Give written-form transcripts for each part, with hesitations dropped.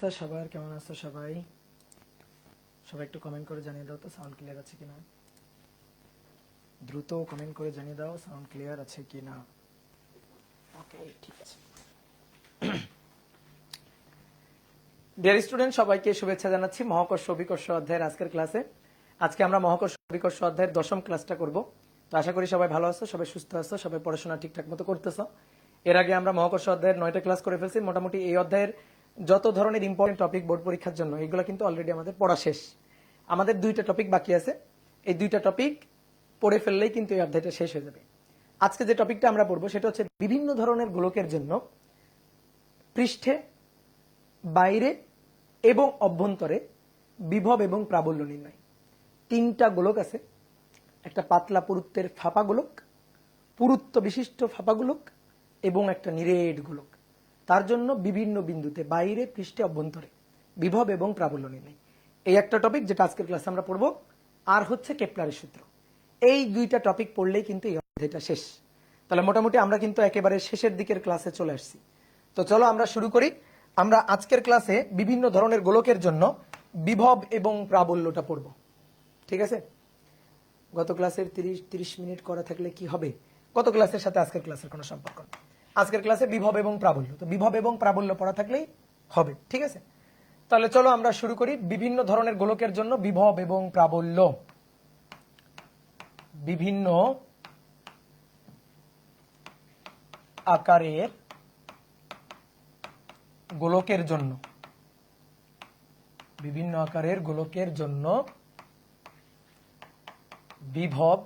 তো সবার কেমন আছো সবাই? সবাই একটু কমেন্ট করে জানিয়ে দাও তো সাউন্ড ক্লিয়ার আছে কিনা। দ্রুত কমেন্ট করে জানিয়ে দাও সাউন্ড ক্লিয়ার আছে কিনা। ওকে, ঠিক আছে। ডিয়ার স্টুডেন্ট, সবাইকে শুভেচ্ছা জানাচ্ছি মহাকর্ষ অভিকর্ষ অধ্যায়ের আজকের ক্লাসে। আজকে আমরা মহাকর্ষ অভিকর্ষ অধ্যায়ের 10ম ক্লাসটা করব। তো আশা করি সবাই ভালো আছো, সবাই সুস্থ আছো, সবাই পড়াশোনা ঠিকঠাক মতো করতেছো। এর আগে আমরা মহাকর্ষ অধ্যায়ের 9টা ক্লাস করে ফেলছি। মোটামুটি এই অধ্যায়ের যত ধরনের ইম্পর্টেন্ট টপিক বোর্ড পরীক্ষার জন্য এগুলো কিন্তু অলরেডি আমাদের পড়া শেষ। আমাদের 2টা টপিক বাকি আছে। এই 2টা টপিক পড়ে ফেললেই কিন্তু এই অধ্যায়টা শেষ হয়ে যাবে। আজকে যে টপিকটা আমরা পড়বো সেটা হচ্ছে বিভিন্ন ধরনের গোলকের জন্য পৃষ্ঠে, বাইরে এবং অভ্যন্তরে বিভব এবং প্রাবল্য নির্ণয়। 3টা গোলক আছে, একটা পাতলা পুরুত্বের ফাঁপা গোলক, পুরুত্ব বিশিষ্ট ফাঁপা গোলক এবং একটা নিরেট গোলক। তার জন্য বিভিন্ন বিন্দুতে বাইরে, পৃষ্ঠে, অভ্যন্তরে বিভব এবং প্রাবল্য নির্ণয়। এই একটা টপিক যেটা আজকের ক্লাসে আমরা পড়বো। আর হচ্ছে কেপলারের সূত্র। এই 2টা টপিক পড়লেই কিন্তু এই অধ্যায়টা শেষ। তাহলে মোটামুটি আমরা কিন্তু একেবারে শেষের দিকের ক্লাসে চলে আসছি। তো চলো আমরা শুরু করি। আমরা আজকের ক্লাসে বিভিন্ন ধরনের গোলকের জন্য বিভব এবং প্রাবল্যটা পড়ব। ঠিক আছে? গত ক্লাসের 30 মিনিট করা থাকলে কি হবে? গত ক্লাসের সাথে আজকের ক্লাসের কোনো সম্পর্ক নেই। আজকের ক্লাসে বিভব এবং প্রাবল্য, তো বিভব এবং প্রাবল্য পড়া থাকলেই হবে। ঠিক আছে? তাহলে চলো আমরা শুরু করি। বিভিন্ন ধরনের গোলকের জন্য বিভব এবং প্রাবল্য। বিভিন্ন আকারের গোলকের জন্য, বিভিন্ন আকারের গোলকের জন্য বিভব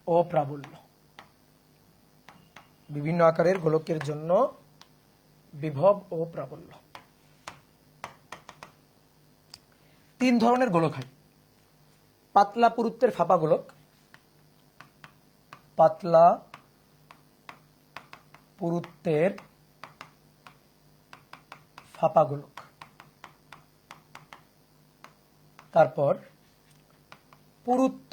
ও প্রাবল্য। বিভিন্ন আকারের গোলকের জন্য বিভব ও প্রাবল্য। 3 ধরনের গোলক হয়। পাতলা পুরুত্বের ফাঁপা গোলক, পাতলা পুরুত্বের ফাঁপা গোলক, তারপর পুরুত্ব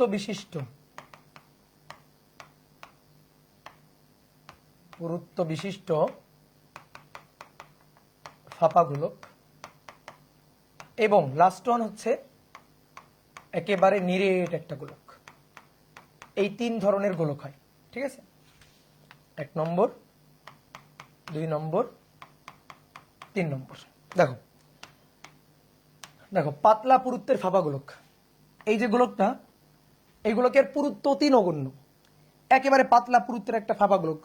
বিশিষ্ট ফাঁপা গোলক, এবং লাস্ট ওয়ান হচ্ছে একেবারে নিরেট একটা গোলক। এই 3 ধরনের গোলক হয়। ঠিক আছে? 1 নম্বর, 2 নম্বর, 3 নম্বর। দেখো দেখো পাতলা পুরুত্বের ফাঁপা গোলক, এই যে গোলকটা, এই গোলকের পুরুত্ব অতি নগণ্য। একেবারে পাতলা পুরুত্বের একটা ফাঁপা গোলক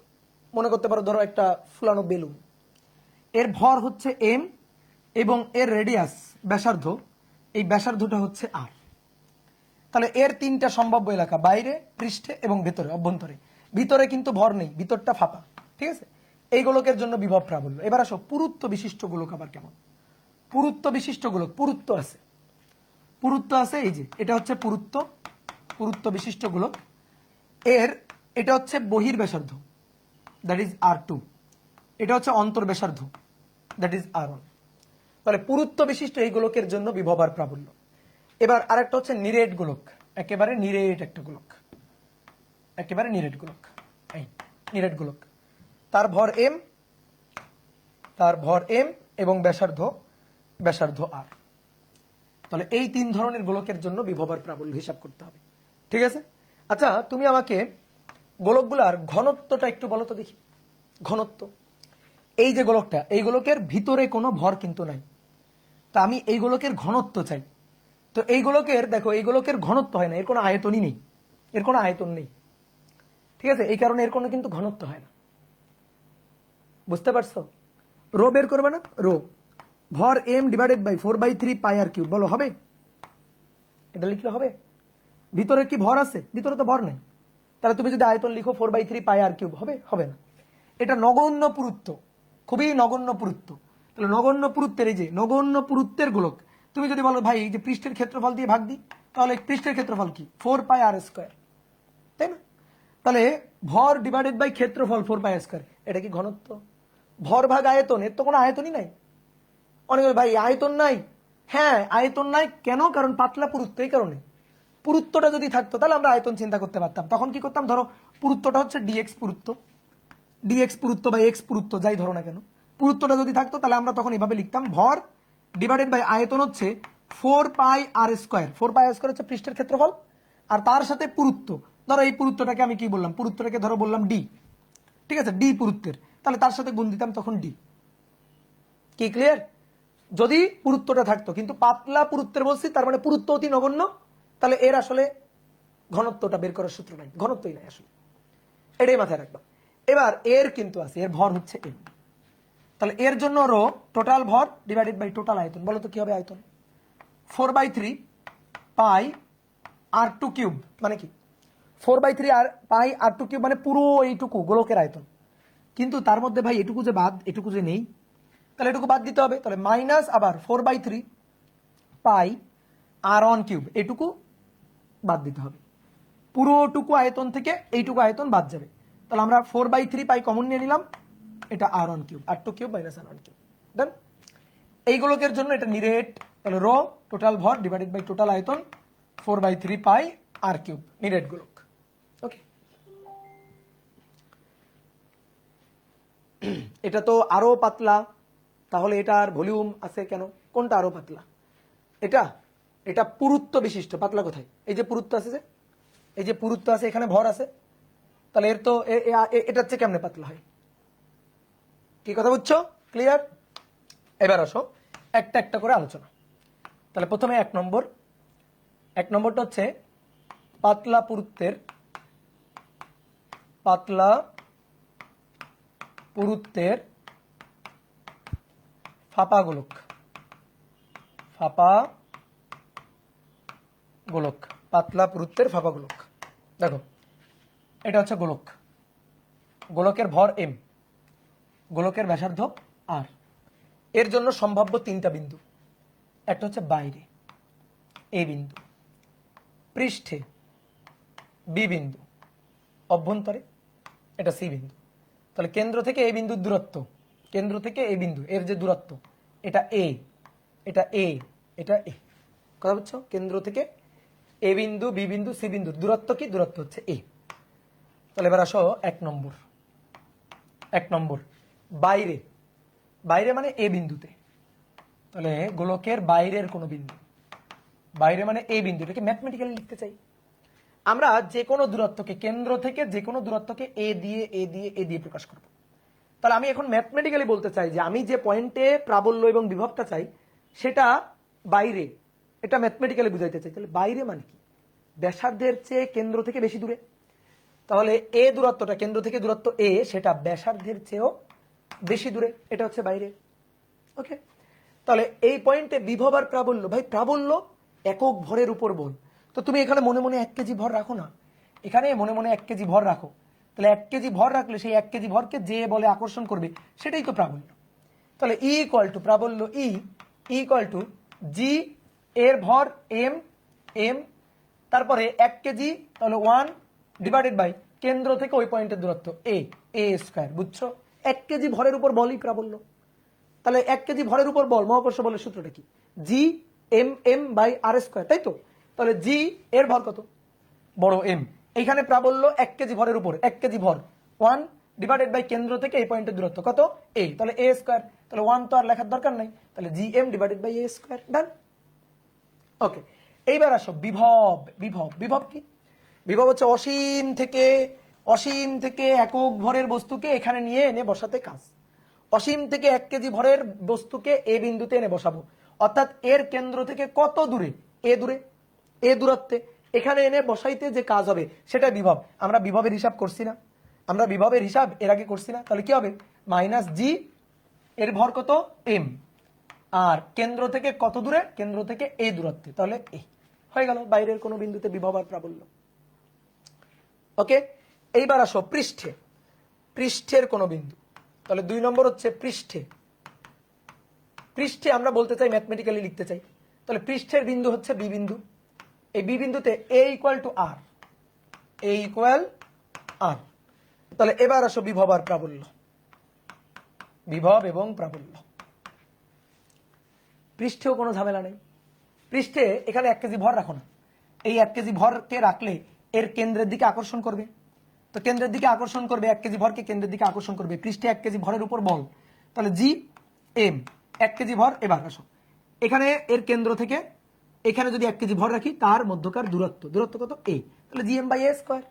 মনে করতে পারো, ধরো একটা ফুলানো বেলুন। এর ভর হচ্ছে এম এবং এর রেডিয়াস ব্যাসার্ধ, এই ব্যাসার্ধটা হচ্ছে আর। তাহলে এর 3টা সম্ভাব্য এলাকা, বাইরে, পৃষ্ঠে এবং ভেতরে, অভ্যন্তরে। ভিতরে কিন্তু ভর নেই, ভিতরটা ফাঁপা। ঠিক আছে? এই গোলকের জন্য বিভব প্রাবল্য। এবার আসো পুরুত্ব বিশিষ্ট গোলক আবার কেমন। পুরুত্ব বিশিষ্ট গোলক, পুরুত্ব আছে, এই যে এটা হচ্ছে পুরুত্ব বিশিষ্ট গোলক। এর এটা হচ্ছে বহির ব্যাসার্ধ, দ্যাট ইজ R2। এটা হচ্ছে অন্তর ব্যাসার্ধ, দ্যাট ইজ R1। তাহলে পুরুত্ব বিশিষ্ট এই গোলকের জন্য বিভব আর প্রাবল্য। এবার আরেকটা হচ্ছে নিরেট গোলক, একেবারে নিরেট একটা গোলক, একেবারে নিরেট গোলক। এই নিরেট গোলক, তার ভর এম এবং ব্যাসার্ধ আর। তাহলে এই 3 ধরনের গোলকের জন্য বিভব আর প্রাবল্য হিসাব করতে হবে। ঠিক আছে? আচ্ছা, তুমি আমাকে গোলকগুলার ঘনত্বটা একটু বলো তো দেখি। ঘনত্ব, এই যে গোলকটা, এই গোলকের ভিতরে কোনো ভর কিন্তু নাই। তা আমি এই গোলকের ঘনত্ব চাই। তো এই গোলকের, দেখো, এই গোলকের ঘনত্ব হয় না, এর কোনো আয়তনই নেই, এর কোনো আয়তন নেই। ঠিক আছে? এই কারণে এর কোনো কিন্তু ঘনত্ব হয় না। বুঝতে পারছো? রো বের করবে না, রো ভর M divided by 4/3 pi R cube. বলো হবে? এটা লিখলে হবে? ভিতরে কি ভর আছে? ভিতরে তো ভর নেই। তাহলে তুমি যদি আয়তন লিখো 4/3 পাই আর কিউব, হবে না। এটা নগণ্য পুরুত্ব, খুবই নগণ্য পুরুত্ব। তাহলে নগণ্য পুরুত্বের, এই যে নগণ্য পুরুত্বের গোলক, তুমি যদি বলো ভাই এই যে পৃষ্ঠের ক্ষেত্রফল দিয়ে ভাগ দিই, তাহলে পৃষ্ঠের ক্ষেত্রফল কি? 4 পাই আর স্কোয়ার, তাই না? তাহলে ভর ডিভাইডেড বাই ক্ষেত্রফল 4 পাই স্কোয়ার, এটা কি ঘনত্ব? ভর ভাগ আয়তন, এর তো কোনো আয়তনই নাই। অনেকে ভাই আয়তন নাই। হ্যাঁ, আয়তন নাই কেন? কারণ পাতলা পুরুত্ব। এই কারণে পুরুত্বটা যদি থাকতো তাহলে আমরা আয়তন চিন্তা করতে পারতাম। তখন কি করতাম? ধরো পুরুত্বটা হচ্ছে ডিএক্স পুরুত্ব বা এক্স পুরুত্ব, যাই ধরো না কেন, পুরুত্বটা যদি থাকতো তাহলে আমরা তখন এভাবে লিখতাম, ভর ডিভাইডেড বাই আয়তন হচ্ছে 4πr²। 4πr² হচ্ছে পৃষ্ঠের ক্ষেত্রফল, আর তার সাথে পুরুত্ব। ধরো এই পুরুত্বটাকে আমি কি বললাম, পুরুত্বটাকে ধরো বললাম ডি, ঠিক আছে, ডি পুরুত্বের, তাহলে তার সাথে গুণ দিতাম তখন ডি। কি ক্লিয়ার? যদি পুরুত্বটা থাকতো, কিন্তু পাতলা পুরুত্বের বলছি, তার মানে পুরুত্ব অতি নগণ্য, তাহলে এর আসলে ঘনত্বটা বের করার সূত্র নাই, ঘনত্বই নাই আসলে, এটাই মাথায় রাখবা। এবার এর কিন্তু আছে, এর ভর হচ্ছে এম, তাহলে এর জন্য রো টোটাল ভর ডিভাইডেড বাই টোটাল আয়তন। বলো তো কি হবে আয়তন? 4/3πr², মানে কি 4/3πr² মানে পুরো এইটুকু গোলকের আয়তন। কিন্তু তার মধ্যে ভাই এটুকু যে বাদ, এটুকু যে নেই, তাহলে এটুকু বাদ দিতে হবে। তাহলে মাইনাস আবার 4/3πr⁻³ এটুকু বাদ দিতে হবে। পুরোটুকু আয়তন থেকে এইটুকু আয়তন বাদ যাবে। তাহলে আমরা 4/3π কমন নিয়ে নিলাম, এটা r⁻³ r⁻³ মাইনাস r⁻³ দেন। এই গোলকের জন্য এটা নিরেট, তাহলে রো টোটাল ভর ডিভাইডেড বাই টোটাল আয়তন 4/3πr³ নিরেট গোলক। ওকে, এটা তো আরো পাতলা, তাহলে এটার ভলিউম আছে কেন? কোনটা আরো পাতলা? এটা, এটা পুরুত্ব বিশিষ্ট। পাতলা কোথায়? এই যে পুরুত্ব আছে, যে এই যে পুরুত্ব আছে, এখানে ভর আছে, তাহলে এর তো এটা হচ্ছে কেমনে পাতলা হয়? কি কথা বুঝছো? ক্লিয়ার? এবার আসো একটা একটা করে আলোচনা। তাহলে প্রথমে এক নম্বরটা হচ্ছে পাতলা পুরুত্বের ফাঁপা গোলক। পাতলা পুরুত্বের ফাঁপা গোলক। দেখো এটা হচ্ছে গোলকের ভর এম, গোলকের ব্যাসার্ধ আর। এর জন্য সম্ভাব্য তিনটা বিন্দু, একটা হচ্ছে বাইরে এ বিন্দু, পৃষ্ঠে বি বিন্দু, অভ্যন্তরে এটা সি বিন্দু। তাহলে কেন্দ্র থেকে এই বিন্দুর দূরত্ব, কেন্দ্র থেকে এই বিন্দু এর যে দূরত্ব, এটা এ, এটা এ, এটা এ। কথা বুঝছো? কেন্দ্র থেকে এ বিন্দু, বি বিন্দু, সি বিন্দুর দূরত্ব কি? দূরত্ব হচ্ছে এ। তাহলে এবার আসো এক নম্বর বাইরে, বাইরে মানে এ বিন্দুতে। তাহলে গোলকের বাইরের কোনো বিন্দু, বাইরে মানে এই বিন্দুটাকে ম্যাথমেটিক্যালি লিখতে চাই আমরা। যে কোনো দূরত্বকে, কেন্দ্র থেকে যে কোনো দূরত্বকে এ দিয়ে প্রকাশ করব। তাহলে আমি এখন ম্যাথমেটিক্যালি বলতে চাই যে আমি যে পয়েন্টে প্রাবল্য এবং বিভবটা চাই সেটা বাইরে, এটা ম্যাথমেটিক্যালি বুঝাইতে চাই। তাহলে বাইরে মানে কি? ব্যাসার্ধের চেয়ে কেন্দ্র থেকে বেশি দূরে। তাহলে এ দূরত্বটা, কেন্দ্র থেকে দূরত্ব এ, সেটা ব্যাসার্ধের চেয়েও বেশি দূরে, এটা হচ্ছে বাইরে। ওকে, তাহলে এই পয়েন্টে বিভব আর প্রাবল্য, ভাই প্রাবল্য একক ভরের উপর বল, তো তুমি এখানে মনে মনে 1 কেজি ভর রাখো না, এখানে মনে মনে 1 কেজি ভর রাখো। তাহলে 1 কেজি ভর রাখলে সেই 1 কেজি ভরকে যে বলে আকর্ষণ করবে সেটাই তো প্রাবল্য। তাহলে ই ইকুয়াল টু প্রাবল্য ই ইকুয়াল টু জি, এর ভর এম, তারপরে 1 কেজি, তাহলে 1 ডিভাইডেড বাই কেন্দ্র থেকে ওই পয়েন্টের দূরত্ব a²। বুঝছো? 1 কেজি ভরের উপর বলই প্রাবল্য। তাহলে 1 কেজি ভরের উপর বল, মহাকর্ষ বলের সূত্রটা কি? Gm/r², তাই তো? তাহলে জি এর ভর কত? বড় এম। এইখানে প্রাবল্য 1 কেজি ভরের উপর, 1 কেজি ভর 1 ডিভাইডেড বাই কেন্দ্র থেকে এই পয়েন্টের দূরত্ব কত? a, তাহলে a²। তাহলে 1 তো আর লেখার দরকার নাই, তাহলে Gm ডিভাইডেড বাই a²। ডান। ওকে, এইবার আসো বিভব কি? বিভব হচ্ছে অসীম থেকে একক ভরের বস্তুকে এখানে নিয়ে এনে বসাতে কাজ। অসীম থেকে 1 কেজি ভরের বস্তুকে এ বিন্দুতে এনে বসাবো, অর্থাৎ এর কেন্দ্র থেকে কত দূরে? এ দূরত্বে এখানে এনে বসাইতে যে কাজ হবে সেটা বিভব। আমরা বিভবের হিসাব করছি না? আমরা বিভবের হিসাব এর আগে করছি না? তাহলে কি হবে? মাইনাস জি, এর ভর কত? এম, আর কেন্দ্র থেকে কত দূরে? কেন্দ্র থেকে এই দূরত্বে, তাহলে এই হয়ে গেল বাইরের কোনো বিন্দুতে বিভব আর প্রাবল্য। ওকে, এইবার আসো পৃষ্ঠের কোনো বিন্দু। তাহলে 2 নম্বর হচ্ছে পৃষ্ঠে আমরা বলতে চাই, ম্যাথমেটিক্যালি লিখতে চাই। তাহলে পৃষ্ঠের বিন্দু হচ্ছে বি বিন্দু। এই বি বিন্দুতে a ইকুয়াল টু আর, তাহলে এবার আসো বিভব আর প্রাবল্য, বিভব এবং প্রাবল্য। পৃষ্ঠেও কোনো ঝামেলা নেই। পৃষ্ঠে এখানে 1 কেজি ভর রাখো না, এই 1 কেজি ভরকে রাখলে এর কেন্দ্রের দিকে আকর্ষণ করবে। তো কেন্দ্রের দিকে আকর্ষণ করবে, 1 কেজি ভরকে কেন্দ্রের দিকে আকর্ষণ করবে। পৃষ্ঠে 1 কেজি ভরের উপর বল, তাহলে জি এম 1 কেজি ভর। এবার আসো এখানে এর কেন্দ্র থেকে এখানে যদি 1 কেজি ভর রাখি তার মধ্যকার দূরত্ব কত a, তাহলে জিএম বাই এ স্কোয়ার।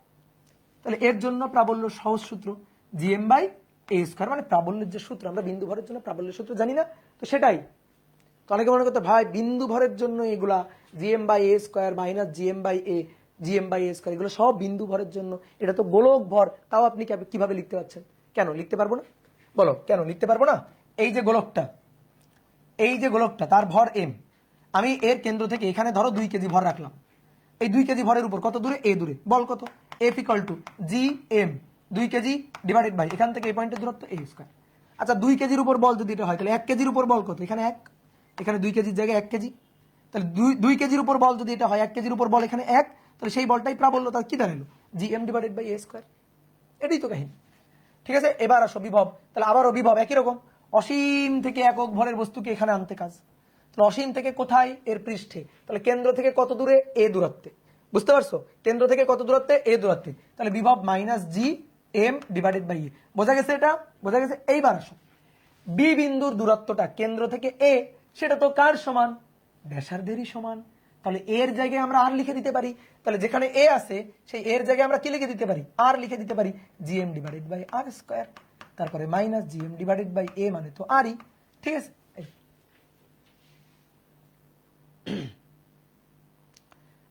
তাহলে এর জন্য প্রাবল্য সহজ সূত্র জিএম বাই এ স্কোয়ার, মানে প্রাবল্যের যে সূত্র, আমরা বিন্দু ভরের জন্য প্রাবল্যের সূত্র জানি না, তো সেটাই। তো অনেকে মনে করতে ভাই বিন্দু ভরের জন্য এগুলা GM by a square minus GM by a square, এগুলো সব বিন্দু ভরের জন্য, এটা তো গোলক ভর, তাও আপনি কিভাবে লিখতে পারছেন? কেন লিখতে পারবো না? বলো কেন লিখতে পারবো না? এই যে গোলকটা তার ভর এম, আমি এর কেন্দ্র থেকে এখানে ধরো 2 কেজি ভর রাখলাম, এই 2 কেজি ভরের উপর কত দূরে? এ দূরে, বল কত? F equal to G M 2 kg divided by এখান থেকে এই পয়েন্টের দূরত্ব এ স্কোয়ার। আচ্ছা 2 কেজির উপর বল যদি এটা হয় তাহলে 1 কেজির উপর বল কত? এখানে 1, এখানে 2 কেজির জায়গায় 1 কেজি, তাহলে 2 কেজির উপর বল যদি এটা হয় 1 কেজির উপর বল এখানে 1, তাহলে সেই বলটাই প্রাবল্য, তার কি দাঁড়ালো? G M divided by a square. এটাই তো কাহিনী। ঠিক আছে, এবার আসো বিভব। তাহলে আবারও বিভব একই রকম, অসীম থেকে একক ভরের বস্তুকে এখানে আনতে কাজ। তাহলে অসীম থেকে কোথায়? এর পৃষ্ঠে, তাহলে কেন্দ্র থেকে কত দূরে? এ দূরত্বে। বুঝতে পারছো? কেন্দ্র থেকে কত দূরত্বে? এ দূরত্বে। তাহলে বিভব minus G M divided by a. বোঝা গেছে? এটা বোঝা গেছে। এইবার আসো বি বিন্দুর দূরত্বটা কেন্দ্র থেকে এ, সেটা তো কার সমান? ব্যাসার্ধেরই সমান। তাহলে এর জায়গায় আমরা আর লিখে দিতে পারি, তাহলে যেখানে এ আছে সেই এর জায়গায় আমরা কি লিখে দিতে পারি? আর লিখে দিতে পারি, GM divided by r square, তারপরে minus GM divided by a মানে তো আরই। ঠিক আছে,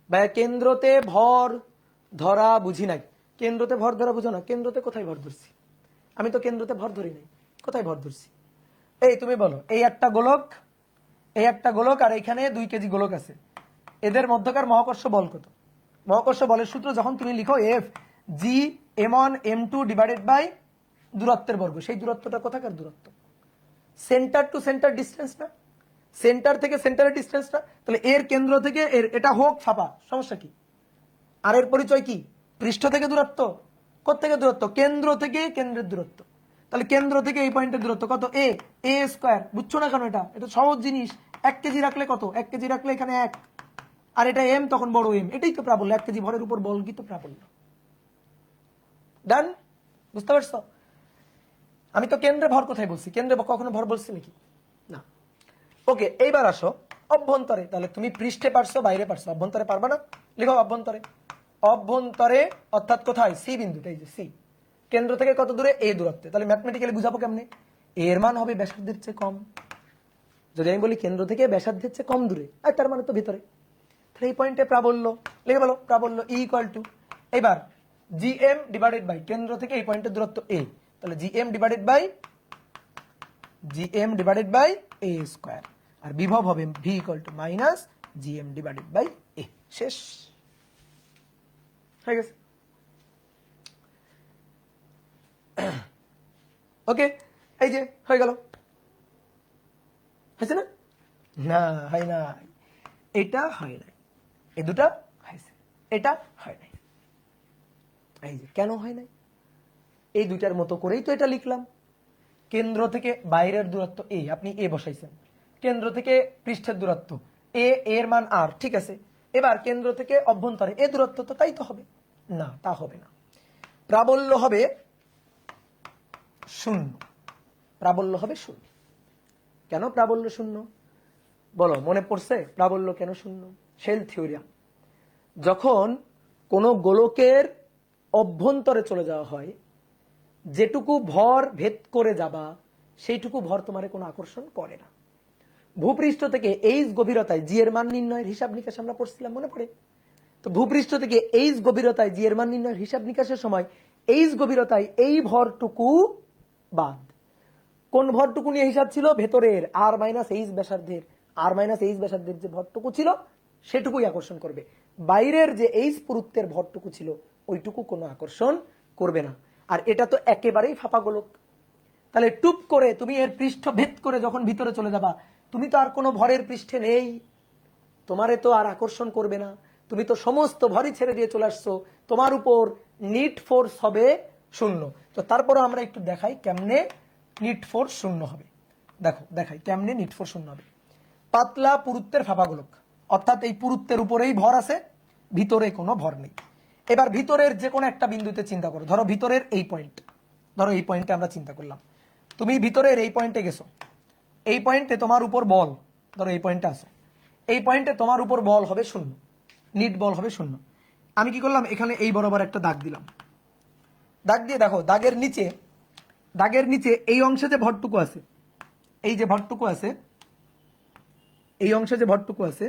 ভাই কেন্দ্রতে ভর ধরা বুঝি নাই। কেন্দ্রতে ভর ধরা বুঝো না? কেন্দ্রতে কোথায় ভর ধরছি? আমি তো কেন্দ্রতে ভর ধরি নাই, কোথায় ভর ধরছি? এই তুমি বলো, এই একটা গোলক আর এখানে 2 কেজি গোলক আছে, এদের মধ্যকার মহাকর্ষ বল কত? মহাকর্ষ বলের সূত্র যখন তুমি লিখো এফ জি এম1 এম2 ডিভাইডেড বাই দূরত্বের বর্গ, সেই দূরত্বটা কোথাকার দূরত্ব? সেন্টার টু সেন্টার ডিস্টেন্স না? সেন্টার থেকে সেন্টারের ডিস্টেন্স না? তাহলে এর কেন্দ্র থেকে এর, এটা হোক ফাঁপা, সমস্যা কি? আর এর পরিচয় কি? পৃষ্ঠ থেকে দূরত্ব। কোত্থেকে দূরত্ব? কেন্দ্র থেকে কেন্দ্রের দূরত্ব। তাহলে কেন্দ্র থেকে এই পয়েন্টের দূরত্ব কত? এ স্কোয়ার। বুঝছো না কেন? এটা সহজ জিনিস। 1 কেজি রাখলে কত? 1 কেজি রাখলে এখানে 1, আর এটা এম, তখন বড় এম, এটাই তো প্রাবল্য। 1 কেজি ভরের উপর বল কি তো প্রাবল্য। ডান? বুঝতে পারছো? আমি তো কেন্দ্রে ভর কোথায় বলছি? কেন্দ্রে কখনো ভর বলছি নাকি? না। ওকে, এইবার আসো অভ্যন্তরে। তাহলে তুমি পৃষ্ঠে পারছো, বাইরে পারছো, অভ্যন্তরে পারবা না? লিখো অভ্যন্তরে। অভ্যন্তরে অর্থাৎ কোথায়? সি বিন্দুটা, এই যে সি, কেন্দ্র থেকে কত দূরে? এ দূরত্বে। তাহলে ম্যাথমেটিক্যালি বুঝাবো কেমনে? এর মান হবে ব্যাসার্ধের চেয়ে কম। যদি আমি বলি কেন্দ্র থেকে ব্যাসার্ধের চেয়ে কম দূরে, আর তার মানে তো ভিতরে, তাহলে এই পয়েন্টে প্রাবল্য। লিখে বলো প্রাবল্য ই ইকুয়াল টু, এবার জিএম ডিভাইডেড বাই কেন্দ্র থেকে এই পয়েন্টের দূরত্ব এ, তাহলে GM divided by a square, আর বিভব হবে V equal to minus GM divided by a. শেষ হয়ে গেছে। ওকে, এই যে হয়ে গেল। হয়েছে না? না হয় না, এটা হয় নাই, এই দুটা হয়েছে, এটা হয় নাই। এই যে কেন হয় নাই? এই দুইটার মতো করেই তো এটা লিখলাম। কেন্দ্র থেকে বাইরের দূরত্ব এ, আপনি এ বসাইছেন, কেন্দ্র থেকে পৃষ্ঠের দূরত্ব এর মান আর, ঠিক আছে। এবার কেন্দ্র থেকে অভ্যন্তরে এ দূরত্ব, তো তাই তো হবে না? তা হবে না। প্রাবল্য হবে 0, প্রাবল্য হবে 0। কেন প্রাবল্য 0 বলো? মনে পড়ছে প্রাবল্য কেন 0? Shell theorem. যখন কোনো গোলকের অভ্যন্তরে চলে যাওয়া হয়, যেটুকু ভর ভেদ করে যাবা সেইটুকু ভর তোমার কোনো আকর্ষণ করে না। ভূপৃষ্ঠ থেকে এইচ গভীরতায় জি এর মান নির্ণয়ের হিসাব নিকাশ আমরা পড়ছিলাম, মনে পড়ে? তো ভূপৃষ্ঠ থেকে এইচ গভীরতায় জি এর মান নির্ণয়ের হিসাব নিকাশের সময় এইচ গভীরতায় এই ভরটুকু বাদ, কোন ভরটুকু নিয়ে হিসাব ছিল? ভেতরের আর মাইনাস এইচ ব্যাসার্ধের যে ভরটুকু ছিল সেটুকুই আকর্ষণ করবে। বাইরের যে এইচ পুরুত্বের ভরটুকু ছিল ওইটুকু কোনো আকর্ষণ করবে না। আর এটা তো একেবারেই ফাঁপা গোলক। তাহলে টুপ করে তুমি এর পৃষ্ঠ ভেদ করে যখন ভিতরে চলে যাবা, তুমি তো আর কোনো ভরের পৃষ্ঠে নেই, তোমারে তো আর আকর্ষণ করবে না, তুমি তো সমস্ত ভরই ছেড়ে দিয়ে চলে আসছো, তোমার উপর নিট ফোর্স হবে 0। তো তারপরে আমরা একটু দেখাই কেমনে নিট ফোর্স 0 হবে। দেখাই কেমনে নিট ফোর্স 0 হবে। পাতলা পুরুত্বের ফাঁপা গোলক, অর্থাৎ এই পুরুত্বের উপরেই ভর আছে, ভিতরে কোনো ভর নেই। এবার ভিতরের যে কোনো একটা বিন্দুতে চিন্তা করো, ধরো ভিতরের এই পয়েন্ট, ধরো এই পয়েন্টে আমরা চিন্তা করলাম, তুমি ভিতরের এই পয়েন্টে গেছো, এই পয়েন্টে তোমার উপর বল, ধরো এই পয়েন্টে আসো, এই পয়েন্টে তোমার উপর বল হবে 0, নিট বল হবে 0। আমি কি করলাম, এখানে এই বরাবর একটা দাগ দিলাম, দাগ দিয়ে দেখো দাগের নিচে এই অংশে যে ভরটুকু আছে, এই যে ভরটুকু আছে, এই অংশে যে ভরটুকু আছে,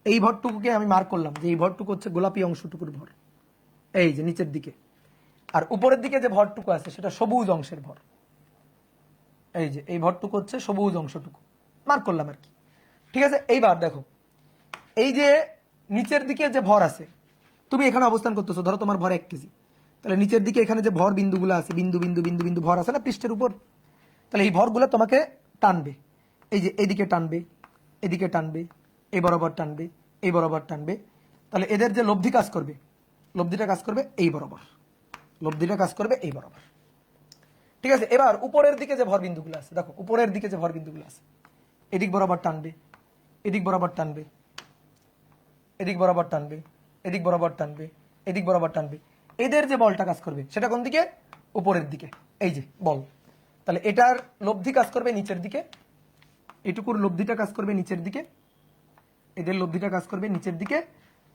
এই ভরটুকুকে আমি মার্ক করলাম যে এই ভরটুকু হচ্ছে গোলাপি অংশটুকুর ভর, এই যে নিচের দিকে। আর উপরের দিকে যে ভরটুকু আছে সেটা সবুজ অংশের ভর, এই যে এই ভরটুকু হচ্ছে সবুজ অংশটুকু, মার্ক করলাম আর কি। ঠিক আছে, এইবার দেখো এই যে নিচের দিকে যে ভর আছে, তুমি এখানে অবস্থান করতেছো, ধরো তোমার ভর 1 কেজি, তাহলে নিচের দিকে এখানে যে ভর বিন্দুগুলো আছে, বিন্দু বিন্দু বিন্দু বিন্দু ভর আছে না পৃষ্ঠের উপর, তাহলে এই ভরগুলো তোমাকে টানবে, এই যে এইদিকে টানবে, এদিকে টানবে, এই বরাবর টানবে, এই বরাবর টানবে। তাহলে এদের যে লব্ধি কাজ করবে, লব্ধিটা কাজ করবে এই বরাবর, লব্ধিটা কাজ করবে এই বরাবর। ঠিক আছে, এবার উপরের দিকে যে ভর বিন্দুগুলো আছে, দেখো উপরের দিকে যে ভর বিন্দুগুলো আছে, এদিক বরাবর টানবে, এদিক বরাবর টানবে, এদিক বরাবর টানবে, এদিক বরাবর টানবে, এদিক বরাবর টানবে। এদের যে বলটা কাজ করবে সেটা কোন দিকে, উপরের দিকে, এই যে বল। তাহলে এটার লব্ধি কাজ করবে নিচের দিকে, এটুকুর লব্ধিটা কাজ করবে নিচের দিকে, এদের লব্ধিটা কাজ করবে নিচের দিকে,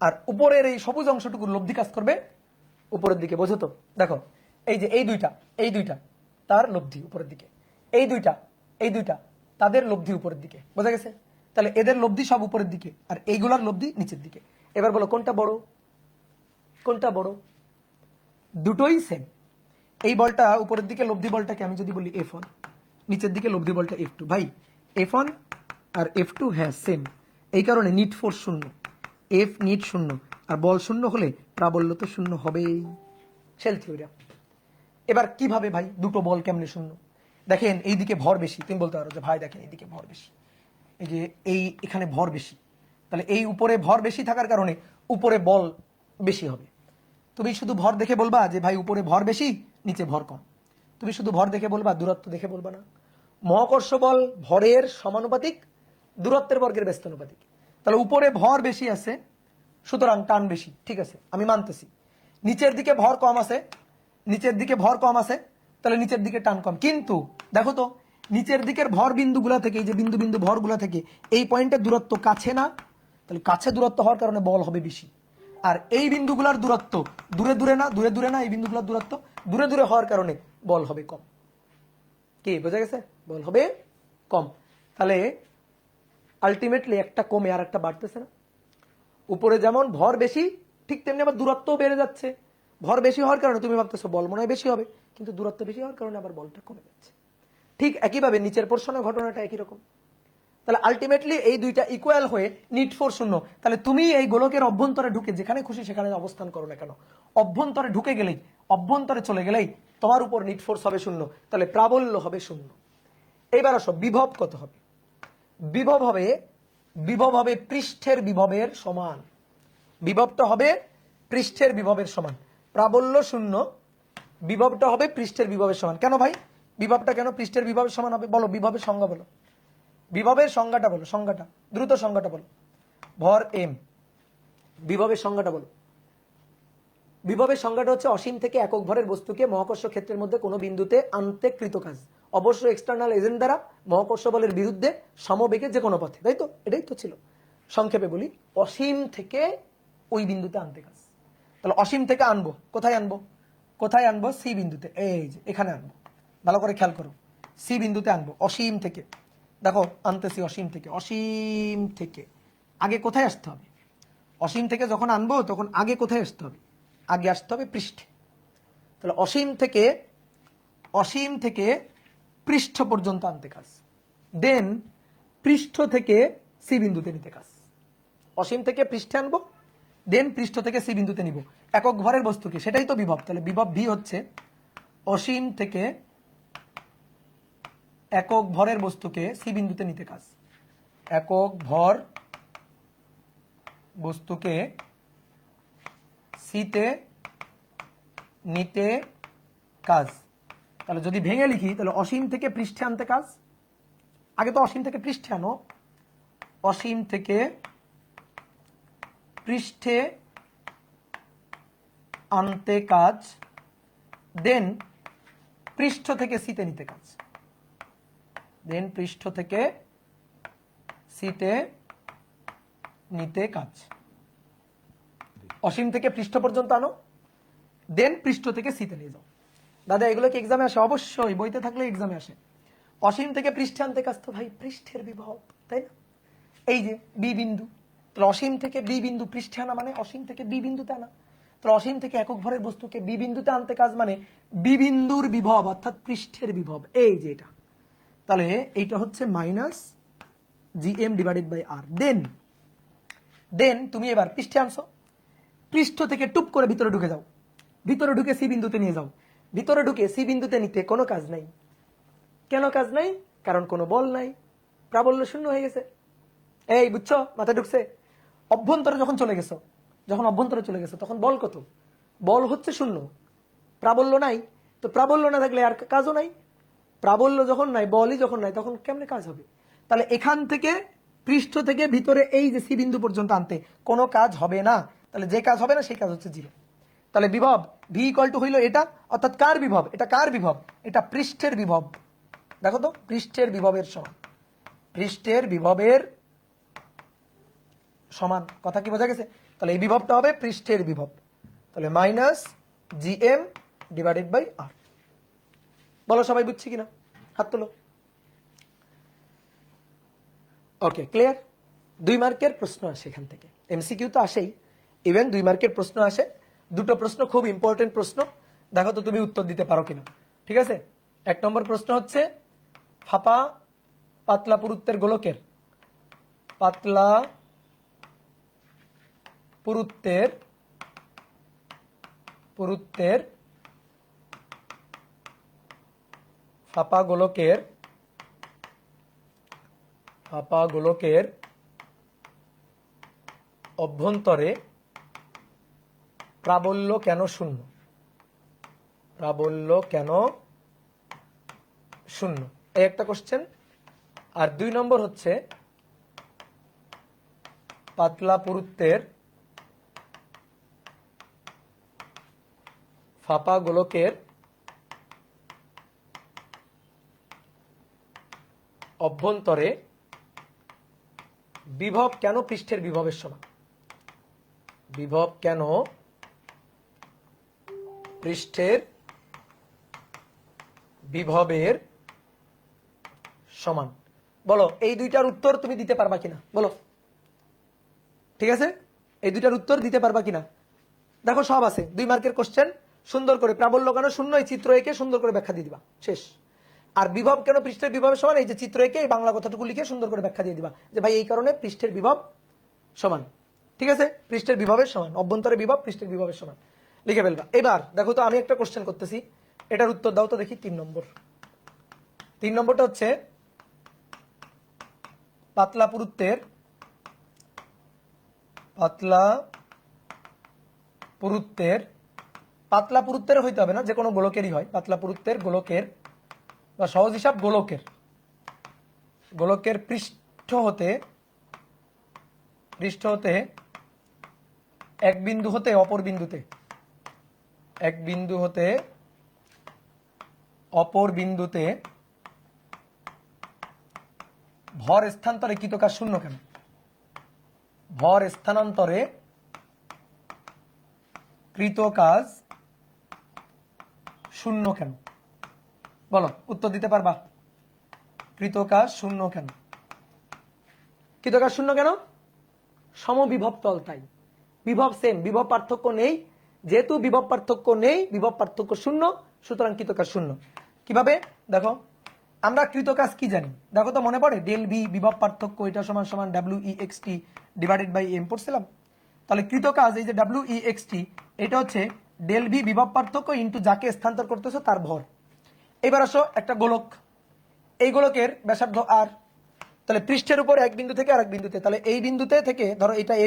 আর উপরের এই সবুজ অংশটুকুর লব্ধি কাজ করবে উপরের দিকে। বোঝো তো? দেখো এই যে এই দুইটা তার লব্ধি উপরের দিকে, এই দুইটা তাদের লব্ধি উপরের দিকে। বোঝা গেছে? তাহলে এদের লব্ধি সব উপরের দিকে আর এইগুলার লব্ধি নিচের দিকে। এবার বলো কোনটা বড়, কোনটা বড়? দুটোই সেম। এই বলটা উপরের দিকে লব্ধি বলটাকে আমি যদি বলি F1, নিচের দিকে লব্ধি বলটা F2, ভাই F1 আর F2 হ্যাঁ সেম, এই কারণে নিট ফোর্স 0, F নিট 0, আর বল 0 হলে প্রাবল্য তো 0 হবেই। Shell theorem. এবার কিভাবে ভাই দুটো বল কেমনে 0? দেখেন এইদিকে ভর বেশি, তুমি বলতে পারো যে ভাই দেখেন এইদিকে ভর বেশি, এই যে এখানে ভর বেশি, তাহলে এই উপরে ভর বেশি থাকার কারণে উপরে বল বেশি হবে। তুমি শুধু ভর দেখে বলবা যে ভাই উপরে ভর বেশি নিচে ভর কম, তুমি শুধু ভর দেখে বলবা, দূরত্ব দেখে বলবা না। মহাকর্ষ বল ভরের সমানুপাতিক, দূরত্বের বর্গের ব্যস্তানুপাতিক। তাহলে উপরে ভর বেশি আছে সুতরাং টান বেশি, ঠিক আছে আমি মানতেছি। নিচের দিকে ভর কম আছে, নিচের দিকে ভর কম আছে, তাহলে নিচের দিকে টান কম। কিন্তু দেখো তো নিচের দিকের ভর বিন্দুগুলা থেকে, এই যে বিন্দু বিন্দু ভরগুলা থেকে এই পয়েন্টের দূরত্ব কাছে না, তাহলে কাছে দূরত্ব হওয়ার কারণে বল হবে বেশি। আর এই বিন্দুগুলার দূরত্ব দূরে দূরে না, দূরে দূরে না, এই বিন্দুগুলার দূরত্ব দূরে দূরে হওয়ার কারণে বল হবে কম। কি বোঝা গেছে? বল হবে কম। তাহলে আলটিমেটলি একটা কমে আর একটা বাড়তেছে না। উপরে যেমন ভর বেশি ঠিক তেমনি আবার দূরত্বও বেড়ে যাচ্ছে। ভর বেশি হওয়ার কারণে তুমি ভাবতেছো বল মনে হয় বেশি হবে, কিন্তু দূরত্ব বেশি হওয়ার কারণে আবার বলটা কমে যাচ্ছে। ঠিক একইভাবে নিচের পোর্শনের ঘটনাটা একই রকম। তাহলে আলটিমেটলি এই দুইটা ইকুয়াল হয়ে নিট ফোর্স 0। তাহলে তুমি এই গোলকের অভ্যন্তরে ঢুকে যেখানে খুশি সেখানে অবস্থান করো না কেন, অভ্যন্তরে ঢুকে গেলেই, অভ্যন্তরে চলে গেলেই তোমার উপর নিট ফোর্স হবে 0, তাহলে প্রাবল্য হবে 0। এইবার আসো বিভব কত হবে? বিভব হবে পৃষ্ঠের বিভবের সমান। বিভবটা হবে পৃষ্ঠের বিভবের সমান। প্রাবল্য 0, বিভবটা হবে পৃষ্ঠের বিভবের সমান। কেন ভাই বিভবটা কেন পৃষ্ঠের বিভবের সমান হবে? বলো বিভবের সংজ্ঞা বলো, বিভবের সংজ্ঞাটা বলো, সংজ্ঞাটা দ্রুত সংজ্ঞাটা বলো। ভর m, বিভবের সংজ্ঞাটা বলো। বিভবের সংজ্ঞাটা হচ্ছে অসীম থেকে একক ভরের বস্তুকে মহাকর্ষ ক্ষেত্রের মধ্যে কোনো বিন্দুতে আনতে কৃত কাজ, অবশ্য এক্সটার্নাল এজেন্ট দ্বারা মহাকর্ষ বলের বিরুদ্ধে সমবেগে যে কোনো পথে। তাই তো? এটাই তো ছিল। সংক্ষেপে বলি, অসীম থেকে ওই বিন্দুতে আনতে কাজ। তাহলে অসীম থেকে আনবো, কোথায় আনবো? কোথায় আনবো? সি বিন্দুতে, এই যে এখানে আনবো। ভালো করে খেয়াল করো, সি বিন্দুতে আনবো অসীম থেকে। দেখো আনতেছি অসীম থেকে, অসীম থেকে আগে কোথায় আসতে হবে? অসীম থেকে যখন আনবো তখন আগে কোথায় আসতে হবে? আগে আসতে হবে পৃষ্ঠে। তাহলে অসীম থেকে পৃষ্ঠ পর্যন্ত আনতে কাজ, দেন পৃষ্ঠ থেকে সি বিন্দুতে নিতে কাজ। অসীম থেকে পৃষ্ঠে আনবো, দেন পৃষ্ঠ থেকে সি বিন্দুতে নিব একক ভরের বস্তুকে, সেটাই তো বিভব। তাহলে বিভব ভি হচ্ছে অসীম থেকে একক ভরের বস্তুকে সি বিন্দুতে নিতে কাজ, একক ভর বস্তুকে সিতে নিতে কাজ। তাহলে যদি ভেঙে লিখি তাহলে অসীম থেকে পৃষ্ঠে আনতে কাজ, আগে তো অসীম থেকে পৃষ্ঠে আনো, অসীম থেকে পৃষ্ঠে আনতে কাজ, দেন পৃষ্ঠ থেকে সিতে নিতে কাজ, দেন পৃষ্ঠ থেকে সিতে নিতে কাজ, অসীম থেকে পৃষ্ঠ পর্যন্ত আনো, দেন পৃষ্ঠ থেকে সিতে নিয়ে যাও। দাদা এগুলো কি এক্সামে আসে? অবশ্যই, বইতে থাকলে এক্সামে আসে। অসীম থেকে পৃষ্ঠে আনতে কাজ তো ভাই পৃষ্ঠের বিভব, তাই না? এই যে বি বিন্দু, তাহলে অসীম থেকে বি বিন্দু পৃষ্ঠে আনা মানে অসীম থেকে বি বিন্দুতে আনা। তাহলে অসীম থেকে একক ভরের বস্তুকে বি বিন্দুতে আনতে কাজ মানে বি বিন্দুর বিভব অর্থাৎ পৃষ্ঠের বিভব, এই যে এটা। তাহলে এইটা হচ্ছে মাইনাস জিএম ডিভাইডেড বাই আর। দেন তুমি এবার পৃষ্ঠে আনছো, পৃষ্ঠ থেকে টুপ করে ভিতরে ঢুকে যাও, ভিতরে ঢুকে সি বিন্দুতে নিয়ে যাও। ভিতরে ঢুকে সি বিন্দুতে নিতে কোনো কাজ নাই। কেন কাজ নাই? কারণ কোনো বল নাই, প্রাবল্য শূন্য হয়ে গেছে। এই বুঝছো, মাথায় ঢুকছে? অভ্যন্তরে যখন চলে গেছো, যখন অভ্যন্তরে চলে গেছো তখন বল কত? বল হচ্ছে শূন্য, প্রাবল্য নাই। তো প্রাবল্য না থাকলে আর কাজও নাই। প্রাবল্য যখন নাই, বলই যখন নাই, তখন কেমনে কাজ হবে? তাহলে এখান থেকে পৃষ্ঠ থেকে ভিতরে এই যে সি বিন্দু পর্যন্ত আনতে কোনো কাজ হবে না। তাহলে যে কাজ হবে না সেই কাজ হচ্ছে জিরো। তাহলে বিভব ভি ইকুয়াল টু হইল এটা, অর্থাৎ কার বিভব? এটা কার বিভব? এটা পৃষ্ঠের বিভব। দেখো তো, পৃষ্ঠের বিভবের সমান, পৃষ্ঠের বিভবের সমান। কথা কি বোঝা গেছে? তাহলে এই বিভবটা হবে পৃষ্ঠের বিভব। তাহলে মাইনাস জিএম ডিভাইডেড বাই আর। বলো সবাই বুঝছি কিনা? হাত তোলো। ওকে, ক্লিয়ার? 2 মার্কের প্রশ্ন আসে এখান থেকে, এমসিকিউ তো আসেই, ইভেন 2 মার্কের প্রশ্ন আসে। দুটো প্রশ্ন খুব ইম্পর্টেন্ট প্রশ্ন, দেখো তো তুমি উত্তর দিতে পারো কিনা। ঠিক আছে, 1 নম্বর প্রশ্ন হচ্ছে ফাঁপা পাতলা পুরুত্বের গোলকের, পাতলা পুরুত্বের ফাঁপা গোলকের অভ্যন্তরে প্রাবল্য কেন শূন্য? প্রাবল্য কেন শূন্য, এই একটা কোশ্চেন। আর 2 নম্বর হচ্ছে পাতলা পুরুত্বের ফাঁপা গোলকের অভ্যন্তরে বিভব কেন পৃষ্ঠের বিভবের সমান? বিভব কেন পৃষ্ঠের বিভবের সমান? বলো এই দুইটার উত্তর তুমি দিতে পারবা কিনা, বলো। ঠিক আছে, এই দুইটার উত্তর দিতে পারবা কিনা? দেখো সব আছে, 2 মার্কের কোশ্চেন, সুন্দর করে প্রাবল্য কেন শূন্য এই চিত্র এঁকে সুন্দর করে ব্যাখ্যা দিয়ে দিবা, শেষ। আর বিভব কেন পৃষ্ঠের বিভবের সমান, এই যে চিত্র এঁকে এই বাংলা কথাটুকু লিখে সুন্দর করে ব্যাখ্যা দিয়ে দিবা যে ভাই এই কারণে পৃষ্ঠের বিভব সমান। ঠিক আছে, পৃষ্ঠের বিভবের সমান, অভ্যন্তরে বিভব পৃষ্ঠের বিভবের সমান লিখে ফেলবা। এবার দেখো তো আমি একটা কোশ্চেন করতেছি, এটার উত্তর দাও তো দেখি। 3 নম্বর, 3 নম্বরটা হচ্ছে পাতলা পুরুত্বের হইতে হবে না, যে কোনো গোলকেরই হয়, পাতলা পুরুত্বের গোলকের বা সহজ হিসাব গোলকের পৃষ্ঠ হতে এক বিন্দু হতে অপর বিন্দুতে ভর স্থানান্তরে কৃতকাজ শূন্য কেন? ভর স্থানান্তরে কৃতকাজ শূন্য কেন? বলো, উত্তর দিতে পারবা? কৃতকাজ শূন্য কেন? কৃতকাজ শূন্য কেন? সমবিভব তল, তাই বিভব সেম, বিভব পার্থক্য নেই। যেহেতু বিভব পার্থক্য নেই, বিভব পার্থক্য শূন্য, সুতরাং কৃতকাজ শূন্য। কিভাবে দেখো, আমরা কৃতকাজ কি জানি দেখো তো, মনে পড়ে? ডেল ভি বিভব পার্থক্য, এটা সমান সমান WEXT ডিভাইডেড বাই এম পড়ছিলাম। তাহলে কৃতকাজ এই যে WEXT, এটা হচ্ছে ডেল ভি বিভব পার্থক্য ইন্টু যাকে স্থানান্তর করতেছো তার ভর। এবার আসো একটা গোলক, এই গোলকের ব্যাসার্ধ আর, তাহলে পৃষ্ঠের উপর এক বিন্দু থেকে আরেক বিন্দুতে, তাহলে এই বিন্দুতে থেকে ধরো এটা এ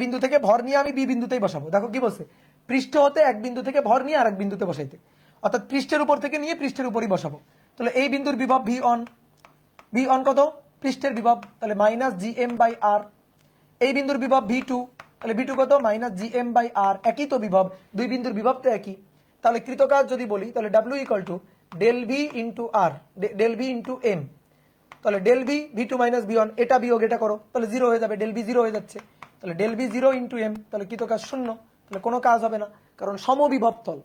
বিন্দু থেকে ভর নিয়ে আমি বি বিন্দুতেই বসাবো। দেখো কি বলছে, পৃষ্ঠ হতে এক বিন্দু থেকে ভর নিয়ে আরেক বিন্দুতে বসাইতে, অর্থাৎ পৃষ্ঠের উপর থেকে নিয়ে পৃষ্ঠের উপরই বসাবো। তাহলে এই বিন্দুর বিভব ভি অন কত? পৃষ্ঠের বিভব, তাহলে মাইনাস জিএম বাই আর। এই বিন্দুর বিভব ভি টু, তাহলে ভি টু কত? মাইনাস জিএম বাই আর। একই তো বিভব, 2 বিন্দুর বিভব তো একই। তাহলে কৃতকাজ যদি বলি তাহলে W equal to del V into R, del V into M. তাহলে ডেল ভি ভি2 মাইনাস ভি1, এটা বিয়োগ এটা করো, তাহলে জিরো হয়ে যাবে, ডেল ভি জিরো হয়ে যাচ্ছে। তাহলে del V zero into M, তাহলে কৃতকাজ শূন্য, তাহলে কোনো কাজ হবে না, কারণ সমবিভব তল।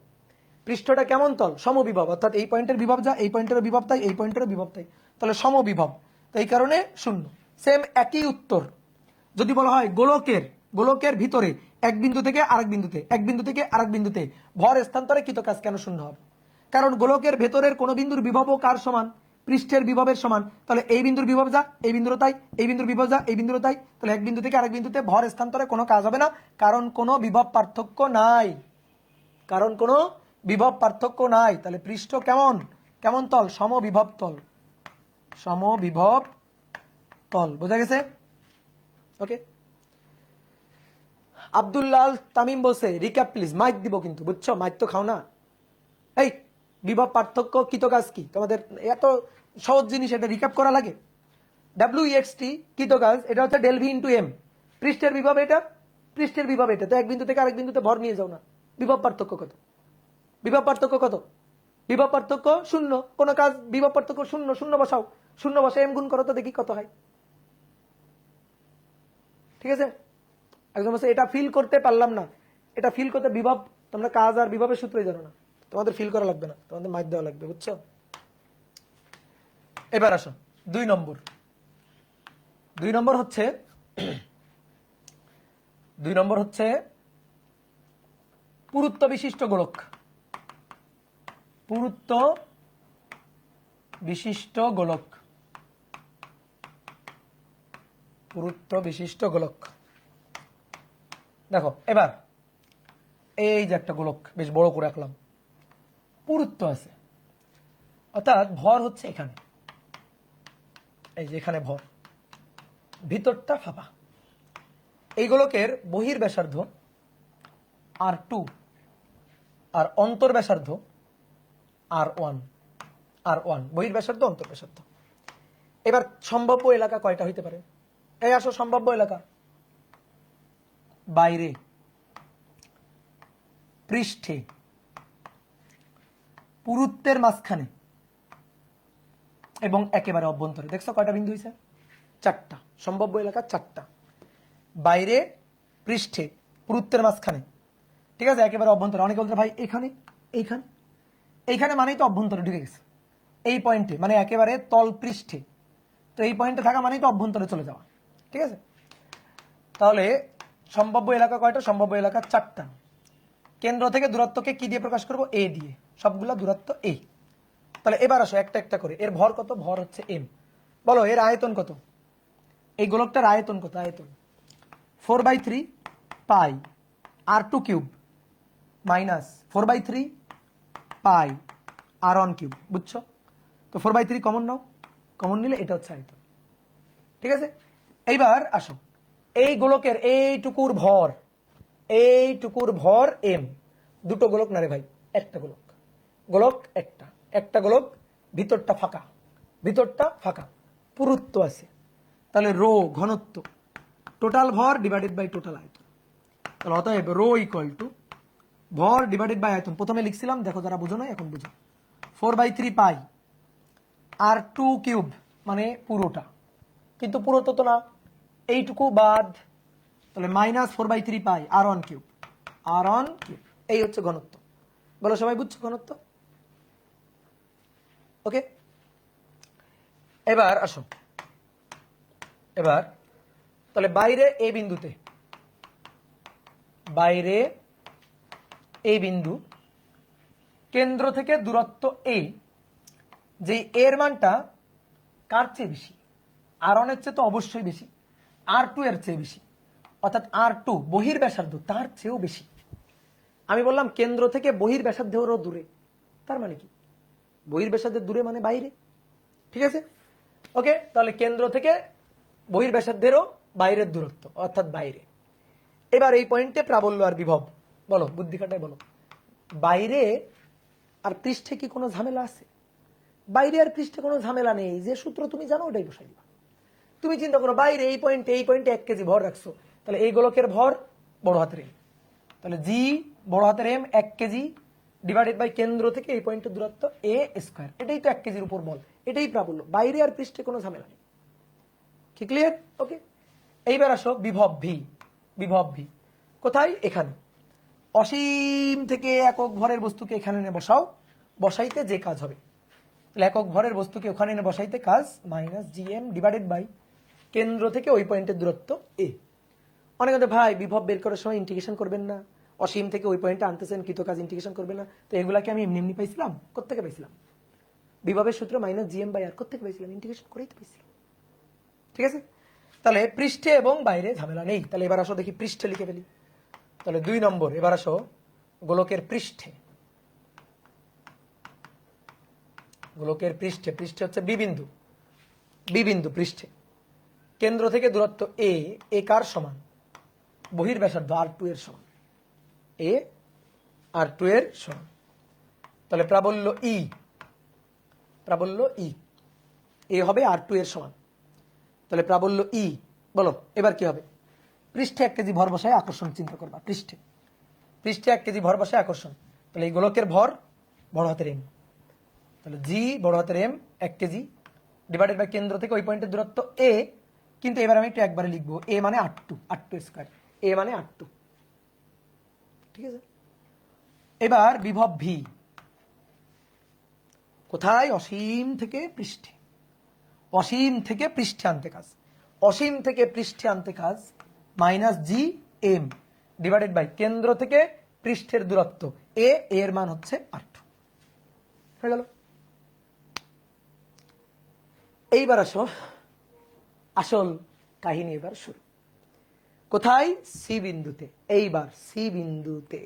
পৃষ্ঠটা কেমন তল? সমবিভব, অর্থাৎ এই পয়েন্টের বিভব যা, এই পয়েন্টের বিভব তাই, এই পয়েন্টের বিভব তাই, তাহলে সমবিভব, তো এই কারণে শূন্য। সেম একই উত্তর যদি বলা হয় গোলকের ভিতরে এক বিন্দু থেকে আরেক বিন্দুতে, এক বিন্দু থেকে আরেক বিন্দুতে ভর স্থানান্তরে কৃতকাজ কেন শূন্য হবে? কারণ গোলকের ভেতরের কোন বিন্দুর বিভবও কার সমান? পৃষ্ঠের বিভবের সমান। তাহলে এই বিন্দুর বিভব যা, এই বিন্দুর তাই, এই বিন্দুর বিভব যা, এই বিন্দুর তাই, তাহলে এক বিন্দু থেকে আরেক বিন্দুতে ভর স্থানান্তরে কোনো কাজ হবে না, কারণ কোনো বিভব পার্থক্য নাই, কারণ কোনো বিভব পার্থক্য নাই। তাহলে পৃষ্ঠ কেমন কেমন তল? সমবিভব তল, সমবিভব তল। বোঝা গেছে? ওকে। আব্দুল্লাল তামিম বলছে রিক্যাপ প্লিজ, মাইক দিব কিন্তু, বুঝছো? মাইক তো খাও না। এই বিভব পার্থক্য কৃতকাজ কি? তোমাদের এত সহজ জিনিস, এটা রিক্যাপ করা লাগে? ডাব্লিউএক্সটি কৃতকাজ, এটা হচ্ছে ডেল ভি ইন্টু এম। পৃষ্ঠের বিভব এটা, পৃষ্ঠের বিভব এটা, তো এক বিন্দু থেকে আরেক বিন্দুতে ভর নিয়ে যাও না। বিভব পার্থক্য কত? বিভব পার্থক্য কত? বিভব পার্থক্য শূন্য, কোনো কাজ, বিভব পার্থক্য শূন্য, শূন্য বসাও, শূন্য বসায় এম গুণ করো তো দেখি কত হয়। ঠিক আছে? একদম এটা ফিল করতে পারলাম না, এটা ফিল করতে বিভব, তোমরা কাজ আর বিভবের সূত্রই জানো না, তোমাদের ফিল করা লাগবে না, তোমাদের মাইক দেওয়া লাগবে, বুঝছো? এবার আসো 2 নম্বর। 2 নম্বর হচ্ছে 2 নম্বর হচ্ছে পুরুত্ব বিশিষ্ট গোলক। পুরুত্ব বিশিষ্ট গোলক, পুরুত্ব বিশিষ্ট গোলক। দেখো এবার এই যে একটা গোলক বেশ বড় করে রাখলাম, পুরুত্ব আছে, অর্থাৎ ভর হচ্ছে এখানে, এই যে এখানে ভর, ভিতরটা ফাঁপা। এই গোলকের বহির ব্যাসার্ধ R2 আর অন্তর ব্যাসার্ধ R1, R1 বহির ব্যাসার্ধ, অন্তর ব্যাসার্ধ। এবার সম্ভাব্য এলাকা কয়টা হইতে পারে? এই আসো, সম্ভাব্য এলাকা বাইরে, পৃষ্ঠে, পুরুত্বের মাঝখানে এবং একেবারে অভ্যন্তরে। দেখছো কয়টা বিন্দু হয়েছে? 4টা সম্ভাব্য এলাকা, 4টা। বাইরে, পৃষ্ঠে, পুরুত্বের মাঝখানে, ঠিক আছে, একেবারে অভ্যন্তরে। অনেকে বলতে ভাই এখানে, এইখানে, এইখানে মানেই তো অভ্যন্তরে ঢুকে গেছে, এই পয়েন্টে মানে একেবারে তল পৃষ্ঠে, তো এই পয়েন্টে থাকা মানেই তো অভ্যন্তরে চলে যাওয়া। ঠিক আছে, তাহলে সম্ভাব্য এলাকা কয়টা? সম্ভাব্য এলাকা 4টা। কেন্দ্র থেকে দূরত্বকে কি দিয়ে প্রকাশ করব? এ দিয়ে, সবগুলা দূরত্ব এ। তাহলে এবার আসো একটা একটা করে। এর ভর কত? ভর হচ্ছে এম। বলো এর আয়তন কত? এই গোলকটার আয়তন কত? আয়তন 4/3 পাই R2 কিউব মাইনাস 4/3 পাই R1 কিউব। বুঝছো? তো 4/3 কমন নাও, কমন নিলে এটা হচ্ছে আয়তন। ঠিক আছে, এইবার আসো এই গোলকের এইটুকুর ভর এম। দুটো গোলক না রে ভাই, একটা গোলক, গোলক একটা, একটা গোলক, ভিতরটা ফাঁকা, ভিতরটা ফাঁকা, পুরুত্ব আছে। তাহলে রো ঘনত্ব, টোটাল ভর ডিভাইডেড বাই টোটাল আয়তন। তাহলে অতএব রো ইকুয়াল টু ভর ডিভাইডেড বাই আয়তন। প্রথমে লিখছিলাম, দেখো যারা বুঝো না এখন বুঝো, 4/3 পাই R2 কিউব মানে পুরোটা, কিন্তু পুরোটা তো না, এইটুকু বাদ, তাহলে মাইনাস 4/3 পাই R1 কিউব, R1 কিউব। এই হচ্ছে ঘনত্ব। বলো সবাই বুঝছো ঘনত্ব? ওকে, এবার আসো, এবার তাহলে বাইরে এই বিন্দুতে, বাইরে এই বিন্দু, কেন্দ্র থেকে দূরত্ব এই, যে এর মানটা কার চেয়ে বেশি? R1 এর চেয়ে তো অবশ্যই বেশি, R2 এর চেয়ে বেশি, অর্থাৎ R2 বহির ব্যাসার্ধ তার চেয়েও বেশি। আমি বললাম কেন্দ্র থেকে বহির ব্যাসার্ধেরও দূরে, তার মানে কি? বহির ব্যাসার্ধের দূরে মানে বাইরে। ঠিক আছে, ওকে, তাহলে কেন্দ্র থেকে বহির ব্যাসার্ধেরও বাইরের দূরত্ব, অর্থাৎ বাইরে। এবার এই পয়েন্টে প্রাবল্য আর বিভব বলো, বুদ্ধি খাটায় বলো। বাইরে আর পৃষ্ঠে কি কোনো ঝামেলা আছে? বাইরে আর পৃষ্ঠে কোনো ঝামেলা নেই, যে সূত্র তুমি জানো ওটাই বসাই দিবা। তুমি চিন্তা করো, বাইরে এই পয়েন্টে 1 কেজি ভর রাখছো, তাহলে এই গোলকের ভর বড় হাতের এম, তাহলে জি বড় হাতের এম 1 কেজি ডিভাইডেড বাই কেন্দ্র থেকে এই পয়েন্টের দূরত্ব a স্কয়ার। এটাই তো 1 কেজির উপর বল, এটাই প্রাবল্য, বাইরে আর পৃষ্ঠে কোনো ঝামেলা নেই। কি ক্লিয়ার? ওকে, এইবার আসো বিভব ভি। বিভব ভি কোথায়? এখানে। অসীম থেকে একক ভরের বস্তুকে এখানে এনে বসাও, বসাইতে যে কাজ হবে, তাহলে একক ভরের বস্তুকে ওখানে এনে বসাইতে কাজ মাইনাস জিএম ডিভাইডেড বাই কেন্দ্র থেকে ওই পয়েন্টের দূরত্ব এ। অনেক ভাই বিভব বের করার সময় ইন্টিগ্রেশন করবেন না, অসীম থেকে ওই পয়েন্টে আনতেছেন কৃত কাজ ইন্টিগ্রেশন করবেন না, তো এগুলাকে আমি এমনি এমনি পাইছিলাম, কোত্থেকে পাইছিলাম? বিভবের সূত্র মাইনাস জিএম বাই আর, কোত্থেকে পাইছিলাম? ইন্টিগ্রেশন করেই তো পাইছিলাম। ঠিক আছে, তাহলে পৃষ্ঠে এবং বাইরে ঝামেলা নেই। তাহলে এবার আসো দেখি পৃষ্ঠে লিখে ফেলি। তাহলে 2 নম্বর, এবার আসো গোলকের পৃষ্ঠে। গোলকের পৃষ্ঠে, পৃষ্ঠে হচ্ছে বি বিন্দু, বি বিন্দু পৃষ্ঠে কেন্দ্র থেকে দূরত্ব এ, এ কার সমান? বহির্ব্যাসার্ধ R2 এর সমান, এ R2 এর সমান। তাহলে প্রাবল্য ই, প্রাবল্য ই, এ হবে R2 এর সমান। তাহলে প্রাবল্য ই, বলো এবার কি হবে? পৃষ্ঠে 1 কেজি ভর বসায় আকর্ষণ চিন্তা করবা। পৃষ্ঠে, পৃষ্ঠে 1 কেজি ভর বসায় আকর্ষণ, তাহলে এই গোলকের ভর বড় হাতের এম, তাহলে জি বড় হাতের এম 1 কেজি ডিভাইডেড বাই কেন্দ্র থেকে ওই পয়েন্টের দূরত্ব এ। কিন্তু এবার আমি একটু একবারে লিখবো, এ মানে R2, R2 স্কয়ার, এ মানে R2। ঠিক আছে, এবার বিভব ভি কোথায়? অসীম থেকে পৃষ্ঠে, অসীম থেকে পৃষ্ঠে আনতে কাজ, অসীম থেকে পৃষ্ঠে আনতে কাজ minus G M divided by কেন্দ্র থেকে পৃষ্ঠের দূরত্ব এ, এর মান হচ্ছে R2। হয়ে গেল। এইবার আসো আসল কাহিনী, এবার শুরু। কোথায়? সি বিন্দুতে। এইবার সি বিন্দুতে,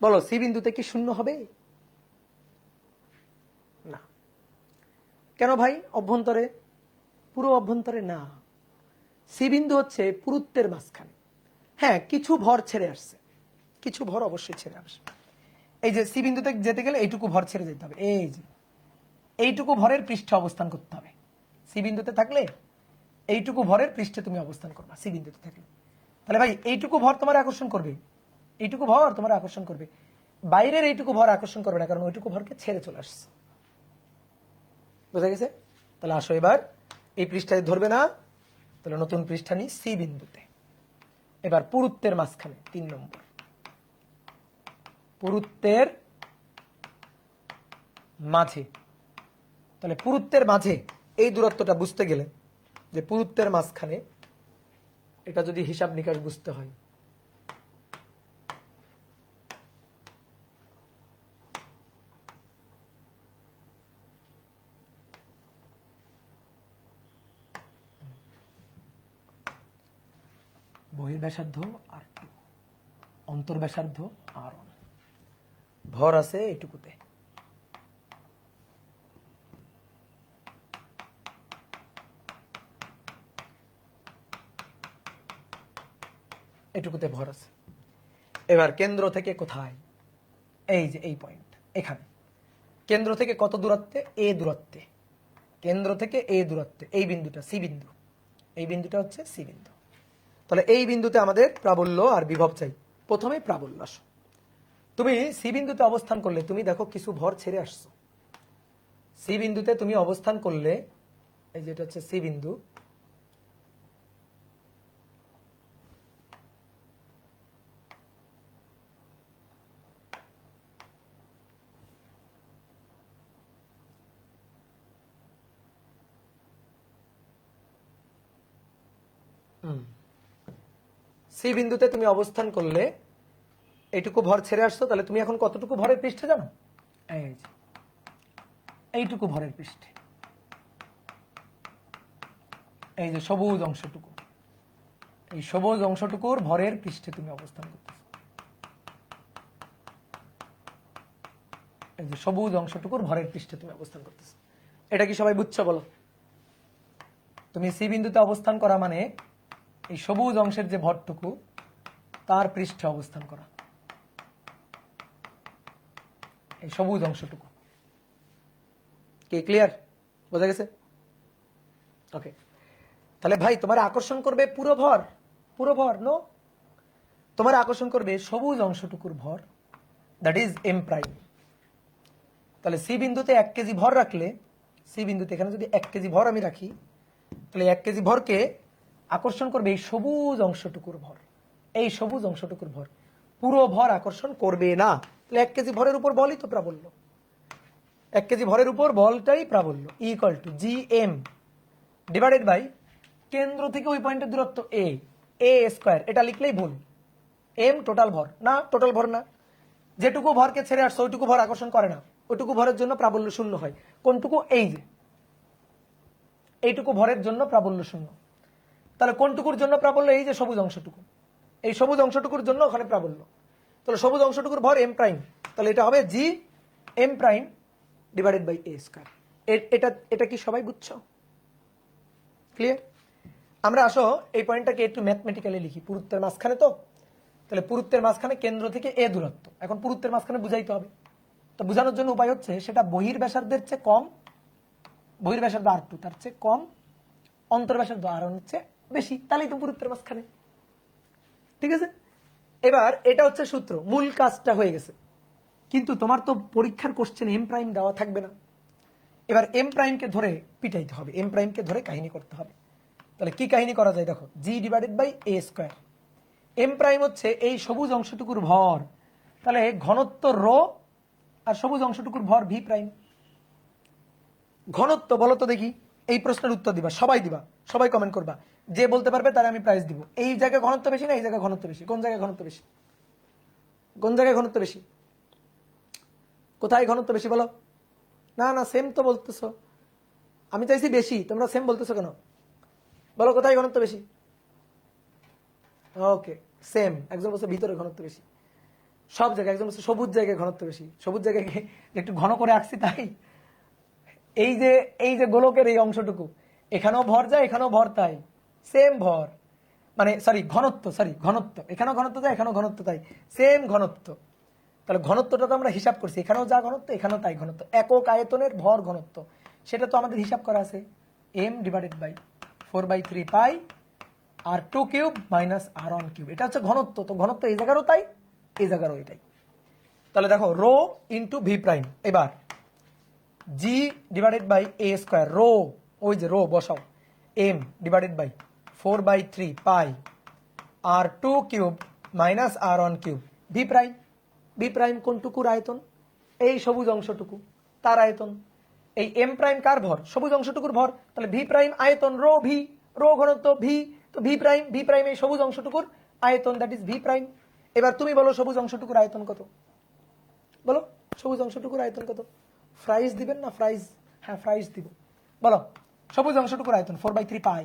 বলো সি বিন্দুতে কি শূন্য হবে? না। কেন ভাই? অভ্যন্তরে, পুরো অভ্যন্তরে না। সি বিন্দু হচ্ছে পুরুত্বের মাঝখানে। হ্যাঁ, কিছু ভর ছেড়ে আসছে, কিছু ভর অবশ্যই ছেড়ে আসবে। এই যে সি বিন্দুতে যেতে গেলে এইটুকু ভর ছেড়ে যেতে হবে, এই যে এইটুকু ভরের পৃষ্ঠে অবস্থান করতে হবে। সি বিন্দুতে থাকলে এইটুকু ভরের পৃষ্ঠে তুমি অবস্থান করবা সি বিন্দুতে থাকলে। তাহলে ভাই এইটুকু ভর তোমার আকর্ষণ করবে, এইটুকু ভর তোমার আকর্ষণ করবে, বাইরের এইটুকু ভর আকর্ষণ করবে না, কারণ ওইটুকু ভরকে ছেড়ে চলে আসছে। বুঝা গেছে? তাহলে আসো এবার এই পৃষ্ঠায় ধরবে না, তাহলে নতুন পৃষ্ঠা নিই সি বিন্দুতে। এবার পুরুত্বের মাঝখানে 3 নম্বর, পুরুত্বের মাঝে। তাহলে পুরুত্বের মাঝে এই দূরত্বটা বুঝতে গেলে, যে পুরুত্বের মাঝখানে, এটা যদি হিসাব নিকাশ বুঝতে হয়, বহির্ব্যাসার্ধ R2, অন্তর্ব্যাসার্ধ R1, ভর আছে এটুকুতে। এটুকুতে ভর আছে। এবার কেন্দ্র থেকে কোথায়? এই যে এই পয়েন্ট, এখানে। কেন্দ্র থেকে কত দূরত্বে? এ দূরত্বে, কেন্দ্র থেকে এ দূরত্বে এই বিন্দুটা সি বিন্দু, এই বিন্দুটা হচ্ছে সি বিন্দু। তাহলে এই বিন্দুতে আমাদের প্রাবল্য আর বিভব চাই। প্রথমে প্রাবল্য আসো। তুমি সি বিন্দুতে অবস্থান করলে, তুমি দেখো কিছু ভর ছেড়ে আসছো। সি বিন্দুতে তুমি অবস্থান করলে, এই যেটা হচ্ছে সি বিন্দু, সি বিন্দুতে তুমি অবস্থান করলে এইটুকু ভর ছেড়ে আসছো, তাহলে তুমি এখন কতটুকু ভরের পৃষ্ঠে জানো? এই যে এইটুকু ভরের পৃষ্ঠে, এই যে সবুজ অংশটুকু, এই সবুজ অংশটুকুর ভরের পৃষ্ঠে তুমি অবস্থান করতেছো। এই যে সবুজ অংশটুকুর ভরের পৃষ্ঠে তুমি অবস্থান করতেছো। এটা কি সবাই বুঝছো? বলো। তুমি সি বিন্দুতে অবস্থান করা মানে এই সবুজ অংশের যে ভরটুকু, তার পৃষ্ঠে অবস্থান করা, এই সবুজ অংশটুকু। কি ক্লিয়ার? বোঝা গেছে? ওকে। তাহলে ভাই তোমার আকর্ষণ করবে পুরো ভর, পুরো ভর নো, তোমার আকর্ষণ করবে সবুজ অংশটুকুর ভর, দ্যাট ইজ এম প্রাইম। তাহলে সি বিন্দুতে 1 কেজি ভর রাখলে, সি বিন্দুতে এখানে যদি 1 কেজি ভর আমি রাখি, তাহলে 1 কেজি ভরকে আকর্ষণ করবে এই সবুজ অংশটুকুর ভর, এই সবুজ অংশটুকুর ভর, পুরো ভর আকর্ষণ করবে না। তাহলে 1 কেজি ভরের উপর বলই তো প্রাবল্য, 1 কেজি ভরের উপর বলটাই প্রাবল্য, equal to G M divided by কেন্দ্র থেকে ওই পয়েন্টের দূরত্ব এ, এ স্কয়ার। এটা লিখলেই ভুল, এম টোটাল ভর না, টোটাল ভর না, যেটুকু ভরকে ছেড়ে আসছে ওইটুকু ভর আকর্ষণ করে না, ওইটুকু ভরের জন্য প্রাবল্য শূন্য হয়। কোনটুকু? এই যে এইটুকু ভরের জন্য প্রাবল্য শূন্য। তাহলে কোনটুকুর জন্য প্রাবল্য? এই যে সবুজ অংশটুকু, এই সবুজ অংশটুকুর জন্য ওখানে প্রাবল্য। তাহলে সবুজ অংশটুকুর ভর এম প্রাইম, তাহলে এটা হবে G M prime divided by a square. এটা এটা কি সবাই বুঝছো? ক্লিয়ার? আমরা আসো এই পয়েন্টটাকে একটু ম্যাথমেটিক্যালি লিখি। পুরুত্বের মাঝখানে তো, তাহলে পুরুত্বের মাঝখানে কেন্দ্র থেকে এ দূরত্ব, এখন পুরুত্বের মাঝখানে বুঝাইতে হবে। তো বোঝানোর জন্য উপায় হচ্ছে সেটা বহির্ব্যাসার্ধের চেয়ে কম, বহির্ব্যাসার্ধ আর টু তার চেয়ে কম, অন্তর্ব্যাসার্ধ আর হচ্ছে বেশি, তাহলেই তো পুরুত্বের মাঝখানে। ঠিক আছে, এবার এটা হচ্ছে সূত্র, মূল কাজটা হয়ে গেছে। কিন্তু তোমার তো পরীক্ষার কোশ্চেন এম প্রাইম দেওয়া থাকবে না। এবার এম প্রাইমকে ধরে পিটাইতে হবে, এম প্রাইমকে ধরে কাহিনী করতে হবে। তাহলে কি কাহিনী করা যায় দেখো, G divided by a square. M prime হচ্ছে এই সবুজ অংশটুকুর ভর, তাহলে ঘনত্ব রো আর সবুজ অংশটুকুর ভর ভি প্রাইম। ঘনত্ব বলো তো দেখি, এই প্রশ্নের উত্তর দিবা, সবাই দিবা, সবাই কমেন্ট করবা, যে বলতে পারবে তারে আমি প্রাইজ দিব। এই জায়গায় ঘনত্ব বেশি না এই জায়গায় ঘনত্ব বেশি? কোন জায়গায় ঘনত্ব বেশি? কোন জায়গায় ঘনত্ব বেশি? কোথায় ঘনত্ব বেশি বলো? না না সেম তো বলতেছো, আমি চাইছি বেশি, তোমরা সেম বলতেছো কেন? বলো কোথায় ঘনত্ব বেশি? ওকে সেম। একজন বলছে ভিতরে ঘনত্ব বেশি, সব জায়গায়। একজন বলছে সবুজ জায়গায় ঘনত্ব বেশি, সবুজ জায়গায় একটু ঘন করে আঁকছি তাই। এই যে গোলকের এই অংশটুকু, এখানেও ভর যায় এখানেও ভর তাই, সেম ভর, মানে সরি ঘনত্ব, সরি ঘনত্ব, এখানেও ঘনত্ব যায় এখানেও ঘনত্ব তাই, সেম ঘনত্ব। তাহলে ঘনত্বটা তো আমরা হিসাব করছি, এখানেও যা ঘনত্ব এখানেও তাই ঘনত্ব, একক আয়তনের ভর ঘনত্ব, সেটা তো আমাদের হিসাব করা আছে, M divided by 4/3 pi R 2 cube minus R 1 cube. এটা হচ্ছে ঘনত্ব, তো ঘনত্ব এই জায়গারও তাই এই জায়গারও এটাই। তাহলে দেখো রো ইন্টু ভি প্রাইম, এবার G divided by a square, rho ওই যে রো বসাও, M divided by 4/3 pi R 2 cube minus R 1 cube V prime. V prime কোনটুকুর আয়তন? এই সবুজ অংশটুকু, তার আয়তন। এই এম প্রাইম কার ভর? সবুজ অংশটুকুর ভর, তাহলে ভি প্রাইম আয়তন রো ভি, রো ঘনত্ব ভি, তো ভি প্রাইম, ভি প্রাইম এই সবুজ অংশটুকুর আয়তন, দ্যাট ইজ ভি প্রাইম। এবার তুমি বলো সবুজ অংশটুকুর আয়তন কত? বলো সবুজ অংশটুকুর আয়তন কত? ফ্রাইজ দিবেন না? ফ্রাইজ, হ্যাঁ ফ্রাইজ দিব। বলো সবুজ অংশটুকুর আয়তন 4/3 পাই।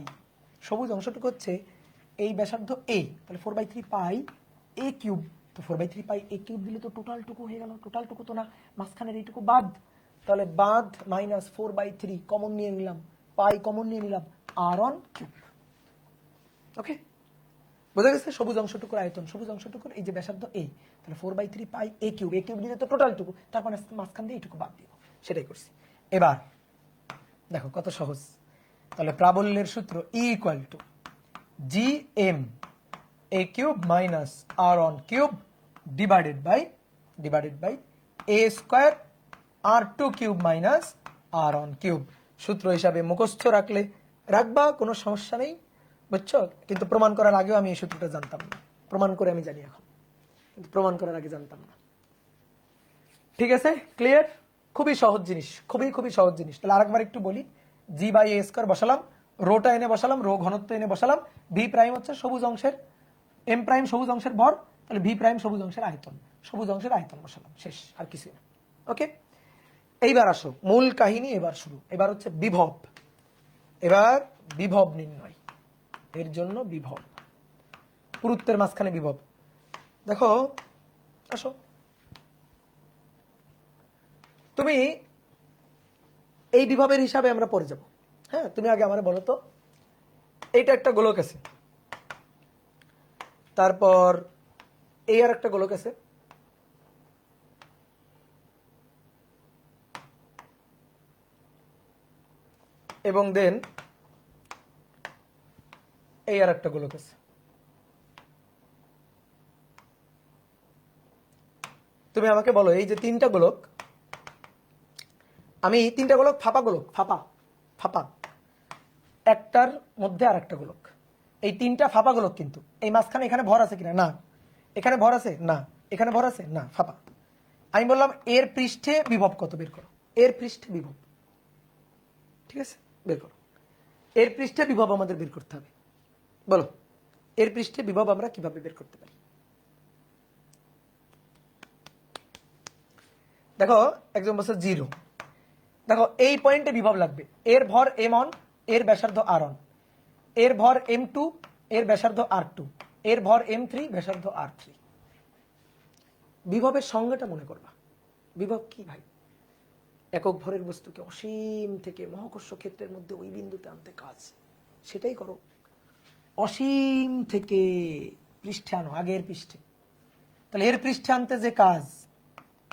সবুজ অংশটুকু হচ্ছে এই ব্যাসার্ধ এ, তাহলে 4/3 পাই এ কিউব। তো 4/3 পাই এ কিউব দিলে তো টোটালটুকু হয়ে গেল, টোটালটুকু তো না, মাঝখানের এইটুকু বাদ, তাহলে বাদ মাইনাস 4/3 কমন নিয়ে নিলাম, পাই কমন নিয়ে নিলাম, আর 1 কিউব। ওকে, বোঝা গেছে? সবুজ অংশটুকুর আয়তন, সবুজ অংশটুকুর এই যে ব্যাসার্ধ এ, তাহলে 4/3 পাই এ কিউব, এ কিউব দিলে তো টোটালটুকু, তারপর মাঝখান দিয়ে এইটুকু বাদ দিব, সেটাই করছি। এবার দেখো কত সহজ। তাহলে প্রাবল্যের সূত্র E equal to G M a cube minus R 1 cube divided by a square r 2 cube minus R 1 cube. সূত্র হিসাবে মুখস্থ রাখলে রাখবা, কোনো সমস্যা নেই, বুঝছো? কিন্তু প্রমাণ করার আগেও আমি এই সূত্রটা জানতাম না, প্রমাণ করে আমি জানি এখন, কিন্তু প্রমাণ করার আগে জানতাম না। ঠিক আছে, ক্লিয়ার? খুবই সহজ জিনিস, খুবই সহজ জিনিস। তাহলে আরেকবার একটু বলি, জি বাই এ স্কয়ার বসালাম, রোটা এনে বসালাম, রো ঘনত্ব এনে বসালাম, ভি প্রাইম হচ্ছে সবুজ অংশের, এম প্রাইম সবুজ অংশের ভর, তাহলে ভি প্রাইম সবুজ অংশের আয়তন, সবুজ অংশের আয়তন বসালাম, শেষ, আর কিছু না। ওকে, এইবার আসো মূল কাহিনী, এবার শুরু। এবার হচ্ছে বিভব, এবার বিভব নির্ণয়, এর জন্য বিভব, পুরুত্বের মাঝখানে বিভব। দেখো আসো, তুমি এই বিভবের হিসাবে আমরা পড়ে যাব। হ্যাঁ, তুমি আগে আমার বলো তো, এইটা একটা গোলক আছে, তারপর এই আর একটা গোলক আছে, এবং দেন এই আর একটা গোলক আছে। তুমি আমাকে বলো এই যে তিনটা গোলক, আমি তিনটা গোলক, ফাঁপা গোলক, ফাঁপা ফাঁপা, একটার মধ্যে আর একটা গোলক, এই তিনটা ফাঁপা গোলক, কিন্তু এই মাঝখানে এখানে ভর আছে কিনা, না, এখানে ভর আছে, না, এখানে ভর আছে, না, ফাঁপা। আমি বললাম এর পৃষ্ঠে বিভব কত বের করো, এর পৃষ্ঠে বিভব, ঠিক আছে, বের করো। এর পৃষ্ঠে বিভব আমাদের বের করতে হবে, বলো এর পৃষ্ঠে বিভব আমরা কিভাবে বের করতে পারি? দেখো একজন বলছে 0, দেখো এই পয়েন্টে বিভব লাগবে, এর ভর m1, এর ব্যাসার্ধ r1, এর ভর m2, এর ব্যাসার্ধ r2, এর ভর m3, ব্যাসার্ধ r3। বিভবের সংজ্ঞাটা মনে করবা। বিভব কি ভাই? একক ভরের বস্তুকে অসীম থেকে মহাকর্ষ ক্ষেত্রের মধ্যে ওই বিন্দুতে আনতে কাজ, সেটাই করো। অসীম থেকে পৃষ্ঠে আনো, আগের পৃষ্ঠে, তাহলে এর পৃষ্ঠে আনতে যে কাজ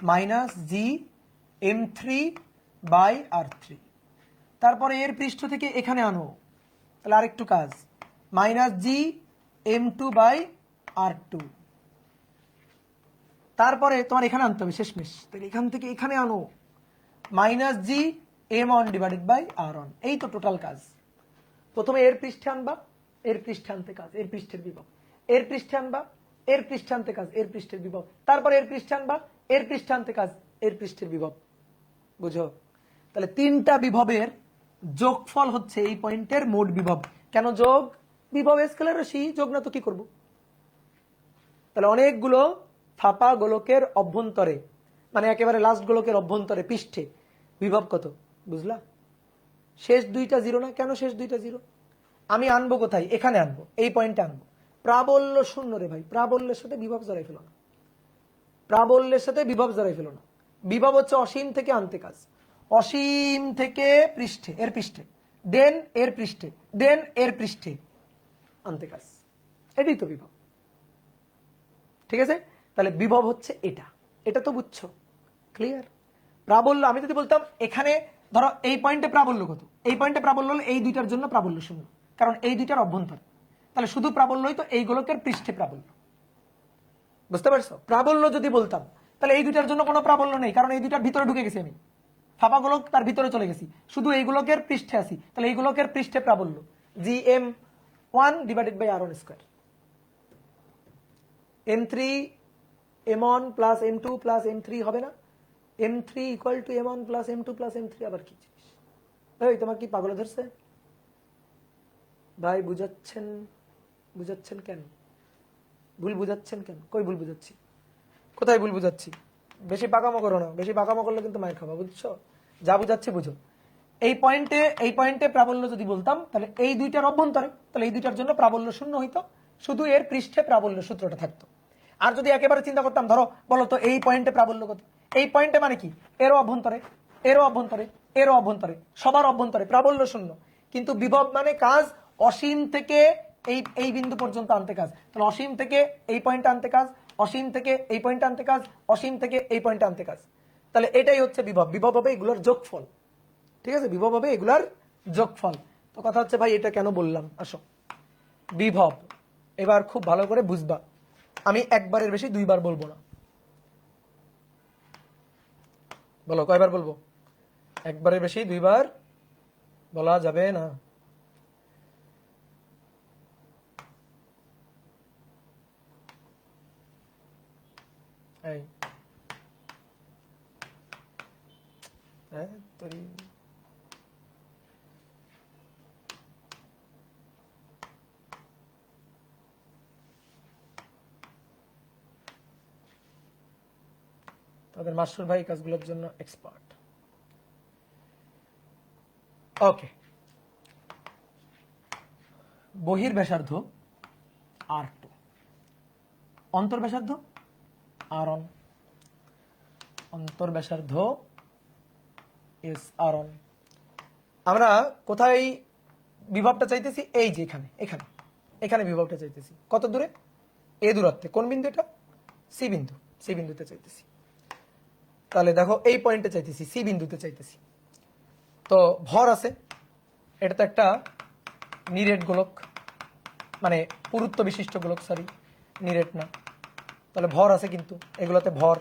-gm3/r3, তারপরে এর পৃষ্ঠ থেকে এখানে আনো, তাহলে আরেকটু কাজ -gm2/r2, তারপরে তোমার এখানে আনতে হবে শেষমেশ, তাহলে এখান থেকে এখানে আনো -gm1/r1। এই তো টোটাল কাজ। প্রথমে এর পৃষ্ঠে আনবা, এর পৃষ্ঠে আনতে কাজ, এর পৃষ্ঠের বিভব, এর পৃষ্ঠে আনবা, এর পৃষ্ঠে আনতে কাজ, এর পৃষ্ঠের বিভব, তারপরে এর পৃষ্ঠে আনবা, এর পৃষ্ঠে আনতে কাজ, এর পৃষ্ঠের বিভব। বুঝো? তাহলে তিনটা বিভবের যোগফল হচ্ছে এই পয়েন্টের মোট বিভব। কেন যোগ? বিভব স্কেলার রাশি, যোগ না তো কি করব? তাহলে অনেকগুলো ফাঁপা গোলকের অভ্যন্তরে, মানে একেবারে লাস্ট গোলকের অভ্যন্তরে পৃষ্ঠে বিভব কত বুঝলা? শেষ দুইটা 0 না? কেন শেষ দুইটা 0? আমি আনবো কোথায়? এখানে আনবো, এই পয়েন্টে আনবো। প্রাবল্য শূন্য রে ভাই, প্রাবল্যের সাথে বিভব জড়াই ফেলো না, প্রাবল্যের সাথে বিভব জড়াই ফেলো না। বিভব হচ্ছে অসীম থেকে আনতে কাজ, অসীম থেকে পৃষ্ঠে, এর পৃষ্ঠে দেন, এর পৃষ্ঠে দেন, এর পৃষ্ঠে আনতে কাজ, এটাই তো বিভব। ঠিক আছে? তাহলে বিভব হচ্ছে এটা, এটা তো বুঝছো? ক্লিয়ার? প্রাবল্য আমি যদি বলতাম এখানে ধরো এই পয়েন্টে প্রাবল্য কত, এই পয়েন্টে প্রাবল্য হলো এই দুইটার জন্য প্রাবল্য শূন্য, কারণ এই দুইটার অভ্যন্তর। তাহলে শুধু প্রাবল্যই তো এই গোলকের পৃষ্ঠে প্রাবল্য। বুঝতে পারছো? প্রাবল্য যদি বলতাম তাহলে এই দুইটার জন্য কোনো প্রাবল্য নেই, কারণ এই দুইটার ভিতরে ঢুকে গেছি আমি, ফাঁপা গোলক তার ভিতরে চলে গেছি, শুধু এই গোলকের পৃষ্ঠে আছি। তাহলে এই গোলকের পৃষ্ঠে প্রাবল্য gm1/r1², m3 m1 plus m2 plus m3 হবে না? m3 equal to m1 plus m2 plus m3 আবার কি জিনিস? ভাই তোমার কি পাগল ধরছে ভাই? বুঝাচ্ছেন? বুঝাচ্ছেন কেন? ভুল বুঝাচ্ছেন কেন? কই ভুল বুঝাচ্ছি? কোথায় ভুল বুঝাচ্ছি? বেশি পাকামো করো না, বেশি পাকামো করলে কিন্তু মায়ের খাবা, বুঝছো? যা বুঝাচ্ছি বুঝো। এই পয়েন্টে প্রাবল্য যদি বলতাম তাহলে এই দুইটার অভ্যন্তরে, তাহলে এই দুইটার জন্য প্রাবল্য শূন্য হইতো, শুধু এর পৃষ্ঠে প্রাবল্য সূত্রটা থাকতো। আর যদি একেবারে চিন্তা করতাম, ধরো বলো তো এই পয়েন্টে প্রাবল্য কত, এই পয়েন্টে মানে কি এরও অভ্যন্তরে, এরও অভ্যন্তরে, এরও অভ্যন্তরে, সবার অভ্যন্তরে প্রাবল্য শূন্য, কিন্তু বিভব মানে কাজ অসীম থেকে এই এই বিন্দু পর্যন্ত আনতে কাজ। তাহলে অসীম থেকে এই পয়েন্টে আনতে কাজ, অসীম থেকে এই পয়েন্টে আনতে কাজ, অসীম থেকে এই পয়েন্টে আনতে কাজ। তাহলে এটাই হচ্ছে বিভব। বিভব হবে এগুলোর যোগফল। ঠিক আছে? বিভব হবে এগুলার যোগফল। তো কথা হচ্ছে ভাই এটা কেন বললাম? আসো, বিভব এবার খুব ভালো করে বুঝবা। আমি একবারের বেশি দুইবার বলবো না। বলো কয়বার বলবো? একবারের বেশি দুইবার বলা যাবে না। এই তাদের মাস্টার ভাই কাজগুলোর জন্য এক্সপার্ট। ওকে, বহির ব্যাসার্ধ r2, অন্তর ব্যাসার্ধ r1, অন্তর ব্যাসার্ধ r1। আমরা কোথায় বিভবটা চাইতেছি? এই যে এখানে, এখানে এখানে বিভবটা চাইতেছি। কত দূরে? এ দূরত্বে। কোন বিন্দু এটা? সি বিন্দু, সি বিন্দুতে চাইতেছি। তাহলে দেখো এই পয়েন্টে চাইতেছি, সি বিন্দুতে চাইতেছি। তো ভর আছে, এটা তো একটা নিরেট গোলক, মানে পুরুত্ব বিশিষ্ট গোলক, সরি নিরেট না। তাহলে ভর আছে, কিন্তু এগুলোতে ভর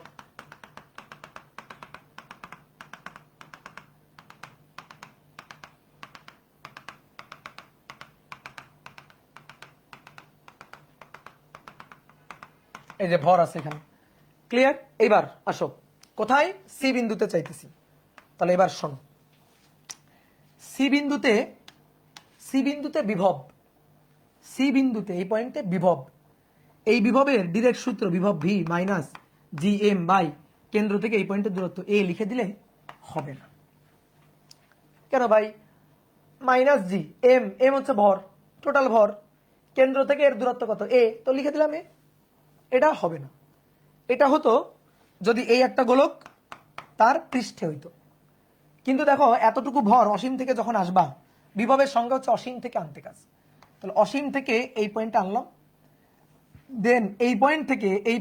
এই যে ভর আছে এখানে। ক্লিয়ার? এইবার আসো, কোথায়? সি বিন্দুতে চাইতেছি। তাহলে এবার শোনো, সি বিন্দুতে বিভব, সি বিন্দুতে এই পয়েন্টে বিভব, এই বিভবের ডিরেক্ট সূত্র বিভব V minus G M by কেন্দ্র থেকে এই পয়েন্টের দূরত্ব এ লিখে দিলে হবে না। কেন ভাই? মাইনাস জি এম, এম হচ্ছে ভর, টোটাল ভর, কেন্দ্র থেকে এর দূরত্ব কত? এ, তো লিখে দিলাম এ। এটা হবে না। এটা হতো যদি এই একটা গোলক তার পৃষ্ঠে হইতো, কিন্তু দেখো এতটুকু ভর অসীম থেকে যখন আসবা, বিভবের সংজ্ঞা হচ্ছে অসীম থেকে আনতে কাজ। তাহলে অসীম থেকে এই পয়েন্টে আনলাম, দেন এই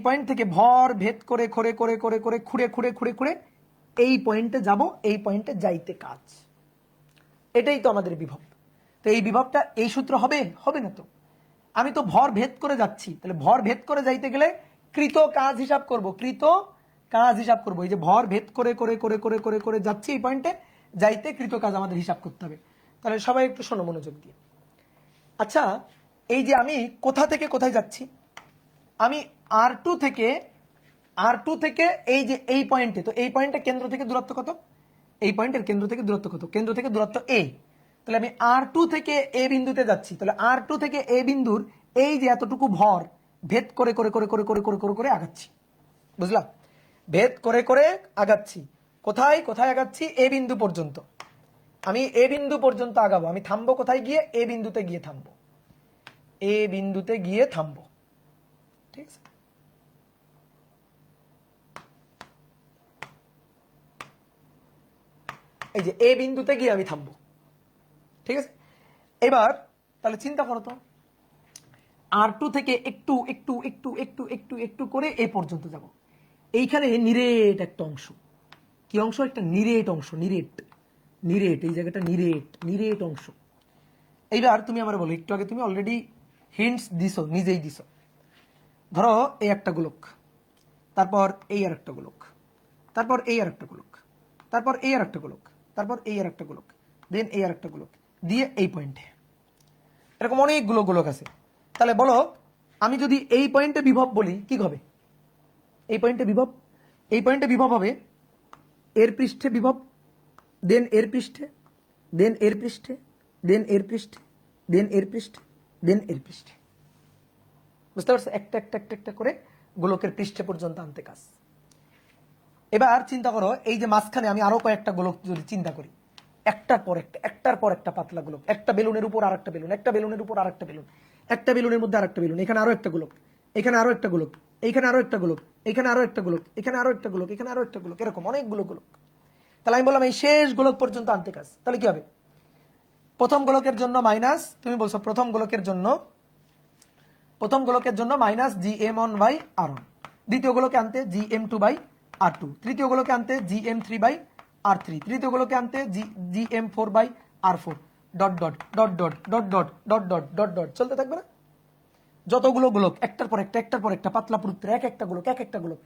পয়েন্ট থেকে ভর ভেদ করে করে করে করে করে খুঁড়ে খুঁড়ে খুঁড়ে খুঁড়ে এই পয়েন্টে যাব, এই পয়েন্টে যাইতে কাজ। এটাই তো আমাদের বিভব। তো এই বিভবটা এই সূত্র হবে? হবে না তো। আমি তো ভর ভেদ করে যাচ্ছি, তাহলে ভর ভেদ করে যাইতে গেলে কৃত কাজ হিসাব করব, কৃত কাজ হিসাব করব। এই যে ভর ভেদ করে করে করে করে করে করে যাচ্ছি এই পয়েন্টে, যাইতে কৃত কাজ আমাদের হিসাব করতে হবে। তাহলে সবাই একটু শোনো মনোযোগ দিয়ে। আচ্ছা, এই যে আমি কোথা থেকে কোথায় যাচ্ছি, আমি R2 থেকে এই যে এই পয়েন্টে, তো এই পয়েন্টে কেন্দ্র থেকে দূরত্ব কত? এই পয়েন্টের কেন্দ্র থেকে দূরত্ব কত? কেন্দ্র থেকে দূরত্ব a। তাহলে আমি R2 থেকে a বিন্দুতে যাচ্ছি, তাহলে R2 থেকে a বিন্দুর এই যে এতটুকু ভর ভেদ করে করে করে করে করে করে করে করে আগাচ্ছি, বুঝলাম? ভেদ করে করে আগাচ্ছি, কোথায় কোথায় আগাচ্ছি? a বিন্দু পর্যন্ত। আমি a বিন্দু পর্যন্ত আগাবো, আমি থামবো কোথায় গিয়ে? a বিন্দুতে গিয়ে থামবো, a বিন্দুতে গিয়ে থামবো, ঠিক আছে? এই যে এ বিন্দুতে গিয়ে আমি থামবো, ঠিক আছে? এবার তাহলে চিন্তা করো তো, R2 থেকে একটু একটু একটু একটু একটু একটু করে এ পর্যন্ত যাব। এইখানে নিরেট একটা অংশ, কি অংশ? একটা নিরেট অংশ, নিরেট, নিরেট, এই জায়গাটা নিরেট, নিরেট অংশ। এইবার তুমি আমার বলো, একটু আগে তুমি অলরেডি হিন্টস দিছো, নিজেই দিছো। ধরো এই একটা গোলক, তারপর এই আর একটা গোলক, তারপর এই আর একটা গোলক, তারপর এই আর একটা গোলক, তারপর এই আর একটা গোলক, দেন এই আর একটা গোলক দিয়ে এই পয়েন্টে, এরকম অনেকগুলো গোলক আছে। তাহলে বলো, আমি যদি এই পয়েন্টে বিভব বলি কি হবে? এই পয়েন্টে বিভব, এই পয়েন্টে বিভব হবে এর পৃষ্ঠে বিভব, দেন এর পৃষ্ঠে, দেন এর পৃষ্ঠে, দেন এর পৃষ্ঠে, দেন এর পৃষ্ঠে, দেন এর পৃষ্ঠে। বুঝতে পারছো? একটা একটা একটা একটা করে গোলকের পৃষ্ঠে পর্যন্ত আনতে কাজ। এবার চিন্তা করো, এই যে মাঝখানে আমি আরো কয়েকটা গোলক যদি চিন্তা করি, একটার পর একটা, একটার পর একটা পাতলা গোলক, একটা বেলুনের উপর আর একটা বেলুন, একটা বেলুনের উপর আর একটা বেলুন, একটা বেলুনের মধ্যে আর একটা বেলুন, এখানে আরো একটা গোলক, এখানে আরো একটা গোলক, এইখানে আরো একটা গোলক, এখানে আরো একটা গোলক, এখানে আরো একটা গোলক, এখানে আরো একটা গোলক, এরকম অনেকগুলো গোলক। তাহলে আমি বললাম এই শেষ গোলক পর্যন্ত আনতে কাজ। তাহলে কি হবে? প্রথম গোলকের জন্য মাইনাস, তুমি বলছো প্রথম গোলকের জন্য মাইনাস GM1/R1, দ্বিতীয় গোলকে আনতে GM2/R2, তৃতীয় গোলকে আনতে GM3/R3, তৃতীয় গোলকে আনতে GM4/R4, dot dot dot dot dot dot dot dot dot dot চলতে থাকবে না? যতগুলো গোলক একটার পর একটা, একটার পর একটা পাতলা পুরুত্বের এক একটা গোলক, এক একটা গোলক,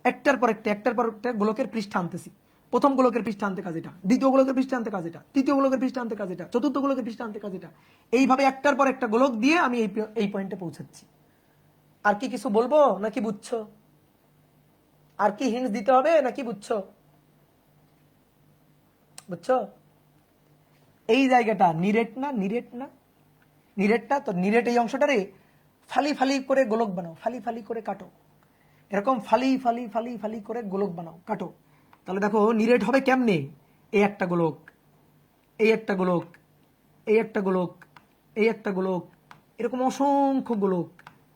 একটার পর একটা, একটার পর একটা গোলকের পৃষ্ঠে আনতেছি। প্রথম গোলকের পৃষ্ঠে আনতে কাজ এটা, দ্বিতীয় গোলকের পৃষ্ঠে আনতে কাজ এটা, তৃতীয় গোলকের পৃষ্ঠে আনতে কাজ এটা, চতুর্থ গোলকের পৃষ্ঠে আনতে কাজ এটা। এইভাবে একটার পর একটা গোলক দিয়ে আমি এই পয়েন্টে পৌঁছাচ্ছি। আর কি কিছু বলবো নাকি বুঝছো? আর কি হিন্টস দিতে হবে নাকি বুঝছো? বুঝছো? এই জায়গাটা নিরেট না, নিরেট না, নিরেট না? তো নিরেট এই অংশটারে ফালি ফালি করে গোলক বানাও, ফালি ফালি করে কাটো, এরকম ফালি ফালি ফালি ফালি করে গোলক বানাও, কাটো। তাহলে দেখো নিরেট হবে কেমনে? এই একটা গোলক, এই একটা গোলক, এই একটা গোলক, এই একটা গোলক, এরকম অসংখ্য গোলক,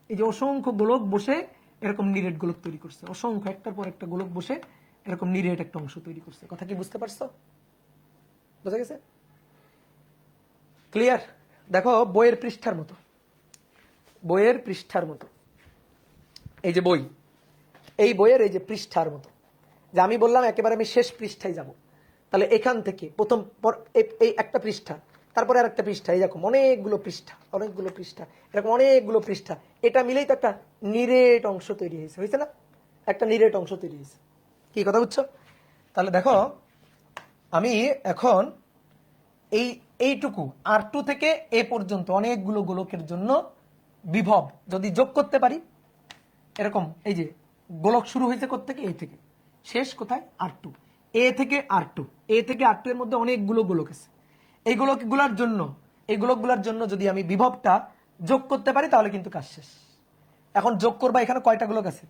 এই যে অসংখ্য গোলক বসে এরকম নিরেট গোলক তৈরি করছে, অসংখ্য একটার পর একটা গোলক বসে এরকম নিরেট একটা অংশ তৈরি করছে। কথা কি বুঝতে পারছো? বোঝা গেছে? ক্লিয়ার? দেখো বইয়ের পৃষ্ঠার মতো, বইয়ের পৃষ্ঠার মতো, এই যে বই, এই বইয়ের এই যে পৃষ্ঠার মতো, যে আমি বললাম একেবারে আমি শেষ পৃষ্ঠায় যাব, তাহলে এখান থেকে প্রথম এই একটা পৃষ্ঠা, তারপরে আর একটা পৃষ্ঠা, এরকম অনেকগুলো পৃষ্ঠা, অনেকগুলো পৃষ্ঠা, এরকম অনেকগুলো পৃষ্ঠা, এটা মিলেই তো একটা নিরেট অংশ তৈরি হয়েছে, হয়েছে না? একটা নিরেট অংশ তৈরি হয়েছে। কি কথা বুঝছো? তাহলে দেখো আমি এখন এইটুকু R2 থেকে এ পর্যন্ত অনেকগুলো গোলকের জন্য বিভব যদি যোগ করতে পারি, এরকম এই যে গোলক শুরু হয়েছে কোত্থেকে, এই থেকে, শেষ কোথায়, R2, এ থেকে R2, এ থেকে R2 এর মধ্যে অনেকগুলো গোলক আছে। এই গোলকগুলোর জন্য যদি আমি বিভবটা যোগ করতে পারি তাহলে কিন্তু কাজ শেষ। এখন যোগ করবা, এখানে কয়টা গোলক আছে,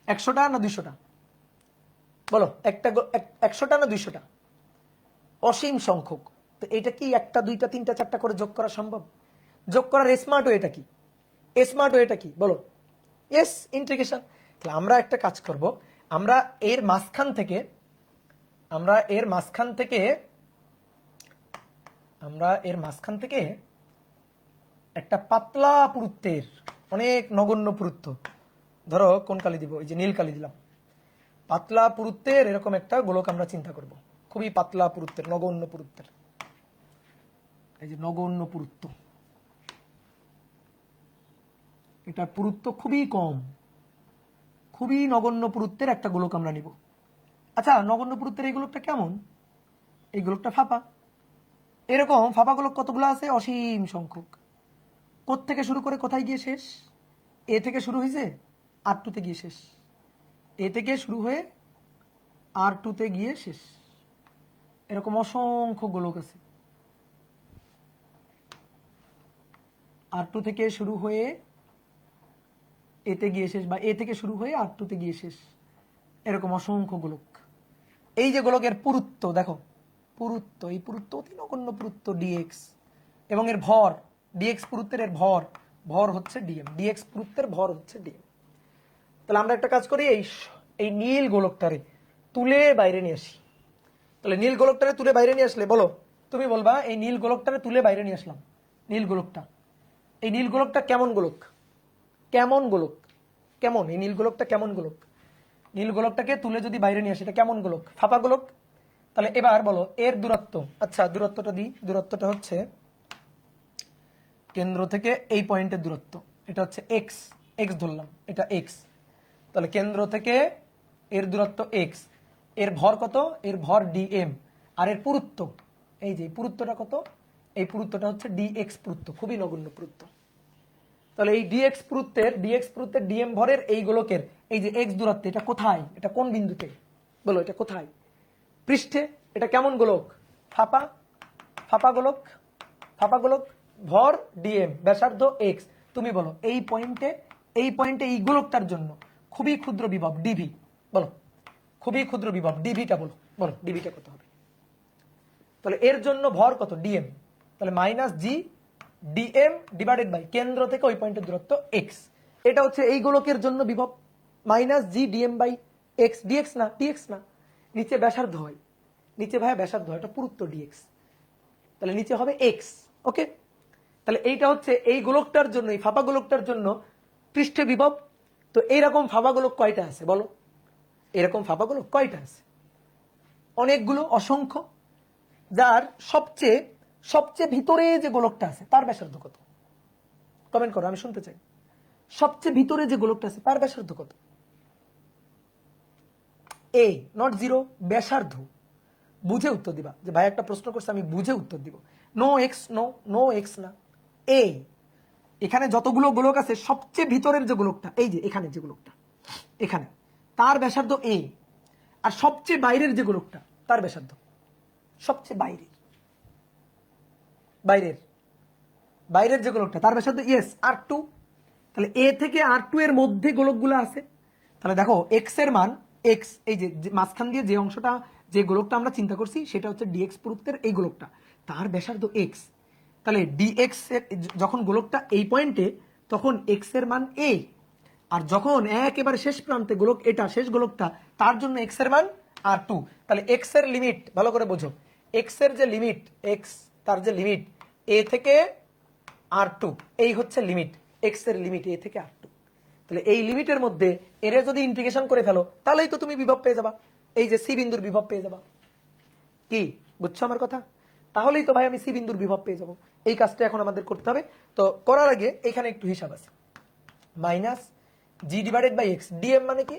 100টা না 200টা, বলো, 100টা না 200টা, অসীম সংখ্যক। তো এটা কি 1টা 2টা 3টা 4টা করে যোগ করা সম্ভব? যোগ করার স্মার্ট ওয়েটা কি, স্মার্ট ওয়েটা কি বলো? S integration. তাহলে আমরা একটা কাজ করব, আমরা এর মাঝখান থেকে একটা পাতলা পুরুত্বের, অনেক নগণ্য পুরুত্ব, ধরো কোন কালি দিব, এই যে নীল কালি দিলাম, পাতলা পুরুত্বের এরকম একটা গোলক আমরা চিন্তা করব, খুবই পাতলা পুরুত্বের, নগণ্য পুরুত্বের, এই যে নগণ্য পুরুত্ব, এটার পুরুত্ব খুবই কম, খুবই নগণ্য পুরুত্বের একটা গোলক আমরা নিব। আচ্ছা, নগণ্য পুরুত্বের এই গোলকটা কেমন? এই গোলকটা ফাঁপা। এরকম ফাঁপা গোলক কতগুলো আছে? অসীম সংখ্যক। থেকে শুরু করে কোথায় গিয়ে শেষ? এ থেকে শুরু হয়েছে, R2 তে গিয়ে শেষ। এ থেকে শুরু হয়ে R2 তে গিয়ে শেষ। এরকম অসংখ্য গোলক আছে। R2 থেকে শুরু হয়ে এতে গিয়ে শেষ, বা এ থেকে শুরু হয়ে R2 তে গিয়ে শেষ, এরকম অসংখ্য গোলক। এই যে গোলকের পুরুত্ব দেখো, পুরুত্ব, এই পুরুত্ব অতি নগণ্য পুরুত্ব dx, এবং এর ভর dx পুরুত্বের, এর ভর হচ্ছে dm, dx পুরুত্বের ভর হচ্ছে dm। তাহলে আমরা একটা কাজ করি, এই নীল গোলকটারে তুলে বাইরে নিয়ে আসি। তাহলে নীল গোলকটারে তুলে বাইরে নিয়ে আসলে বলো, তুমি বলবা এই নীল গোলকটারে তুলে বাইরে নিয়ে আসলাম, নীল গোলকটা, এই নীল গোলকটা কেমন গোলক, কেমন গোলক, কেমন, এই নীল গোলকটা কেমন গোলক? নীল গোলকটাকে তুলে যদি বাইরে নিয়ে আসে, এটা কেমন গোলক? ফাঁপা গোলক। তাহলে এবার বলো এর দূরত্ব, আচ্ছা দূরত্বটা দিই, দূরত্বটা হচ্ছে কেন্দ্র থেকে এই পয়েন্টের দূরত্ব, এটা হচ্ছে এক্স, এক্স ধরলাম, এটা এক্স। তাহলে কেন্দ্র থেকে এর দূরত্ব এক্স, এর ভর কত? এর ভর ডিএম, আর এর পুরুত্ব, এই যে পুরুত্বটা কত? এই পুরুত্বটা হচ্ছে ডিএক্স পুরুত্ব, খুবই নগণ্য পুরুত্ব। তাহলে এই ডিএক্স পুরুত্বের ডিএম ভরের এই গোলকের এই যে এক্স দূরত্ব, এটা কোথায়, এটা কোন বিন্দুতে বলো, এটা কোথায়? পৃষ্ঠে। এটা কেমন গোলক? ফাঁপা, ফাঁপা গোলক, ফাঁপা গোলক, ভর ডিএম, ব্যাসার্ধ এক্স। তুমি বলো এই পয়েন্টে এই গোলকটার জন্য খুবই ক্ষুদ্র বিভব ডিভি, বলো খুবই ক্ষুদ্র বিভব ডিভিটা বলো, বলো ডিভিটা কত হবে? তাহলে এর জন্য ভর কত? ডিএম। তাহলে minus G dm divided by কেন্দ্র থেকে ওই পয়েন্টের দূরত্ব এক্স। এটা হচ্ছে এই গোলকের জন্য বিভব, minus G dm by x, dx না, ডিএক্স না, নিচে ব্যাসার্ধ হয়, নিচে ভাইয়া ব্যাসার্ধ হয়, এটা পুরুত্ব ডিএক্স, তাহলে নিচে হবে এক্স। ওকে, তাহলে এইটা হচ্ছে এই গোলকটার জন্য, এই ফাঁপা গোলকটার জন্য পৃষ্ঠে বিভব। তো এইরকম ফাঁপা গোলক কয়টা আছে বলো? এরকম ফাঁপা গোলক কয়টা আছে? অনেকগুলো, অসংখ্য। যার সবচেয়ে সবচেয়ে ভিতরে যে গোলকটা আছে তার ব্যাসার্ধ কত? কমেন্ট করো, আমি শুনতে চাই। সবচেয়ে ভিতরে যে গোলকটা আছে তার ব্যাসার্ধ কত? এ নট জিরো, ব্যাসার্ধ। বুঝে উত্তর দিবা, যে ভাই একটা প্রশ্ন করছে আমি বুঝে উত্তর দিব। No x, no no x না, এ। এখানে যতগুলো গোলক আছে সবচেয়ে ভিতরের যে গোলকটা, এই যে এখানে যে গোলকটা, এখানে, তার ব্যাসার্ধ এ। আর সবচেয়ে বাইরের যে গোলকটা তার ব্যাসার্ধ, সবচেয়ে বাইরের বাইরের বাইরের যে গোলকটা তার ব্যাসার্ধ ইয়েস R2। তাহলে এ থেকে R2 এর মধ্যে গোলকগুলো আছে। তাহলে দেখো এক্স এর মান, এক্স এই যে মাঝখান দিয়ে যে অংশটা, যে গোলকটা আমরা চিন্তা করছি সেটা হচ্ছে ডিএক্স পুরুত্বের এই গোলকটা, তার ব্যাসার্ধ এক্স। তাহলে ডিএক্স এর যখন গোলকটা এই পয়েন্টে, তখন এক্স এর মান এ, আর যখন একেবারে শেষ প্রান্তে গোলক এটা, শেষ গোলকটা, তার জন্য এক্স এর মান R2। তাহলে এক্স এর লিমিট ভালো করে বোঝো, এক্স এর যে লিমিট, এক্স তার যে লিমিট এ থেকে R2, এই হচ্ছে লিমিট, এক্স এর লিমিট এ থেকে R2। তাহলে এই লিমিটের মধ্যে এর যদি ইন্টিগ্রেশন করে ফেলো তাহলেই তো তুমি বিভব পেয়ে যাবা, এই যে সি বিন্দুর বিভব পেয়ে যাবা। কি বুঝছো আমার কথা? তাহলেই তো ভাই আমি সি বিন্দুর বিভব পেয়ে যাব। এই কাজটা এখন আমাদের করতে হবে। তো করার আগে এখানে একটু হিসাব আছে, minus G divided by x, dm মানে কি?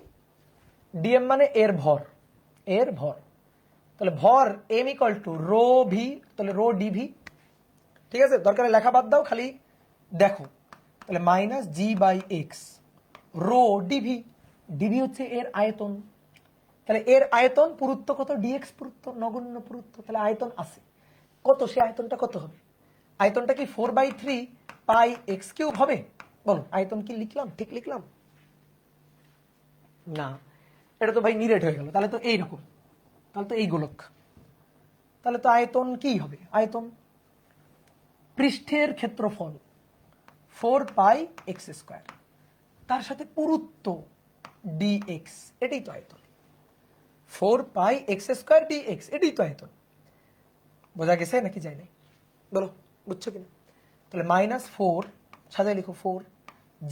ডিএম মানে এর ভর, এর ভর। তাহলে ভর M equal to rho V, তাহলে রো ডিভি, ঠিক আছে, দরকারে লেখা বাদ দাও, খালি দেখো। তাহলে minus G by x, rho dV, dV হচ্ছে এর আয়তন, তাহলে এর আয়তন পুরুত্ব কত, ডিএক্স পুরুত্ব, নগণ্য পুরুত্ব, তাহলে আয়তন আছে কত, সে আয়তনটা কত হবে, আয়তনটা কি 4/3 পাই এক্স কিউব হবে, বলো আয়তন কি লিখলাম, ঠিক লিখলাম না, এটা তো ভাই নিরেট হয়ে গেল, তাহলে তো এইরকম, তাহলে তো এই গোলক, তাহলে তো আয়তন কি হবে, আয়তন পৃষ্ঠের ক্ষেত্রফল 4πx², তার সাথে পুরুত্ব dx, এটাই তো আয়তন, 4πx² dx, এটাই তো আয়তন। বোঝা গেছে নাকি যায় নাই, বলো বুঝছো কিনা? তাহলে -4 সাজায় লিখো 4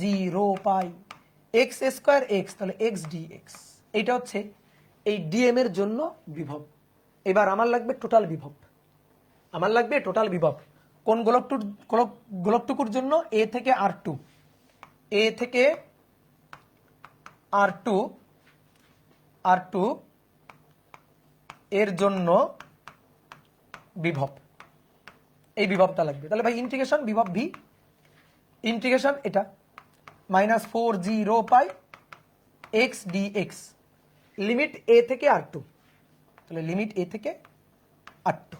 0πx²x, তাহলে x dx, এইটা হচ্ছে এই ডিএম এর জন্য বিভব। এবার আমার লাগবে টোটাল বিভব, আমার লাগবে টোটাল বিভব কোন গোলকটুকুর জন্য, এ থেকে R2, এ থেকে R2 এর জন্য বিভব, এই বিভবটা লাগবে। তাহলে ভাই ইন্টিগ্রেশন বিভব ভি, ইন্টিগ্রেশন এটা -4 0πx dx, লিমিট এ থেকে R2, তাহলে লিমিট এ থেকে R2,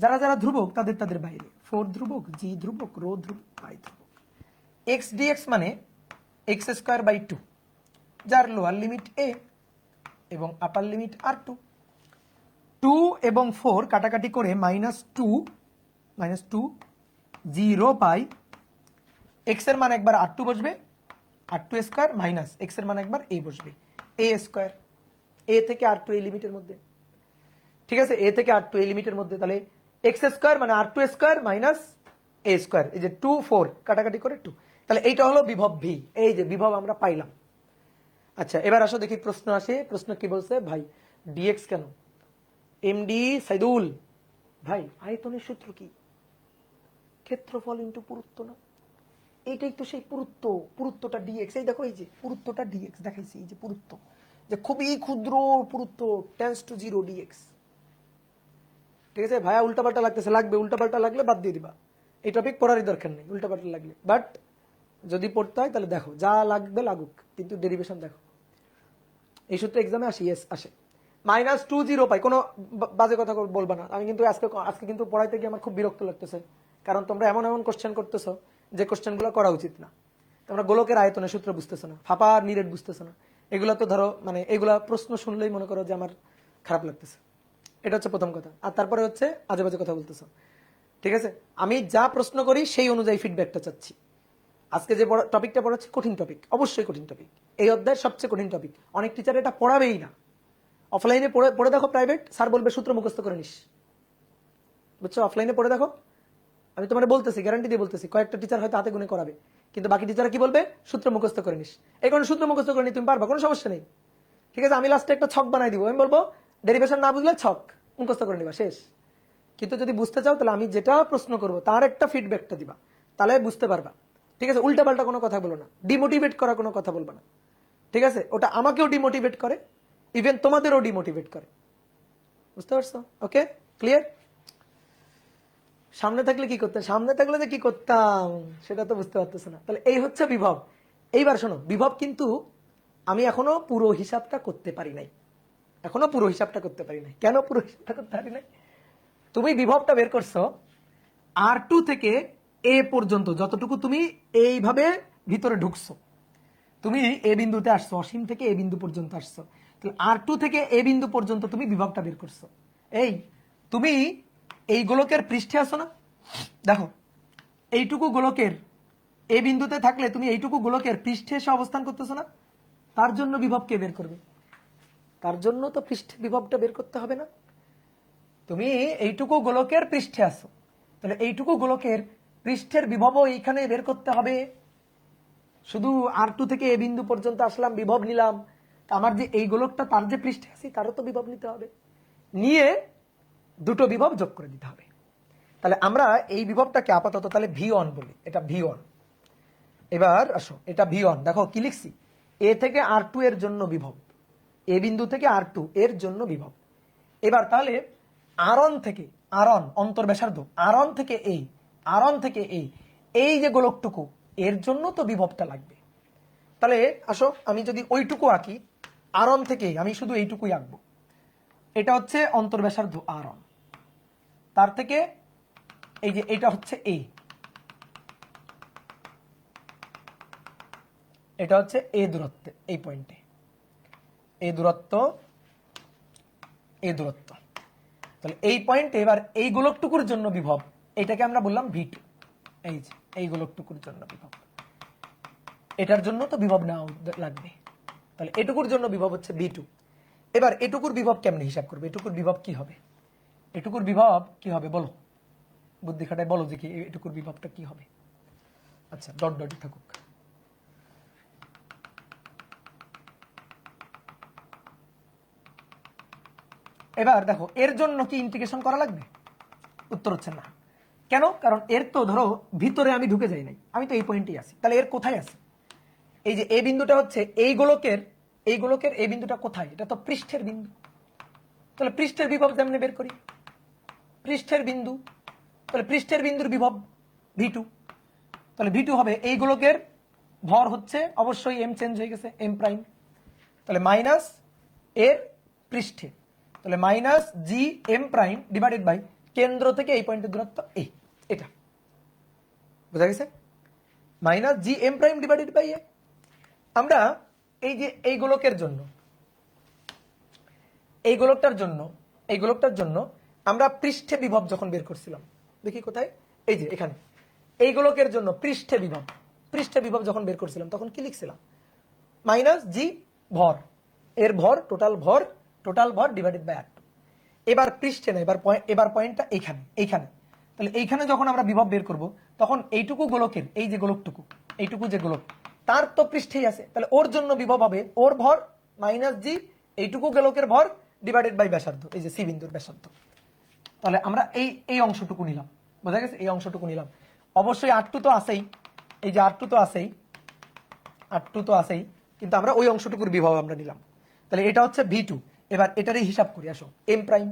যারা যারা ধ্রুবক তাদের তাদের বাইরে, 4 ধ্রুবক, জি ধ্রুবক, রো ধ্রুবক, পাই ধ্রুবক, x dx মানে x²/2, যার লোয়ার লিমিট a এবং আপার লিমিট R2, 2 এবং 4 কাটাকাটি করে -2 0π, x এর মান একবার R2 বসবে, R2² মাইনাস x এর মান একবার a বসবে, a², a থেকে R2 এই লিমিটের মধ্যে, ঠিক আছে, a থেকে R2 এই লিমিটের মধ্যে, তাহলে x² মানে R2² মাইনাস a², এই যে 2 4 কাটাকাটি করে 2, তাহলে এইটা হলো বিভব ভি, এই যে বিভব আমরা পাইলাম। আচ্ছা এবার আসো দেখি প্রশ্ন আসে, প্রশ্ন কি বলছে ভাই, ডিএক্স কেন, এমডি সাইদুল ভাই আয়তনের সূত্র কি, ক্ষেত্রফল ইনটু পুরুত্ব না, এইটাই তো সেই পুরুত্ব, পুরুত্বটা ডিএক্স, এই দেখো এই যে পুরুত্বটা ডিএক্স দেখাইছি, এই যে পুরুত্ব, যে খুবই ক্ষুদ্র পুরুত্ব টেন্ডস টু 0 ডিএক্স, ঠিক আছে ভাইয়া, উল্টাপাল্টা লাগতেছে, লাগবে উল্টাপাল্টা লাগলে বাদ দিয়ে দিবা, এই টপিক পড়ারই দরকার নেই উল্টাপাল্টা লাগলে, বাট যদি পড়তে হয় তাহলে দেখো যা লাগবে লাগুক, কিন্তু ডেরিভেশন দেখো, এই সূত্র এক্সামে আসে, ইয়েস আসে, -2 0π, কোনো বাজে কথা বলবা না, আমি কিন্তু আজকে কিন্তু পড়াইতে গিয়ে আমার খুব বিরক্ত লাগতেছে, কারণ তোমরা এমন এমন কোশ্চেন করতেছো যে কোশ্চেনগুলো করা উচিত না, তোমরা গোলকের আয়তনের সূত্র বুঝতেছো না, ফাঁপার নিরেট বুঝতেছো না, এগুলো তো ধরো মানে এগুলা প্রশ্ন শুনলেই মনে করো যে আমার খারাপ লাগতেছে, এটা হচ্ছে প্রথম কথা। আর তারপরে হচ্ছে আজে বাজে কথা বলতেছো, ঠিক আছে, আমি যা প্রশ্ন করি সেই অনুযায়ী ফিডব্যাকটা চাচ্ছি। আজকে যে টপিকটা পড়াচ্ছি কঠিন টপিক, অবশ্যই কঠিন টপিক, এই অধ্যায়ের সবচেয়ে কঠিন টপিক, অনেক টিচার এটা পড়াবেই না, অফলাইনে পড়ে দেখো, প্রাইভেট স্যার বলবে সূত্র মুখস্থ করে নিস, বুঝছো, অফলাইনে পড়ে দেখো, আমি তোমার বলতেছি, গ্যারান্টি দিয়ে বলতেছি, কয়েকটা টিচার হয়তো হাতে গুনে করাবে, কিন্তু বাকি টিচাররা কি বলবে, সূত্র মুখস্থ করে নিস, এই কারণে সূত্র মুখস্থ করে নি, তুমি পারবা, কোনো সমস্যা নেই, ঠিক আছে, আমি লাস্টে একটা ছক বানাই দিব, আমি বলবো ডেরিভেশন না বুঝলে ছক মুখস্থ করে নিবা, শেষ। কিন্তু যদি বুঝতে চাও তাহলে আমি যেটা প্রশ্ন করব তার একটা ফিডব্যাকটা দিবা, তাহলে বুঝতে পারবা, ঠিক আছে, উল্টাপাল্টা কোনো কথা বলো না, ডিমোটিভেট করা কোনো কথা বলবা না, ঠিক আছে, ওটা আমাকেও ডিমোটিভেট করে, ইভেন তোমাদেরও ডিমোটিভেট করে, বুঝতে পারছো? ওকে, ক্লিয়ার? সামনে থাকলে কি করতাম, সামনে থাকলে যে কি করতাম সেটা তো বুঝতে পারতেছে না। তাহলে এই হচ্ছে বিভব। এইবার শোনো, বিভব কিন্তু আমি এখনো পুরো হিসাবটা করতে পারি নাই, এখনো পুরো হিসাবটা করতে পারি নাই। কেন পুরো হিসাবটা করতে পারি নাই? তুমি বিভবটা বের করছো R2 থেকে এ পর্যন্ত, যতটুকু তুমি এইভাবে ভিতরে ঢুকছো, তুমি এ বিন্দুতে আসছো, অসীম থেকে এ বিন্দু পর্যন্ত আসছো, তাহলে R2 থেকে এ বিন্দু পর্যন্ত তুমি বিভবটা বের করছো। এই তুমি এই গোলকের পৃষ্ঠে আসো না, দেখো এইটুকু গোলকের এ বিন্দুতে থাকলে তুমি এইটুকু গোলকের পৃষ্ঠে এসে অবস্থান করতেছো না, তার জন্য বিভব কে বের করবে? তার জন্য তো পৃষ্ঠে বিভবটা বের করতে হবে না? তুমি এইটুকু গোলকের পৃষ্ঠে আসো, তাহলে এইটুকু গোলকের পৃষ্ঠের বিভবও এইখানে বের করতে হবে। শুধু R2 থেকে এ বিন্দু পর্যন্ত আসলাম, বিভব নিলাম, আমার যে এই গোলকটা তার যে পৃষ্ঠে আছি তারও তো বিভব নিতে হবে, নিয়ে দুটো বিভব যোগ করে দিতে হবে। তাহলে আমরা এই বিভবটাকে আপাতত তাহলে V1 বলি, এটা V1। এবার আসো, এটা V1, দেখো কি লিখছি, এ থেকে R2 এর জন্য বিভব, এ বিন্দু থেকে R2 এর জন্য বিভব। এবার তাহলে R1 থেকে, R1 অন্তর্ব্যাসার্ধ, R1 থেকে এই যে গোলকটুকু, এর জন্য তো বিভবটা লাগবে। তাহলে আসো আমি যদি ওইটুকু আঁকি আর1 থেকে আমি শুধু এইটুকুই আঁকবো। এটা হচ্ছে অন্তর্ব্যাসার্ধ আর1, তার থেকে এই যে এটা হচ্ছে এ, এটা হচ্ছে এ দূরত্বে, এই পয়েন্টে এ দূরত্ব, এ দূরত্ব। তাহলে এই পয়েন্টে এবার এই গোলকটুকুর জন্য বিভব, এটাকে আমরা বললাম V2। এই যে এই গোলকটুকুর জন্য বিভব, এটার জন্য তো বিভব নাও লাগবে, তাহলে এটুকুর জন্য বিভব হচ্ছে V2। এবার এটুকুর বিভব কেমনে হিসাব করবে? এটুকুর বিভব কি হবে? এটুকুর বিভব কি হবে বলো, বুদ্ধি খাটায় বলো যে কি এটুকুর বিভবটা কি হবে? আচ্ছা ডট ডট থাকুক। এবার দেখো এর জন্য কি ইন্টিগ্রেশন করা লাগবে? উত্তর হচ্ছে না। কেন? কারণ এর তো ধরো ভিতরে আমি ঢুকে যাই নাই, আমি তো এই পয়েন্টেই আছি। তাহলে এর কোথায় আছে? এই যে এই বিন্দুটা হচ্ছে এই গোলকের, এই গোলকের এই বিন্দুটা কোথায়? এটা তো পৃষ্ঠের বিন্দু। তাহলে পৃষ্ঠের বিভব যেমন বের করি, পৃষ্ঠের বিন্দু, তাহলে পৃষ্ঠের বিন্দুর বিভব V2। তাহলে V2 হবে এই গোলকের ভর হচ্ছে অবশ্যই m চেঞ্জ হয়ে গেছে, m প্রাইম, তাহলে মাইনাস এর পৃষ্ঠে, তাহলে minus G M prime divided by কেন্দ্র থেকে এই পয়েন্টের দূরত্ব এ, এটা বোঝা গেছে? Minus G M prime divided by a. আমরা এই যে এই গোলকের জন্য, এই গোলকটার জন্য, এই গোলকটার জন্য আমরা পৃষ্ঠে বিভব যখন বের করছিলাম, দেখি কোথায়, এই যে এখানে, এই গোলকের জন্য পৃষ্ঠে বিভব, পৃষ্ঠে বিভব যখন বের করছিলাম তখন কি লিখছিলাম? মাইনাস জি ভর, এর ভর টোটাল ভর, টোটাল ভর ডিভাইডেড বাই r2। এবার পৃষ্ঠে না, এবার পয়েন্টটা এইখানে, এইখানে। তাহলে এইখানে যখন আমরা বিভব বের করব তখন এইটুকু গোলকের, এই যে গোলকটুকু, এইটুকু যে গোলক তার তো পৃষ্ঠেই আছে, তাহলে ওর জন্য বিভব হবে ওর ভর মাইনাস জি এইটুকু গোলকের ভর ডিভাইডেড বাই ব্যাসার্ধ, এই যে সি বিন্দুর ব্যাসার্ধ। তাহলে আমরা এই অংশটুকু নিলাম, বোঝা গেছে? এই অংশটুকু নিলাম। অবশ্যই r2 তো আছেই, এই যে r2 তো আছেই, r2 তো আছেই, কিন্তু আমরা ওই অংশটুকুর বিভব আমরা নিলাম। তাহলে এটা হচ্ছে V2। এবার এটারই হিসাব করি আসো, m প্রাইম,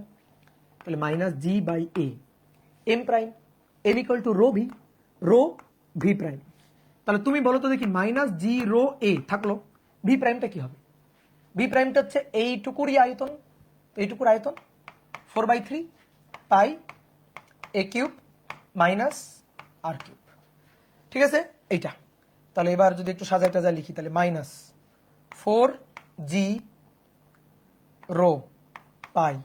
তাহলে minus G by a, M prime, M equal to rho V, rho V prime. তাহলে তুমি বলো তো দেখি, মাইনাস জি রো এ থাকলো, ভি প্রাইমটা কি হবে? ভি প্রাইমটা হচ্ছে এইটুকুরই আয়তন, এইটুকুর আয়তন 4/3 পাই এ কিউব মাইনাস আর কিউব, ঠিক আছে? এইটা তাহলে এবার যদি একটু সাজাই টাজা লিখি, তাহলে মাইনাস 4g রো পাই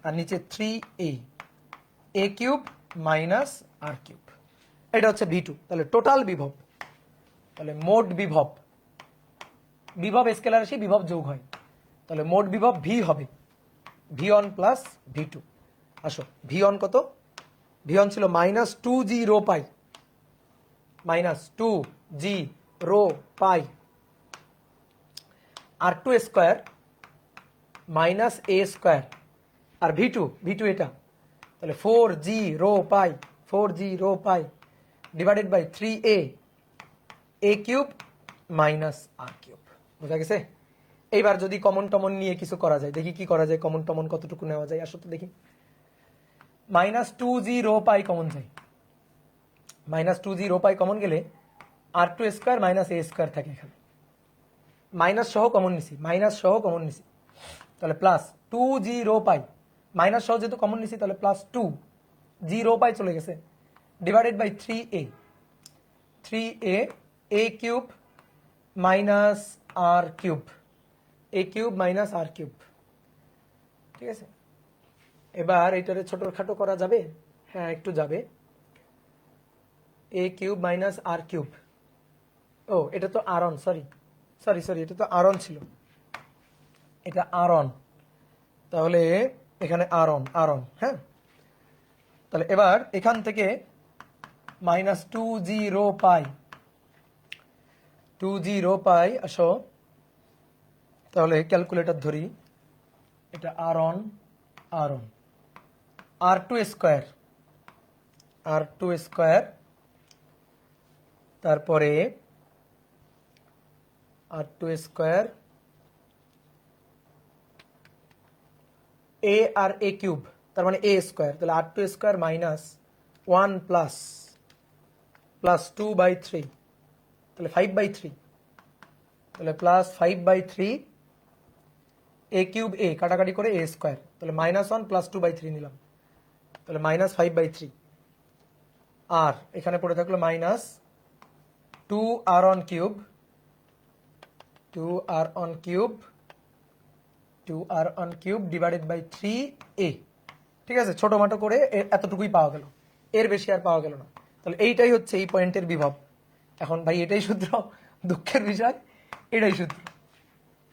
আর নিচে 3a a cube minus r cube, এটা হচ্ছে V2। তাহলে টোটাল বিভব, তাহলে মোট বিভব, বিভব স্কেলার রাশি বিভব যোগ হয়, তাহলে মোট বিভব V হবে V1 প্লাস V2। আসো V1 কত? V1 ছিল minus 2g rho pi, minus 2g rho pi r2 square minus a square, আর V2 এটা, তাহলে 4g rho pi, 4g rho pi divided by 3a a cube minus r cube. বোঝা গেছে? এইবার যদি কমন টমন নিয়ে কিছু করা যায়, দেখি কি করা যায়, কমন টমন কতটুকু নেওয়া যায়। আসো তো দেখি, minus 2g rho pi common যায়, minus 2g rho pi common গেলে r2 square minus a square থাকে এখানে, মাইনাস সহ কমন নিছি, মাইনাস সহ কমন নিছি, তাহলে plus 2g rho pi, minus সহ যেহেতু কমন নিছি তাহলে প্লাস 2g রো পাই চলে গেছে divided by 3a, 3a a cube minus r cube, a cube minus r cube, ঠিক আছে? এবার এটারে ছোটখাটো করা যাবে? হ্যাঁ একটু যাবে, এ কিউব মাইনাস আর কিউব, ও এটা তো আর অন, সরি সরি সরি এটা তো আর অন ছিল, এটা আর অন, তাহলে এখানে আর অন, হ্যাঁ। তাহলে এবার এখান থেকে মাইনাস 2g রো পাই, 2g রো পাই, আসো তাহলে ক্যালকুলেটর ধরি, এটা আর on r2 square, r2 square, তারপরে r2 স্কোয়ার a আর a কিউব, তার মানে a স্কোয়ার, তাহলে r2 স্কোয়ার মাইনাস 1 প্লাস 2/3, তাহলে 5/3 তাহলে +5/3 a কিউব a কাটাকাটি করে a স্কয়ার, তাহলে -1 + 2/3 নিলাম, তাহলে -5/3 আর এখানে পড়ে থাকলো -2r1 cube 2r1 cube 2r1 cube divided by 3a। ঠিক আছে, ছোট মাটো করে এতটুকুই পাওয়া গেল, এর বেশি আর পাওয়া গেল না। তাহলে এইটাই হচ্ছে এই পয়েন্টের বিভব। এখন ভাই এটাই সূত্র, দুঃখের বিষয় এটাই সূত্র,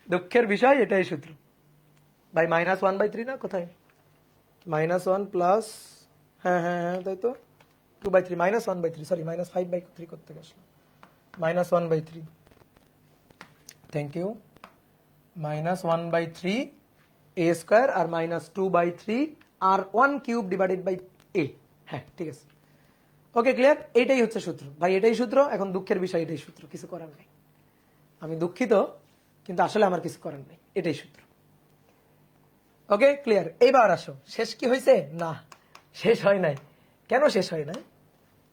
দুঃখের বিষয় এটাই সূত্র ভাই। -1/3 না কোথায়, -1 প্লাস, হ্যাঁ হ্যাঁ হ্যাঁ তাই তো, 2/3 -1/3 সরি -5/3 করতে গেছিল, -1/3, থ্যাংক ইউ, -1/3 a স্কয়ার আর -2/3 r1 cube divided by a। হ্যাঁ ঠিক আছে, ওকে ক্লিয়ার, এইটাই হচ্ছে সূত্র ভাই, এটাই সূত্র। এখন দুঃখের বিষয় এটাই সূত্র, কিছু করার নেই, আমি দুঃখিত কিন্তু আসলে আমার কিছু করার নেই, এটাই সূত্র। ওকে ক্লিয়ার, এইবার আসো, শেষ কি হয়েছে? না, শেষ হয় নাই। কেন শেষ হয় নাই?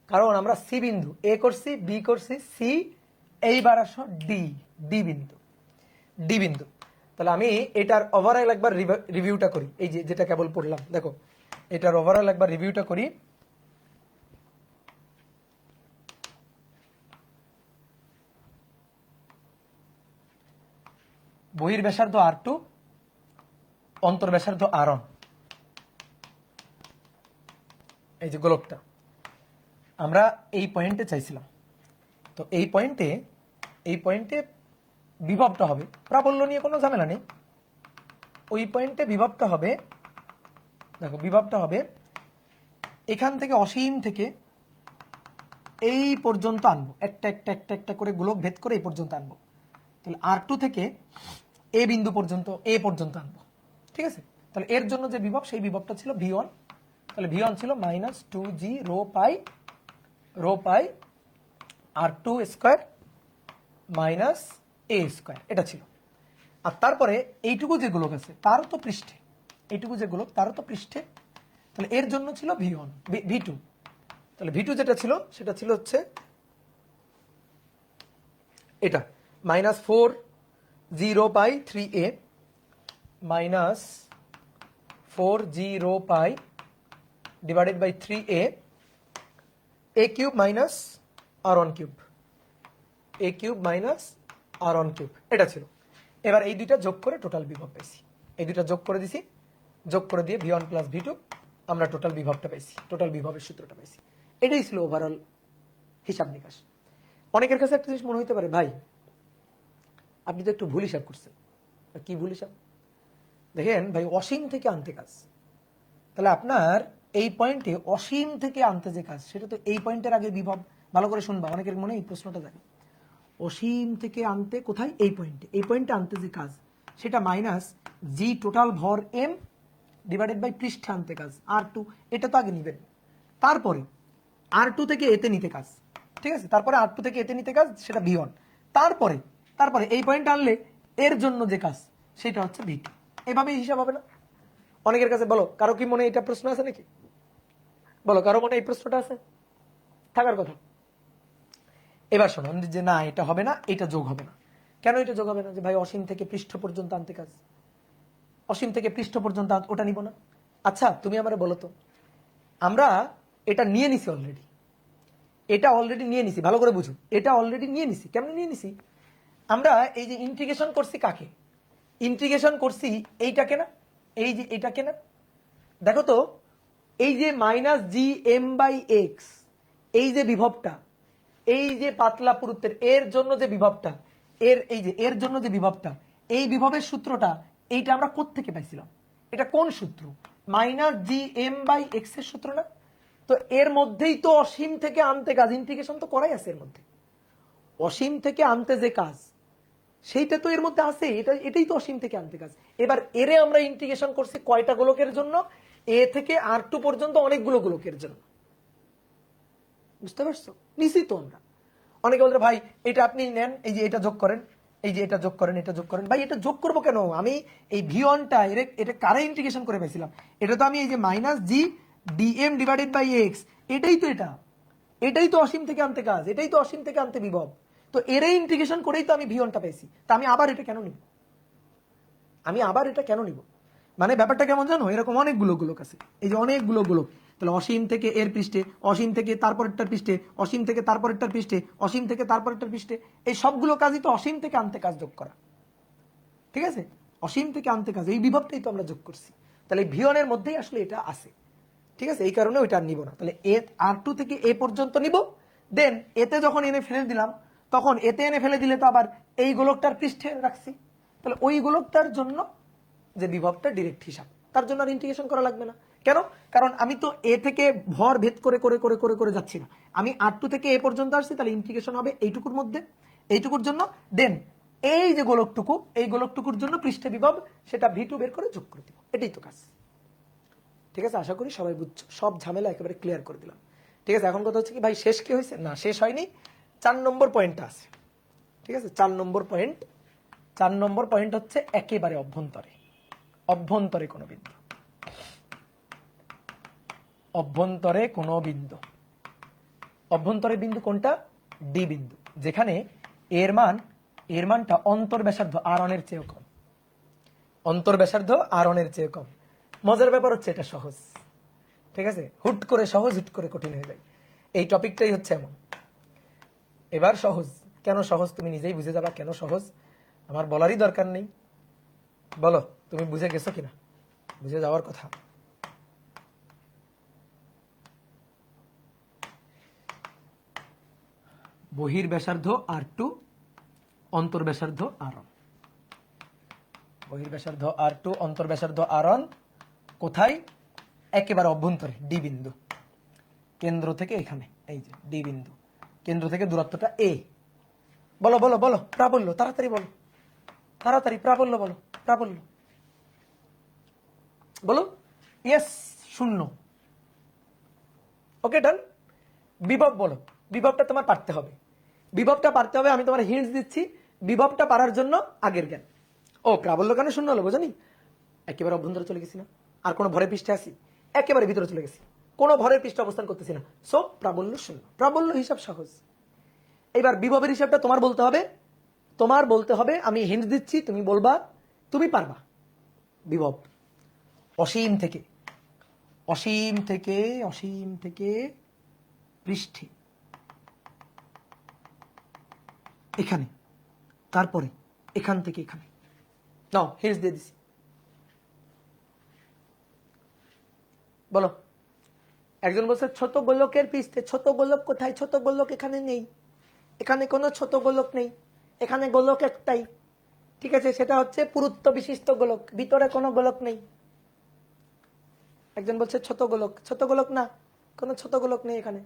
কারণ আমরা সি বিন্দু এ করছি, বি করছি, সি, এইবার আসো ডি, ডি বিন্দু, ডি বিন্দু। তাহলে আমি এটার ওভারঅল একবার রিভিউটা করি, এই যে যেটা কেবল পড়লাম, দেখো এটার ওভারঅল একবার রিভিউটা করি। বহির ব্যাসার্ধ r2, অন্তর ব্যাসার্ধ r1, এই যে গোলকটা আমরা এই পয়েন্টে চাইছিলাম। তো এই পয়েন্টে বিভবটা হবে, প্রাবল্য নিয়ে কোনো ঝামেলা নেই, ওই পয়েন্টে বিভবটা হবে, দেখো বিভবটা হবে এখান থেকে অসীম থেকে এই পর্যন্ত আনবো, একটা একটা একটা একটা করে গোলক ভেদ করে এই পর্যন্ত আনবো। তাহলে r2 থেকে এ বিন্দু পর্যন্ত, এ পর্যন্ত আনবো। ঠিক আছে, তাহলে এর জন্য যে বিভব, সেই বিভবটা ছিল v1। তাহলে v1 ছিল -2g rho pi r2 square minus a square, এটা ছিল। আর তারপরে এইটুকু যে গোলক আছে তারও তো পৃষ্ঠে, এইটুকু যে গোলক তারও তো পৃষ্ঠে, তাহলে এর জন্য ছিল v2। তাহলে v2 যেটা ছিল সেটা ছিল হচ্ছে এটা -4g rho pi 3a -4g rho pi divided by 3a a cube minus r1 cube, a cube minus r1 cube, এটা ছিল। এবার এই দুইটা যোগ করে টোটাল বিভব পাইছি, এই দুইটা যোগ করে দিছি, যোগ করে দিয়ে v1 প্লাস v2 আমরা টোটাল বিভবটা পাইছি, টোটাল বিভবের সূত্রটা পাইছি। এটাই ছিল ওভারঅল হিসাব নিকাশ। অনেকের কাছে একটা জিনিস মনে হতে পারে, ভাই আপনি তো একটু ভুল হিসাব করছেন। কি ভুল হিসাব? দেখেন ভাই, অসীম থেকে আনতে কাজ, তাহলে আপনার এই পয়েন্টে অসীম থেকে আনতে যে কাজ, সেটা তো এই পয়েন্টের আগে বিভব। ভালো করে শুনবা, অনেকের মনে এই প্রশ্নটা থাকে, অসীম থেকে আনতে কোথায়, এই পয়েন্টে আনতে যে কাজ, সেটা -g টোটাল ভর m ডিভাইডেড বাই পৃষ্ঠে আনতে কাজ r2, এটা তো আগে নিবেন। তারপরে r2 থেকে এতে নিতে কাজ, ঠিক আছে, তারপরে r2 থেকে এতে নিতে কাজ, সেটা v1। তারপরে এই পয়েন্ট আনলে এর জন্য যে কাজ, সেটা হচ্ছে v2। এভাবে হিসাব হবে না? অনেকের কাছে বলো, কারো কি মনে এটা প্রশ্ন আছে নাকি? বলো, কারো মনে এই প্রশ্নটা আছে? থাকার কথা। এবার শোনো যে না, এটা হবে না, এটা যোগ হবে না। কেন এটা যোগ হবে না? যে ভাই অসীম থেকে পৃষ্ঠ পর্যন্ত আনতে কাজ, অসীম থেকে পৃষ্ঠ পর্যন্ত ওটা নিব না। আচ্ছা তুমি আমারে বলো তো, আমরা এটা নিয়ে নিছি অলরেডি, এটা অলরেডি নিয়ে নিছি, ভালো করে বুঝো, এটা অলরেডি নিয়ে নিছি। কেমন নিয়ে নিছি? আমরা এই যে ইন্টিগ্রেশন করছি, কাকে ইন্টিগ্রেশন করছি? এইটাকে না, এই যে এটাকে না। দেখো তো, এই যে -gm/x, এই যে বিভবটা, এই যে পাতলা পুরুত্বের এর জন্য যে বিভবটা, এর জন্য যে বিভবটা, এই বিভবের সূত্রটা, এইটা আমরা কোত্থেকে পাইছিলাম? এটা কোন সূত্র? -gm/x এর সূত্র না? তো এর মধ্যেই তো অসীম থেকে আনতে কাজ, ইন্টিগ্রেশন তো করাই আছে এর মধ্যে। অসীম থেকে আনতে যে কাজ, সেইটা তো এর মধ্যে আছে, এটাই তো অসীম থেকে আনতে কাজ। এবার এরে আমরা ইন্টিগ্রেশন করছি কয়টা গোলকের জন্য? এ থেকে r2 পর্যন্ত অনেকগুলো গোলকের জন্য। বুঝতে পারছো? নিছি তো আমরা। অনেকে বলতে ভাই এটা আপনি নেন, এই যে এটা যোগ করেন, এই যে এটা যোগ করেন, এটা যোগ করেন। ভাই এটা যোগ করবো কেন? আমি এই v1টা এটা কারে ইন্টিগ্রেশন করে পেয়েছিলাম? এটা তো আমি এই যে -g dm divided by x, এটাই তো অসীম থেকে আনতে কাজ, এটাই তো অসীম থেকে আনতে বিভব। তো এরই ইন্টিগ্রেশন করেই তো আমি ভি1টা পেয়েছি। তা আমি আবার এটা কেন নিব? মানে ব্যাপারটা কেমন জানো, এরকম অনেকগুলো গোলক আছে, এই যে অনেকগুলো গোলক। তাহলে অসীম থেকে এর পৃষ্ঠে, অসীম থেকে তারপরেরটার পৃষ্ঠে, অসীম থেকে তারপরেরটার পৃষ্ঠে, অসীম থেকে তারপরেরটার পৃষ্ঠে, এই সবগুলো কাজই তো অসীম থেকে আনতে কাজ যোগ করা, ঠিক আছে? অসীম থেকে আনতে কাজ, এই বিভবটাই তো আমরা যোগ করছি। তাহলে ভি1 এর মধ্যেই আসলে এটা আছে, ঠিক আছে? এই কারণে ওইটা আর নিব না। তাহলে আর2 থেকে এ পর্যন্ত নিব, দেন এতে যখন এনে ফেলে দিলাম, তখন এতে এনে ফেলে দিলে তো আবার এই গোলকটার পৃষ্ঠে রাখছি, তাহলে ওই গোলকটার জন্য যে বিভবটা ডিরেক্ট হিসাব, তার জন্য আর ইন্টিগ্রেশন করা লাগবে না। কেন? কারণ আমি তো এ থেকে ভর ভেদ করে করে করে করে করে যাচ্ছি না, আমি আর2 থেকে এ পর্যন্ত আসছি, তাহলে ইন্টিগ্রেশন হবে এইটুকুর মধ্যে, এইটুকুর জন্য। দেন এই যে গোলকটুকু, এই গোলকটুকুর জন্য পৃষ্ঠে বিভব, সেটা ভি2 বের করে যোগ করে দিব, এটাই তো কাজ। ঠিক আছে, আশা করি সবাই বুঝছো, সব ঝামেলা একেবারে ক্লিয়ার করে দিলাম। ঠিক আছে, এখন কথা হচ্ছে কি ভাই শেষ কি হয়েছে? না, শেষ হয়নি, 4 নম্বর পয়েন্টটা আছে। ঠিক আছে, 4 নম্বর পয়েন্ট হচ্ছে একেবারে অভ্যন্তরে, অভ্যন্তরে কোনো বিন্দু, অভ্যন্তরে কোনো বিন্দু। অভ্যন্তরে বিন্দু কোনটা? ডি বিন্দু, যেখানে এর মানটা অন্তর ব্যাসার্ধ আর1 এর চেয়েও কম, অন্তর ব্যাসার্ধ আর1 এর চেয়ে কম। মজার ব্যাপার হচ্ছে এটা সহজ, ঠিক আছে? হুট করে সহজ, হুট করে কঠিন হয়ে যায়, এই টপিকটাই হচ্ছে এমন। এবার সহজ কেন সহজ তুমি নিজেই বুঝে যাবা, কেন সহজ আমার বলারই দরকার নেই। বলো তুমি বুঝে গেছো কিনা? বুঝে যাওয়ার কথা। বহির ব্যাসার্ধ আর2, অন্তর ব্যাসার্ধ আর1। বহির ব্যাসার্ধ আর2, অন্তর ব্যাসার্ধ আর1, কোথায়? একেবারে অভ্যন্তরে ডি বিন্দু, কেন্দ্র থেকে এখানে, এই যে ডি বিন্দু, কেন্দ্র থেকে দূরত্বটা এ। বলো বলো বলো, প্রাবল্য, তাড়াতাড়ি বলো, তাড়াতাড়ি প্রাবল্য বলো, প্রাবল্য বলো। ইয়েস, 0। ওকে, ডান। বিভব বলো, বিভবটা তোমার পারতে হবে, বিভবটা পারতে হবে। আমি তোমার হিন্টস দিচ্ছি, বিভবটা পারার জন্য আগের জ্ঞান। ও, প্রাবল্য কেন 0 হলো বোঝানি? একেবারে অভ্যন্তরে চলে গেছি না, আর কোনো ভরের পৃষ্ঠে আসি, একেবারে ভিতরে চলে গেছি, কোনো ভরের পৃষ্ঠে অবস্থান করতেছি না, সো প্রাবল্য 0। প্রাবল্য হিসাব সহজ। এবার বিভবের হিসাবটা তোমার বলতে হবে, আমি হিন্ট দিচ্ছি, তুমি বলবা, তুমি পারবা। বিভব অসীম থেকে, অসীম থেকে, অসীম থেকে পৃষ্ঠে এখানে, তারপরে এখান থেকে এখানে। নাও হিন্টস দিয়ে দিছি, বলো। একজন বলছে ছোট গোলকের পৃষ্ঠে, ছোট গোলক কোথায়? ছোট গোলক এখানে নেই, এখানে কোনো ছোট গোলক নেই, এখানে গোলক একটাই, ঠিক আছে? সেটা হচ্ছে পুরুত্ব বিশিষ্ট গোলক, ভিতরে কোনো গোলক নেই। একজন বলছে ছোট গোলক, ছোট গোলক না, কোনো ছোট গোলক নেই এখানে।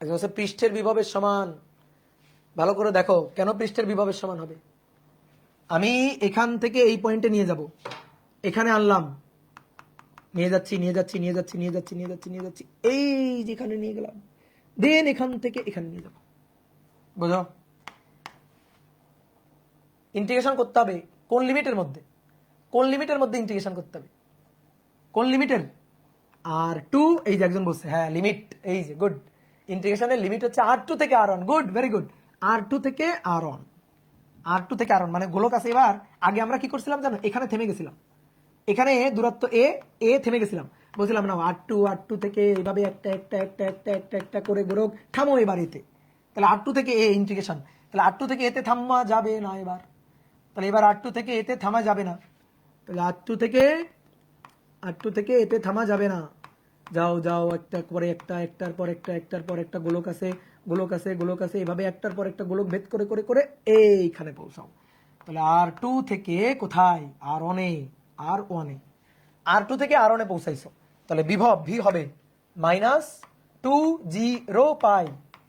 একজন বলছে পৃষ্ঠের বিভবের সমান। ভালো করে দেখো কেন পৃষ্ঠের বিভবের সমান হবে। আমি এখান থেকে এই পয়েন্টে নিয়ে যাব, এখানে আনলাম, নিয়ে যাচ্ছি নিয়ে যাচ্ছি নিয়ে যাচ্ছি নিয়ে যাচ্ছি নিয়ে যাচ্ছি নিয়ে যাচ্ছি, এই যেখানে নিয়ে গেলাম, দেন এখান থেকে এখানে নিয়ে যাব। বুঝো, ইন্টিগ্রেশন করতে হবে কোন লিমিটের মধ্যে? কোন লিমিটের মধ্যে ইন্টিগ্রেশন করতে হবে? কোন লিমিটের? আর2। এই যে একজন বলছে হ্যাঁ লিমিট, এই যে গুড, ইন্টিগ্রেশনের লিমিট হচ্ছে আর2 থেকে আর1। Good, very good. আর2 থেকে আর1, আর2 থেকে আর1 মানে গোলক আছে। এবার আগে আমরা কি করছিলাম জানো? এখানে থেমে গেছিলাম, এখানে দূরত্ব এ থেমে গেছিলাম, বলছিলাম না আর2 থেকে এইভাবে একটা একটা একটা একটা একটা একটা করে গোলক থামো এবার এতে। তাহলে আর2 থেকে এ ইন্টিগ্রেশন, তাহলে আর2 থেকে এতে থামা যাবে না এবার, তাহলে এবার আর2 থেকে এতে থামা যাবে না, তাহলে আর2 থেকে এতে থামা যাবে না। যাও যাও, একটার পরে একটা, একটার পর একটা, একটার পর একটা গোলক আছে, গোলক আছে, গোলক আছে, এভাবে একটার পর একটা গোলক ভেদ করে করে করে এইখানে পৌঁছাও। তাহলে আর2 থেকে কোথায়? আর1 এ, আর2 থেকে আর1 এ পৌঁছাইছো, তাহলে বিভব ভি হবে -2 0 পাই।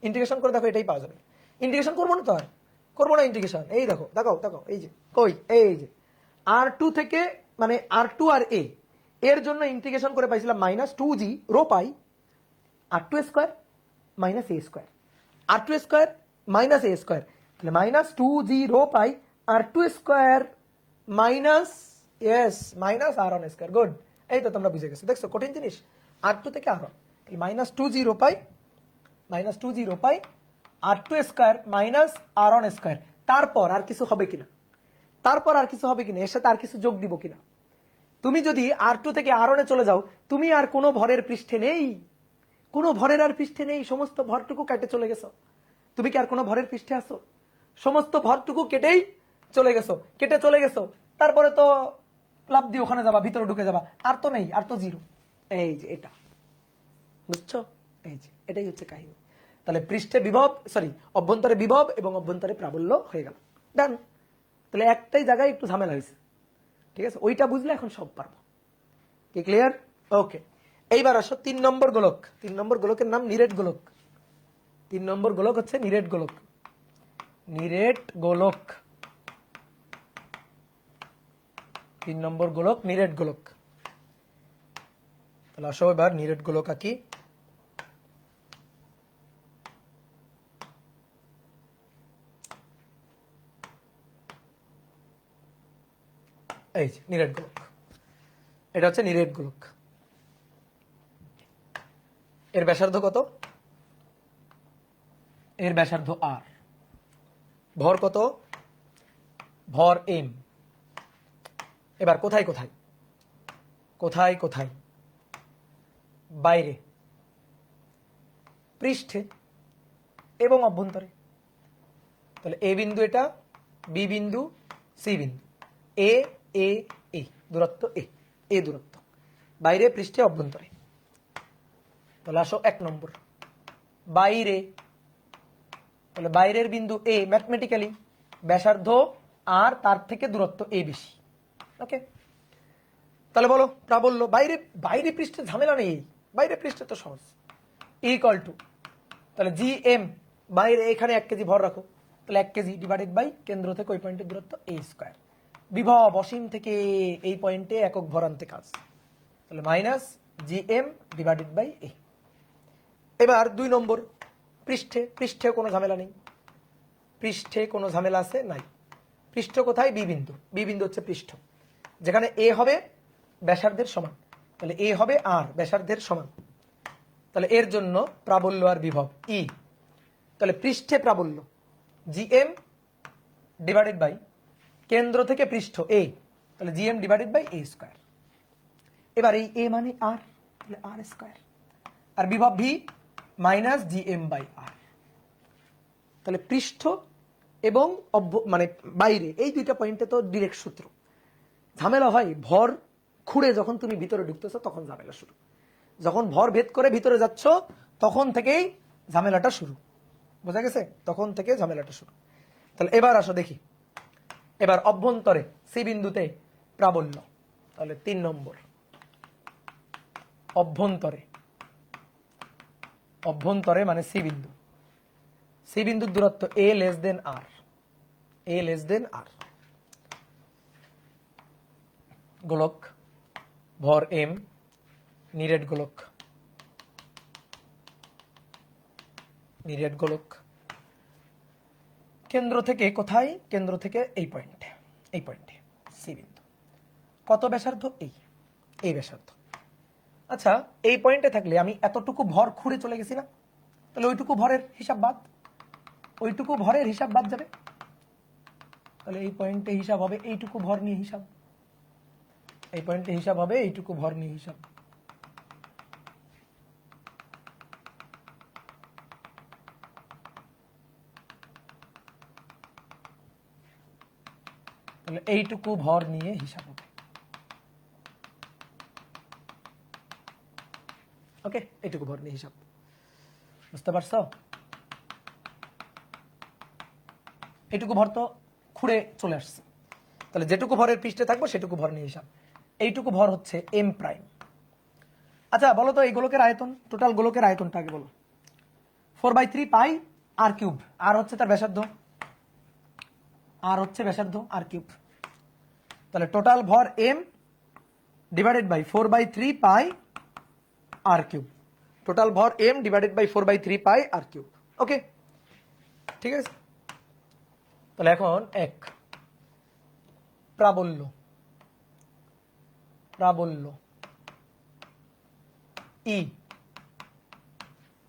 ইন্টিগ্রেশন করে দেখো, এটাই পাওয়া যাবে। ইন্টিগ্রেশন করবো না তো, আর করবো না ইন্টিগ্রেশন। এই দেখো দেখো দেখো, এই যে কই, এই যে আর2 থেকে, মানে আর2 আর এর জন্য ইন্টিগ্রেশন করে পাইছিলাম -2 0 পাই আর2 স্কোয়ার মাইনাস এ স্কোয়ার, আর2 স্কোয়ার মাইনাস এ স্কোয়ার, তাহলে -2 0 পাই আর2 স্কোয়ার মাইনাস আর1 স্কোয়ার। গুড, এই তো তোমরা বুঝে গেছো, দেখছো কঠিন জিনিস। আর2 থেকে আর1 -2 0 পাই -2 পাই r2 square minus r1 square. তারপর আর কিছু হবে কিনা, তারপর আর কিছু হবে কিনা, এর সাথে আর কিছু যোগ দিব কিনা। তুমি যদি r2 থেকে r1 এ চলে যাও, তুমি আর কোনো ভরের পৃষ্ঠে নেই, কোনো ভরের আর পৃষ্ঠে নেই, সমস্ত ভরটুকু কেটে চলে গেছো। তুমি কি আর কোনো ভরের পৃষ্ঠে আছো? সমস্ত ভরটুকু কেটেই চলে গেছো, কেটে চলে গেছো। তারপরে তো লাভ দিয়ে ওখানে যাবা, ভিতরে ঢুকে যাবা, আর তো নেই, আর তো জিরো। এই যে এটা, বুঝছো? এই যে এটাই হচ্ছে কাহিনী। তাহলে পৃষ্ঠে বিভব, সরি অভ্যন্তরে বিভব এবং অভ্যন্তরে প্রাবল্য হয়ে গেল, ডান। তাহলে একটাই জায়গায় একটু ঝামেলা হয়েছে, ঠিক আছে? ওইটা বুঝলে এখন সব পারবো। কি ক্লিয়ার? ওকে। এইবার আসো 3 নম্বর গোলক। 3 নম্বর গোলকের নাম নিরেট গোলক। 3 নম্বর গোলক হচ্ছে নিরেট গোলক। নিরেট গোলক, 3 নম্বর গোলক নিরেট গোলক। তাহলে আসো এবার নিরেট গোলক আঁকি। এই যে নিরেট গোলক, এটা হচ্ছে নিরেট গোলক। এর ব্যাসার্ধ কত? এর ব্যাসার্ধ আর। ভর কত? ভর এম। এবার কোথায় কোথায়, কোথায় কোথায়? বাইরে, পৃষ্ঠে এবং অভ্যন্তরে। তাহলে এ বিন্দু এটা, বি বিন্দু, সি বিন্দু, এ এ এ দূরত্ব, এ দূরত্ব, বাইরে, পৃষ্ঠে, অভ্যন্তরে। তাহলে আসো 1 নম্বর বাইরে। তাহলে বাইরের বিন্দু এ, ম্যাথমেটিক্যালি ব্যাসার্ধ আর তার থেকে দূরত্ব এ বেশি। ওকে, তাহলে বলো প্রাবল্য। বাইরে, বাইরে পৃষ্ঠে ঝামেলা নেই, বাইরে পৃষ্ঠে তো সহজ। ইকুয়াল টু, তাহলে জি এম, বাইরে এখানে 1 কেজি ভর রাখো, তাহলে 1 কেজি ডিভাইডেড বাই কেন্দ্র থেকে ওই পয়েন্টের দূরত্ব এ স্কয়ার। বিভব অসীম থেকে এই পয়েন্টে একক ভর আনতে কাজ, তাহলে minus G M divided by a. এবার 2 নম্বর পৃষ্ঠে, পৃষ্ঠে কোনো ঝামেলা নেই, পৃষ্ঠে কোনো ঝামেলা আছে নাই। পৃষ্ঠ কোথায়? বি বিন্দু, বি বিন্দু হচ্ছে পৃষ্ঠ, যেখানে এ হবে ব্যাসার্ধের সমান, তাহলে এ হবে আর ব্যাসার্ধের সমান। তাহলে এর জন্য প্রাবল্য আর বিভব ই। তাহলে পৃষ্ঠে প্রাবল্য জি এম ডিভাইডেড বাই কেন্দ্র থেকে পৃষ্ঠ এ, তাহলে G M divided by a square. এবার এই এ মানে আর, তাহলে আর স্কয়ার, আর বিভব V minus G M by R. তাহলে পৃষ্ঠ এবং মানে বাইরে এই দুইটা পয়েন্টে তো ডিরেক্ট সূত্র। ঝামেলা হয় ভর খুঁড়ে যখন তুমি ভিতরে ঢুকতেছো তখন ঝামেলা শুরু। যখন ভর ভেদ করে ভিতরে যাচ্ছ তখন থেকেই ঝামেলাটা শুরু, বোঝা গেছে? তখন থেকে ঝামেলাটা শুরু। তাহলে এবার আসো দেখি, এবার অভ্যন্তরে সি বিন্দুতে প্রাবল্য। তাহলে 3 নম্বর অভ্যন্তরে, অভ্যন্তরে মানে সি বিন্দু, সি বিন্দুর দূরত্ব এ লেস দেন আর, এ লেস দেন আর। গোলক, ভর এম, নিরেট গোলক, নিরেট গোলক। কেন্দ্র থেকে কোথায়? কেন্দ্র থেকে এই পয়েন্টে, এই পয়েন্টে সি বিন্দু। কত ব্যাসার্ধ? এই ব্যাসার্ধ। আচ্ছা, এই পয়েন্টে থাকলে আমি এতটুকু ভর খুঁড়ে চলে গেছি না, তাহলে ওইটুকু ভরের হিসাব বাদ, ওইটুকু ভরের হিসাব বাদ যাবে। তাহলে এই পয়েন্টে হিসাব হবে এইটুকু ভর নিয়ে হিসাব, এই পয়েন্টে হিসাব হবে এইটুকু ভর নিয়ে হিসাব। তাহলে এইটুকু ভর নিয়ে হিসাব হবে। ওকে, এইটুকু ভর নিয়ে হিসাব, বুঝতে পারছো? এইটুকু ভর তো খুঁড়ে চলে আসছে, তাহলে যেটুকু ভরের পৃষ্ঠে থাকবো সেটুকু ভর নিয়ে হিসাব। এইটুকু ভর হচ্ছে এম প্রাইম। আচ্ছা বলো তো এই গোলকের আয়তন, টোটাল গোলকের আয়তনটা আগে বলো। 4/3 পাই আর কিউব, আর হচ্ছে তার ব্যাসার্ধ, আর হচ্ছে ব্যাসার্ধ আর কিউব। তাহলে টোটাল ভর M divided by 4/3 pi R cube. Total ভর M divided by 4/3 pi R cube. Okay, ঠিক আছে। তাহলে এখন 1 প্রাবল্য, প্রাবল্য ই।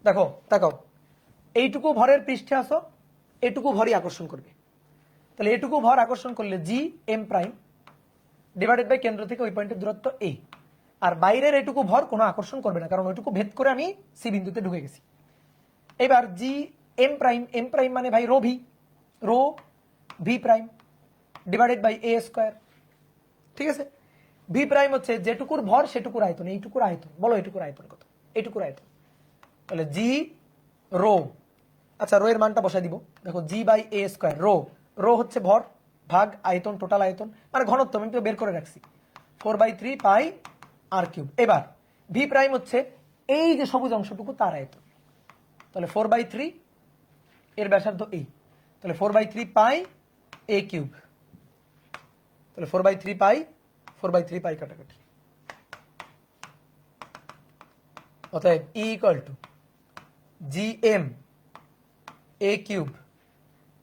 দেখো তাকাও, এইটুকু ভরের পৃষ্ঠে আসো, এটুকু ভরই আকর্ষণ করবে। তাহলে এটুকু ভর আকর্ষণ করলে G M prime divided by কেন্দ্র থেকে ওই পয়েন্টের দূরত্ব এ। আর বাইরের এটুকু ভর কোনো আকর্ষণ করবে না, কারণ ওইটুকু ভেদ করে আমি সি বিন্দুতে ঢুকে গেছি। এবার জি এম প্রাইম মানে ভাই rho V prime divided by a square. ঠিক আছে, ভি প্রাইম হচ্ছে যেটুকুর ভর সেটুকুর আয়তন, এইটুকুর আয়তন। বলো এইটুকুর আয়তন কত? এইটুকুর আয়তন। তাহলে জি রো, আচ্ছা রো এর মানটা বসাই দিব। দেখো জি বাই এ স্কোয়ার, রো হচ্ছে ভর ভাগ আয়তন, টোটাল আয়তন মানে ঘনত্ব, আমি তো বের করে রাখছি 4/3 পাই আর কিউব। এবার ভি প্রাইম হচ্ছে এই যে সবুজ অংশটুকু তার আয়তন। তাহলে 4/3 এর ব্যাসার্ধ এই, তাহলে 4/3 পাই এ কিউব। তাহলে 4/3 পাই কাটাকাটি, অতএব E equal to G M a cube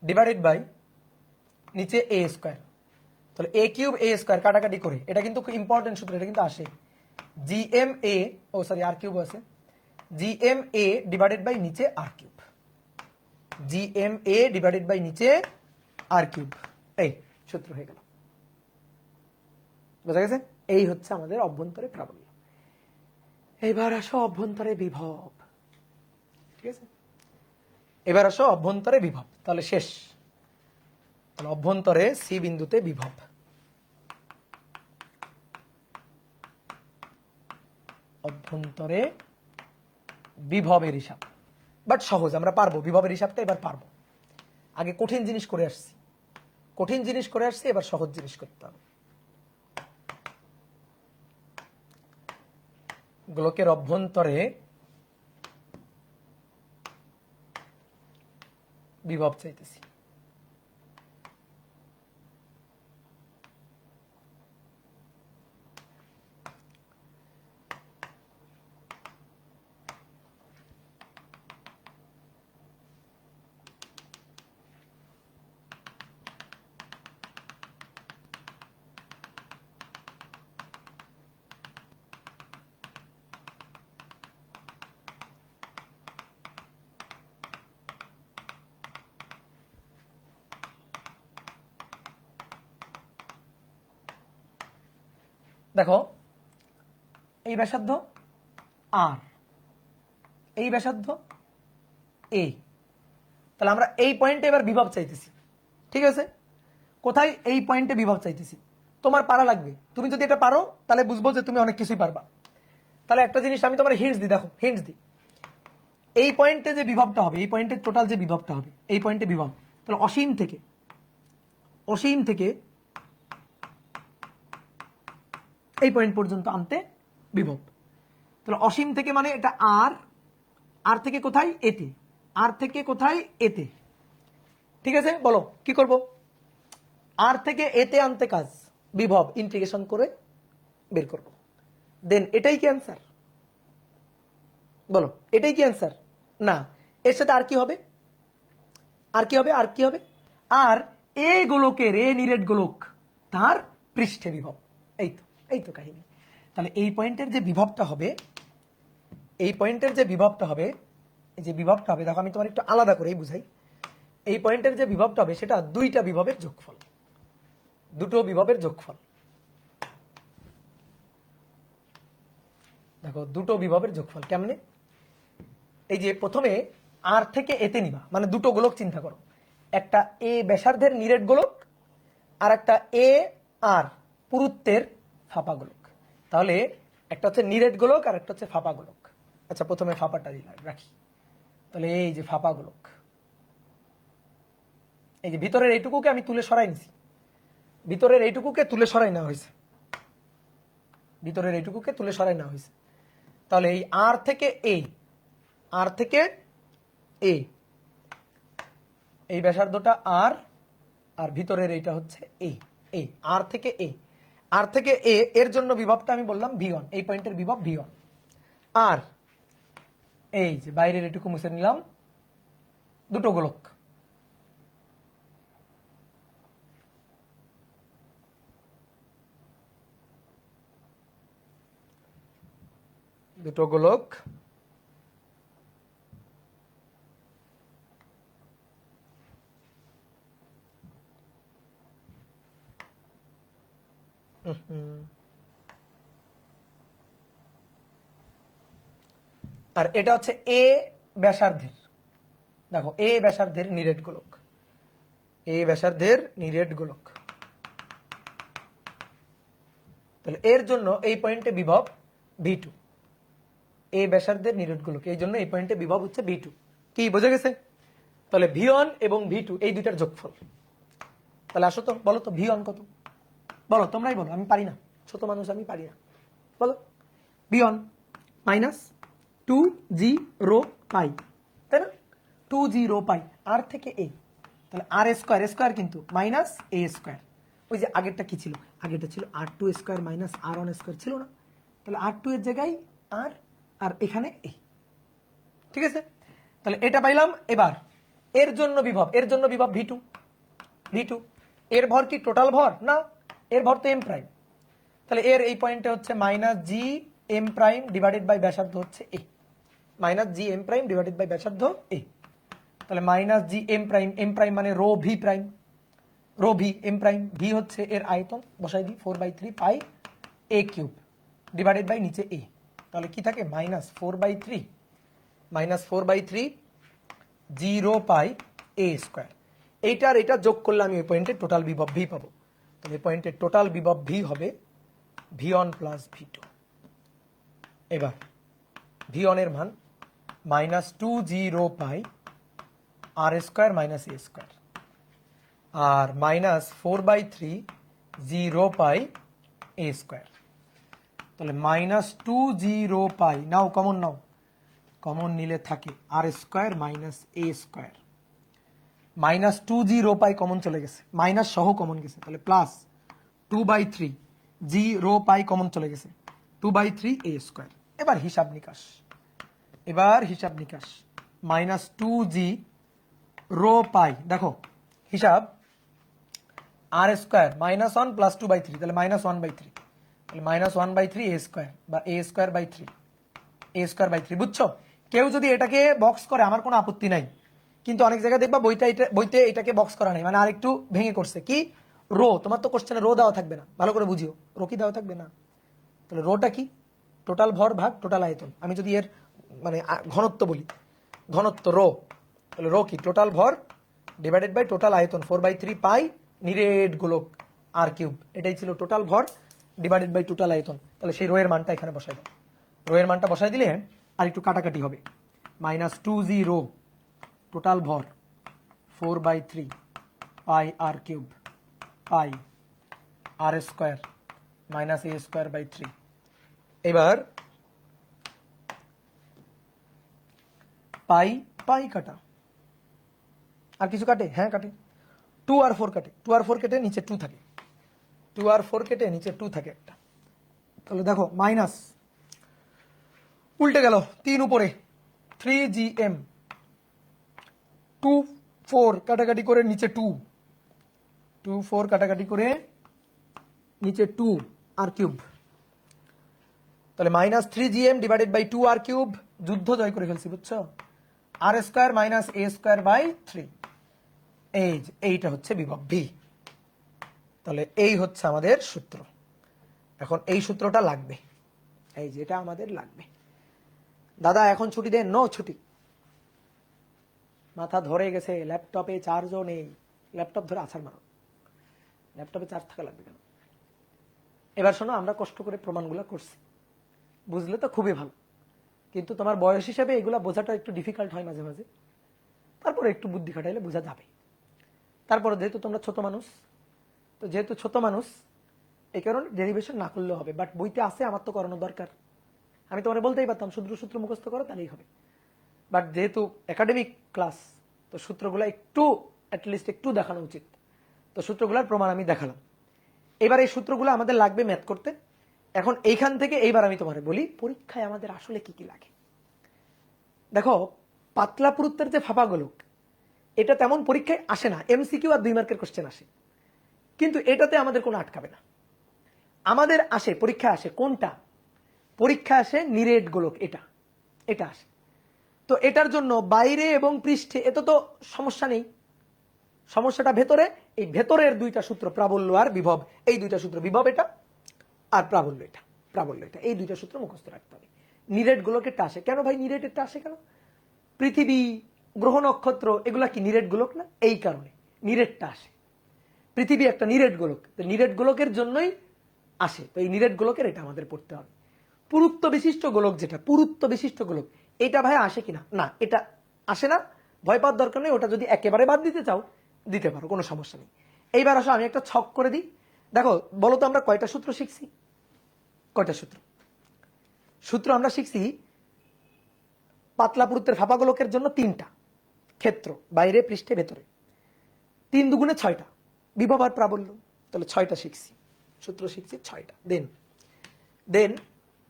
divided by নিচে এ স্কোয়ার। তাহলে এ কিউব এ স্কোয়ার কাটাকাটি করে, এটা কিন্তু খুব ইম্পর্টেন্ট সূত্র, এটা কিন্তু আসে জি এম এ, ও সরি আর কিউব আছে, G M a divided by নিচে R cube, G M a divided by নিচে আর কিউব। এই সূত্র হয়ে গেল, বোঝা গেছে? এই হচ্ছে আমাদের অভ্যন্তরে প্রাবল্য। এবার আসো অভ্যন্তরে বিভব। ঠিক আছে, এবার আসো অভ্যন্তরে বিভব, তাহলে শেষ। তাহলে অভ্যন্তরে সি বিন্দুতে বিভব, অভ্যন্তরে বিভবের হিসাব। বাট সহজ, আমরা পারবো বিভবের হিসাবটা, এবার পারবো। আগে কঠিন জিনিস করে আসছি, এবার সহজ জিনিস করতে হবে। গোলকের অভ্যন্তরে বিভব চাইতেছি। দেখো এই ব্যাসার্ধ আর, এই ব্যাসার্ধ এ, তাহলে আমরা এই পয়েন্টে এবার বিভব চাইতেছি। ঠিক আছে, কোথায়? এই পয়েন্টে বিভব চাইতেছি। তোমার পারা লাগবে, তুমি যদি এটা পারো তাহলে বুঝবো যে তুমি অনেক কিছুই পারবা। তাহলে একটা জিনিস আমি তোমার হিন্টস দিই, দেখো হিন্টস দিই। এই পয়েন্টে যে বিভবটা হবে, এই পয়েন্টের টোটাল যে বিভবটা হবে, এই পয়েন্টে বিভব, তাহলে অসীম থেকে এই পয়েন্ট পর্যন্ত আনতে বিভব। তাহলে অসীম থেকে মানে এটা আর থেকে কোথায়? এতে, আর থেকে কোথায়? এতে। ঠিক আছে, বলো কি করব? আর থেকে এতে আনতে কাজ, বিভব ইন্টিগ্রেশন করে বের করব। দেন এটাই কি অ্যান্সার? বলো এটাই কি অ্যান্সার? না, এর সাথে আর কি হবে? আর এ গোলকের, এ নিরেট গোলক, তার পৃষ্ঠে বিভব। এই তো কাহিনী। তাহলে এই পয়েন্টের যে বিভবটা হবে, এই যে বিভবটা হবে, দেখো আমি তোমার একটু আলাদা করেই বুঝাই। এই পয়েন্টের যে বিভবটা হবে সেটা দুইটা বিভবের যোগফল, দুটো বিভবের যোগফল। দেখো দুটো বিভবের যোগফল কেমনে? এই যে প্রথমে আর থেকে এতে নিবা, মানে দুটো গোলক চিন্তা করো, একটা এ ব্যাসার্ধের নিরেট গোলক আর একটা এ আর পুরুত্বের ফাঁপা গোলক। তাহলে একটা হচ্ছে নিরেট গোলক আর একটা হচ্ছে ফাঁপা গোলক। আচ্ছা প্রথমে ফাঁপাটা রাখি। তাহলে এই যে ফাঁপা গোলক, এই যে ভিতরের এইটুকুকে আমি তুলে সরাই নিছি, ভিতরের এইটুকুকে তুলে সরাই নেওয়া হয়েছে, তাহলে এই আর থেকে এ, এই ব্যাসার্ধটা আর ভিতরের এইটা হচ্ছে আর থেকে এ এর জন্য বিভবটা আমি বললাম V1, এই পয়েন্টের বিভব V1। আর এই যে বাইরের এটুকু মুছে নিলাম, দুটো গোলক, আর এটা হচ্ছে এ ব্যাসার্ধের, দেখো এ ব্যাসার্ধের নিরেট গোলক, এ ব্যাসার্ধের নিরেট গোলক। তাহলে এর জন্য এই পয়েন্টে বিভব V2, এ ব্যাসার্ধের নিরেট গোলক, এই জন্য এই পয়েন্টে বিভব হচ্ছে V2। কি বোঝা গেছে? তাহলে V1 এবং V2 এই দুইটার যোগফল। তাহলে আসো তো বলো তো V1 কত, বলো তোমরাই বলো, আমি পারি না, ছোট মানুষ আমি পারি না, বলো। V1 মাইনাস 2g রো পাই, তাই না? 2g রো পাই আর থেকে a, তাহলে আর স্কোয়ার, স্কোয়ার কিন্তু মাইনাস a স্কোয়ার। ওই যে আগেরটা কি ছিল, আগেরটা ছিল r2 square minus r1 square, ছিল না? তাহলে r2 এর জায়গায় r, আর এখানে a, ঠিক আছে? তাহলে এটা পাইলাম। এবার এর জন্য বিভব, এর জন্য বিভব V2, V2 এর ভর কি টোটাল ভর না, এর ভর তো m প্রাইম। তাহলে এর এই পয়েন্টে হচ্ছে minus G M prime divided by ব্যাসার্ধ হচ্ছে a, minus G M prime divided by ব্যাসার্ধ a। তাহলে মাইনাস জি এম প্রাইম মানে rho V prime, rho V M prime, V হচ্ছে এর আয়তন, বসাই দিই 4/3 pi a cube divided by নিচে a। তাহলে কি থাকে minus 4/3 zero pi a square. এইটার এটা যোগ করলে আমি ওই পয়েন্টে টোটাল বিভব ভি পাবো। তাহলে এই পয়েন্টে টোটাল বিভব ভি হবে V1 প্লাস V2। এবার V1 এর মান minus 2g rho pi R square minus a square, আর মাইনাস 4/3 0 পাই a স্কোয়ার। তাহলে মাইনাস 2g রো পাই, নাও কমন নাও, কমন নিলে থাকে R square minus a square, minus 2g rho pi common চলে গেছে, মাইনাস সহ কমন গেছে, তাহলে plus 2/3 G rho pi common চলে গেছে, 2/3 a স্কোয়ার। এবার হিসাব নিকাশ, এবার হিসাব নিকাশ, মাইনাস 2g রো পাই, দেখো হিসাব আর স্কোয়ার মাইনাস 1 প্লাস 2/3, তাহলে মাইনাস 1/3, তাহলে মাইনাস 1/3 a স্কোয়ার বা a square by 3, a square by 3। বুঝছো? কেউ যদি এটাকে বক্স করে আমার কোনো আপত্তি নাই, কিন্তু অনেক জায়গায় দেখবা বইতে এটাকে বক্স করা নাই, মানে আরেকটু ভেঙে করছে। কি রো, তোমার তো কোশ্চেনে রো দেওয়া থাকবে না, ভালো করে বুঝিও, রো কি দেওয়া থাকবে না। তাহলে রোটা কি, টোটাল ভর ভাগ টোটাল আয়তন। আমি যদি এর মানে ঘনত্ব বলি, ঘনত্ব রো, তাহলে রো কি টোটাল ভর ডিভাইডেড বাই টোটাল আয়তন 4/3 পাই নিরেট গোলক আর কিউব, এটাই ছিল টোটাল ভর ডিভাইডেড বাই টোটাল আয়তন। তাহলে সেই রো এর মানটা এখানে বসাই দাও, রো এর মানটা বসাই দিলে আর একটু কাটাকাটি হবে, মাইনাস 2g রো টোটাল ভর 4/3 pi R cube pi R square minus a square by 3। এবার পাই পাই কাটা, আর কিছু কাটে? হ্যাঁ কাটে, 2 আর 4 কাটে, 2 আর 4 কেটে নিচে 2 থাকে, 2 আর 4 কেটে নিচে 2 থাকে একটা। তাহলে দেখো মাইনাস উল্টে গেল, 3 উপরে 3gm, 2 4 কাটাকাটি করে নিচে 2, 2 4 কাটাকাটি করে নিচে 2 আর কিউব, তাহলে minus 3gm divided by 2 R cube, যুদ্ধ জয় করে ফেলছি, বুঝছো? R square minus a square by 3, এইটা হচ্ছে বিভব ভি। তাহলে এই হচ্ছে আমাদের সূত্র। এখন এই সূত্রটা লাগবে, এই যেটা আমাদের লাগবে। দাদা এখন ছুটি দেন? নো ছুটি, মাথা ধরে গেছে, ল্যাপটপে চার্জও নেই, ল্যাপটপ ধরে আছাড় মারো, ল্যাপটপে চার্জ থাকা লাগবে কেন? এবার শোনো, আমরা কষ্ট করে প্রমাণগুলো করছি, বুঝলে তো খুবই ভালো, কিন্তু তোমার বয়স হিসেবে এগুলা বোঝাটা একটু ডিফিকাল্ট হয় মাঝে মাঝে, তারপরে একটু বুদ্ধি খাটাইলে বোঝা যাবে। তারপরে যেহেতু তোমরা ছোট মানুষ, তো যেহেতু ছোট মানুষ এই কারণে ডেরিভেশন না করলেও হবে, বাট বইতে আছে, আমার তো করানো দরকার। আমি তোমার বলতেই পারতাম সূত্র সূত্র মুখস্থ করো তাহলেই হবে, বাট যেহেতু একাডেমিক ক্লাস, তো সূত্রগুলো একটু অ্যাটলিস্ট একটু দেখানো উচিত, তো সূত্রগুলোর প্রমাণ আমি দেখালাম। এবার এই সূত্রগুলো আমাদের লাগবে ম্যাথ করতে। এখন এইখান থেকে এইবার আমি তোমার বলি পরীক্ষায় আমাদের আসলে কি কি লাগে। দেখো পাতলা পুরুত্বের যে ফাঁপা গোলক, এটা তেমন পরীক্ষায় আসে না, এমসিকিউ আর 2 মার্কের কোশ্চেন আসে, কিন্তু এটাতে আমাদের কোনো আটকাবে না। আমাদের আসে পরীক্ষা আসে কোনটা, পরীক্ষা আসে নিরেট গোলক, এটা এটা আসে। তো এটার জন্য বাইরে এবং পৃষ্ঠে এত তো সমস্যা নেই, সমস্যাটা ভেতরে, এই ভেতরের দুইটা সূত্র প্রাবল্য আর বিভব, এই দুইটা সূত্র, বিভব এটা আর প্রাবল্য এটা, প্রাবল্য এটা, এই দুইটা সূত্র মুখস্থ রাখতে হবে। নিরেট গোলকেরটা আসে কেন ভাই? নিরেটেরটা আসে কেন? পৃথিবী, গ্রহ নক্ষত্র এগুলা কি নিরেট গোলক না? এই কারণে নিরেটটা আসে। পৃথিবী একটা নিরেট গোলক, নিরেট গোলকের জন্যই আসে। তো এই নিরেট গোলকের এটা আমাদের পড়তে হবে। পুরুত্ব বিশিষ্ট গোলক, যেটা পুরুত্ব বিশিষ্ট গোলক, এটা ভাই আসে কিনা? না, এটা আসে না, ভয় পাওয়ার দরকার নেই। ওটা যদি একেবারে বাদ দিতে চাও দিতে পারো, কোনো সমস্যা নেই। এইবার আসো আমি একটা ছক করে দিই। দেখো বলো তো আমরা কয়টা সূত্র শিখছি? কয়টা সূত্র? সূত্র আমরা শিখছি পাতলা পুরুত্বের ফাঁপা গোলকের জন্য 3টা ক্ষেত্র, বাইরে, পৃষ্ঠে, ভেতরে। 3 দুগুণে 6টা বিভব আর প্রাবল্য, তাহলে 6টা শিখছি, সূত্র শিখছি 6টা। দেন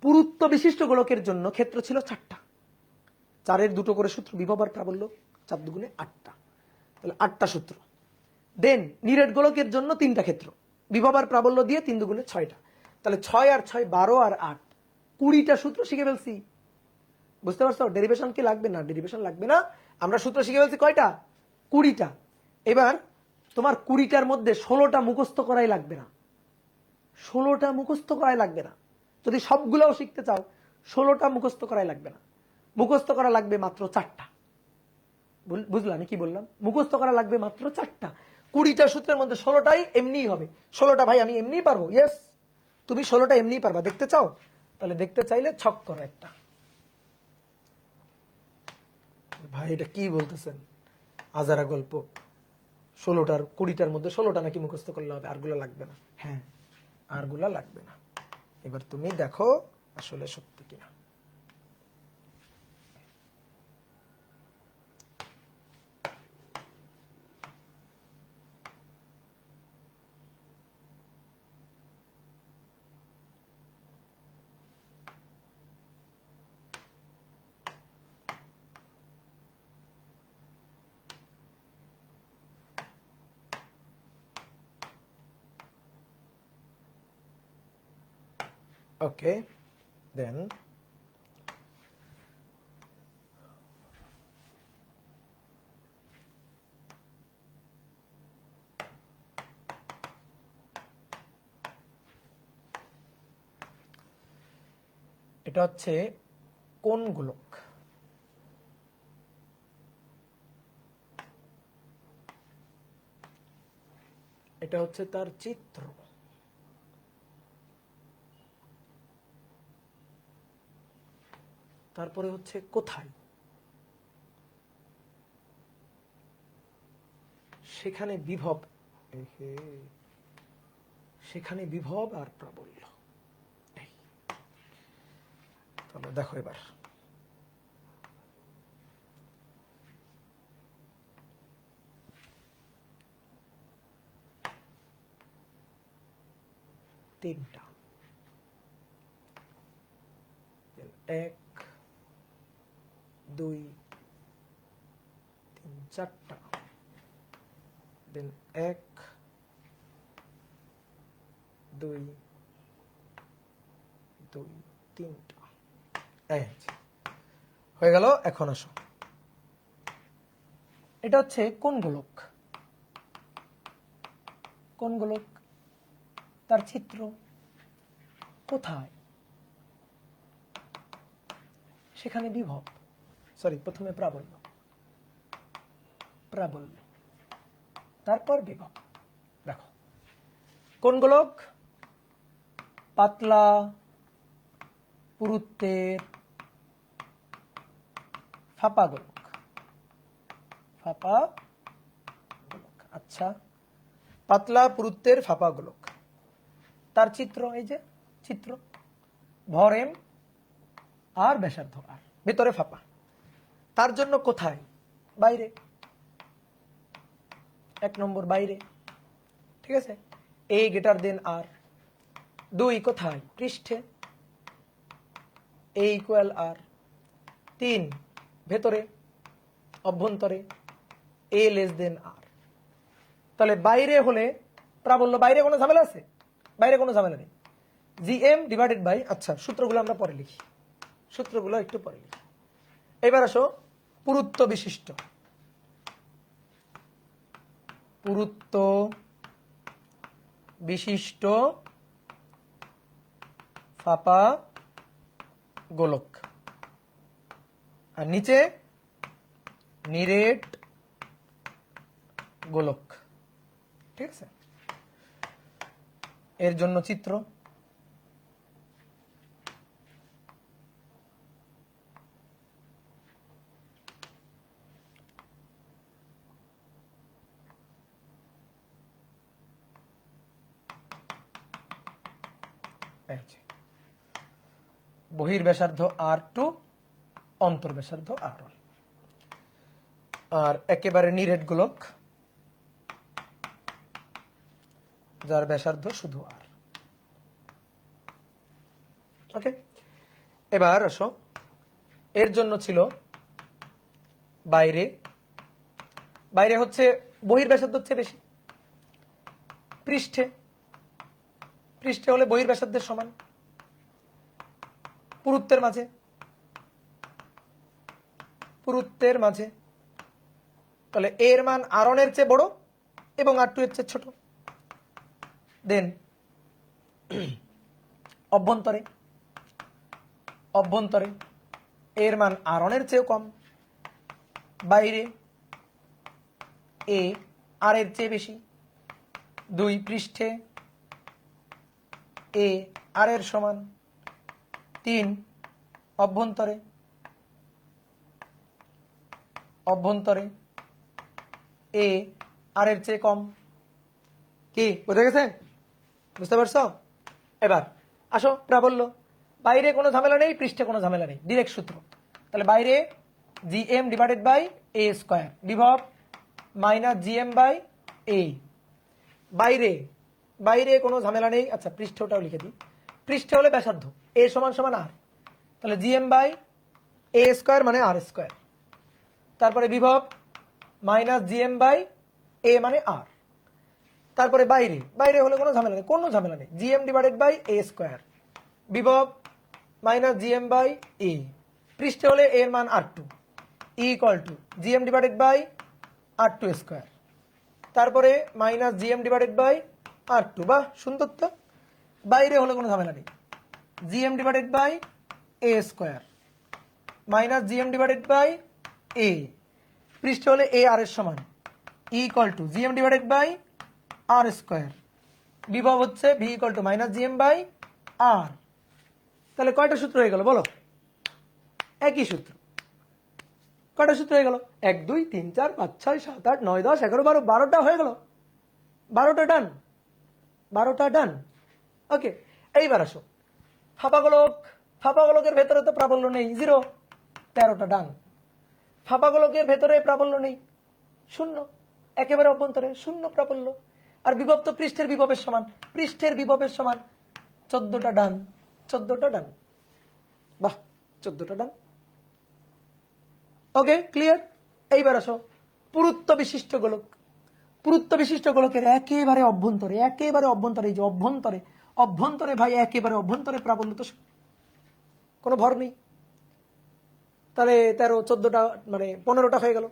পুরুত্ব বিশিষ্ট গোলকের জন্য ক্ষেত্র ছিল 4টা, 4-এর 2টো করে সূত্র, বিভব আর প্রাবল্য, 4 দুগুণে 8টা, তাহলে 8টা সূত্র। দেন নিরেট গোলকের জন্য 3টা ক্ষেত্র, বিভব আর প্রাবল্য দিয়ে 3 দুগুণে 6টা, তাহলে 6 আর 6 12 আর 8 20টা সূত্র শিখে ফেলছি। বুঝতে পারছো? ডেরিভেশন কি লাগবে না? ডেরিভেশন লাগবে না, আমরা সূত্র শিখে ফেলছি কয়টা? 20টা। এবার তোমার 20টার মধ্যে 16টা মুখস্থ করাই লাগবে না, 16টা মুখস্থ করাই লাগবে না। যদি সবগুলোও শিখতে চাও 16টা মুখস্থ করাই লাগবে না, মুখস্থ করা লাগবে মাত্র 4টা। বুঝলা আমি কি বললাম? মুখস্থ করা লাগবে মাত্র 4টা। 20টা সূত্রের মধ্যে 16টাই এমনিই হবে। 16টা ভাই আমি এমনিই পারবো, ইয়েস, তুমি 16টা এমনিই পারবা। দেখতে চাও? তাহলে দেখতে চাইলে ছক করো একটা। ভাই এটা কি বলতেছেন? আজারা গল্প। 16টার 20টার মধ্যে 16টা নাকি মুখস্থ করলে হবে, আরগুলা লাগবে না? হ্যাঁ, আরগুলা লাগবে না। এবার তুমি দেখো আসলে সত্যি কিনা। ওকে, দেন এটা হচ্ছে কোন গোলক? এটা হচ্ছে তার চিত্র। তারপরে হচ্ছে কোথায়, সেখানে বিভব, সেখানে বিভব আর প্রাবল্য। তাহলে দেখো এবার তিনটা, 1 2 3 4টা, দেন 1 2 2 3টা। হয়ে গেল। এখন আসো, এটা হচ্ছে কোন গোলক? কোন গোলক, তার চিত্র, কোথায়, সেখানে বিভব, সরি প্রথমে প্রাবল্য, প্রাবল্য তারপর বিভব। দেখো কোন গোলক? পাতলা পুরুত্বের ফাঁপা গোলক, ফাঁপা গোলক। আচ্ছা, পাতলা পুরুত্বের ফাঁপা গোলক, তার চিত্র, এই যে চিত্র, ভর এম আর ব্যাসার্ধ আর, ভিতরে ফাঁপা। তার জন্য কোথায়? বাইরে, 1 নম্বর বাইরে, ঠিক আছে, এ গ্রেটার দেন আর। 2 কোথায়? পৃষ্ঠে, এ ইকুয়াল আর। 3 ভেতরে, অভ্যন্তরে, এ লেস দেন আর। তাহলে বাইরে হলে প্রাবল্য, বাইরে কোনো ঝামেলা আছে? বাইরে কোনো ঝামেলা নেই। জিএম ডিভাইডেড বাই, আচ্ছা সূত্রগুলো আমরা পরে লিখি, সূত্রগুলো একটু পরে লিখি। এবার আসো পুরুত্ব বিশিষ্ট, পুরুত্ব বিশিষ্ট ফাঁপা গোলক, আর নিচে নিরেট গোলক। ঠিক আছে, এর জন্য চিত্র। বহির ব্যাসার্ধ R2, অন্তর ব্যাসার্ধ R1, আর একেবারে নিরেট গোলক যার ব্যাসার্ধ শুধু R। ওকে, এবার আসো, এর জন্য ছিল বাইরে, বাইরে হচ্ছে বহির ব্যাসার্ধ হচ্ছে বেশি, পৃষ্ঠে, পৃষ্ঠে হলে বহির ব্যাসার্ধের সমান, পুরুত্বের মাঝে, পুরুত্বের মাঝে, তাহলে এর মান R1 এর চেয়ে বড় এবং R2 এর চেয়ে ছোট। দেন অভ্যন্তরে, অভ্যন্তরে এর মান R1 এর চেয়েও কম, বাইরে এ আর এর চেয়ে বেশি, 2 পৃষ্ঠে এ আর এর সমান, 3 অভ্যন্তরে, অভ্যন্তরে এ আর এর চেয়ে কম। কি বুঝে গেছে? বুঝতে পারছো? এবার আসো প্রাবল্য, বাইরে কোনো ঝামেলা নেই, পৃষ্ঠে কোনো ঝামেলা নেই, ডিরেক্ট সূত্র। তাহলে বাইরে GM divided by A square, বিভব মাইনাস GM বাই A। বাইরে, বাইরে কোনো ঝামেলা নেই। আচ্ছা, পৃষ্ঠটাও লিখে দিই, পৃষ্ঠে হলে ব্যাসার্ধ A সমান সমান R, তাহলে GM বাই A স্কয়ার মানে R স্কয়ার, তারপরে বিভব মাইনাস GM বাই A মানে R, তারপরে বাইরে, বাইরে হলে কোনো ঝামেলা নেই, কোনো ঝামেলা নেই, GM divided by A square, বিভব মাইনাস GM বাই A, পৃষ্ঠে হলে A এর মান R2, equal to GM divided by R2 square, তারপরে minus GM divided by R2। বাহ, সুন্দর তো। বাইরে হলে কোনো ঝামেলা নেই, GM divided by A square minus GM divided by A, পৃষ্ঠে হলে A আর এর সমান, equal to GM divided by R square, বিভব হচ্ছে V equal to minus GM by R। তাহলে কয়টা সূত্র হয়ে গেল বলো? একই সূত্র। কয়টা সূত্র হয়ে গেল? 1 2 3 4 5 6 7 8 9 10 11 12, 12টা হয়ে গেল, 12টা ডান, 12টা ডান। ওকে, এইবার আসো ফাঁপা গোলক, ফাঁপা গোলকের ভেতরে তো প্রাবল্য নেই, 0, 13টা ডান। ফাঁপা গোলকের ভেতরে প্রাবল্য নেই, 0, একেবারে অভ্যন্তরে 0 প্রাবল্য। আর বিভব তো পৃষ্ঠের বিভবের সমান, পৃষ্ঠের বিভবের সমান, 14টা ডান, 14টা ডান। বাহ, 14টা ডান। ওকে, ক্লিয়ার। এইবার আসো পুরুত্ব বিশিষ্ট গোলক, পুরুত্ব বিশিষ্ট গোলকের একেবারে অভ্যন্তরে, একেবারে অভ্যন্তরে, এই যে অভ্যন্তরে, অভ্যন্তরে ভাই একেবারে অভ্যন্তরে প্রাবল্য তো কোনো ভর নেই, তাহলে 13 14টা মানে 15টা হয়ে গেল।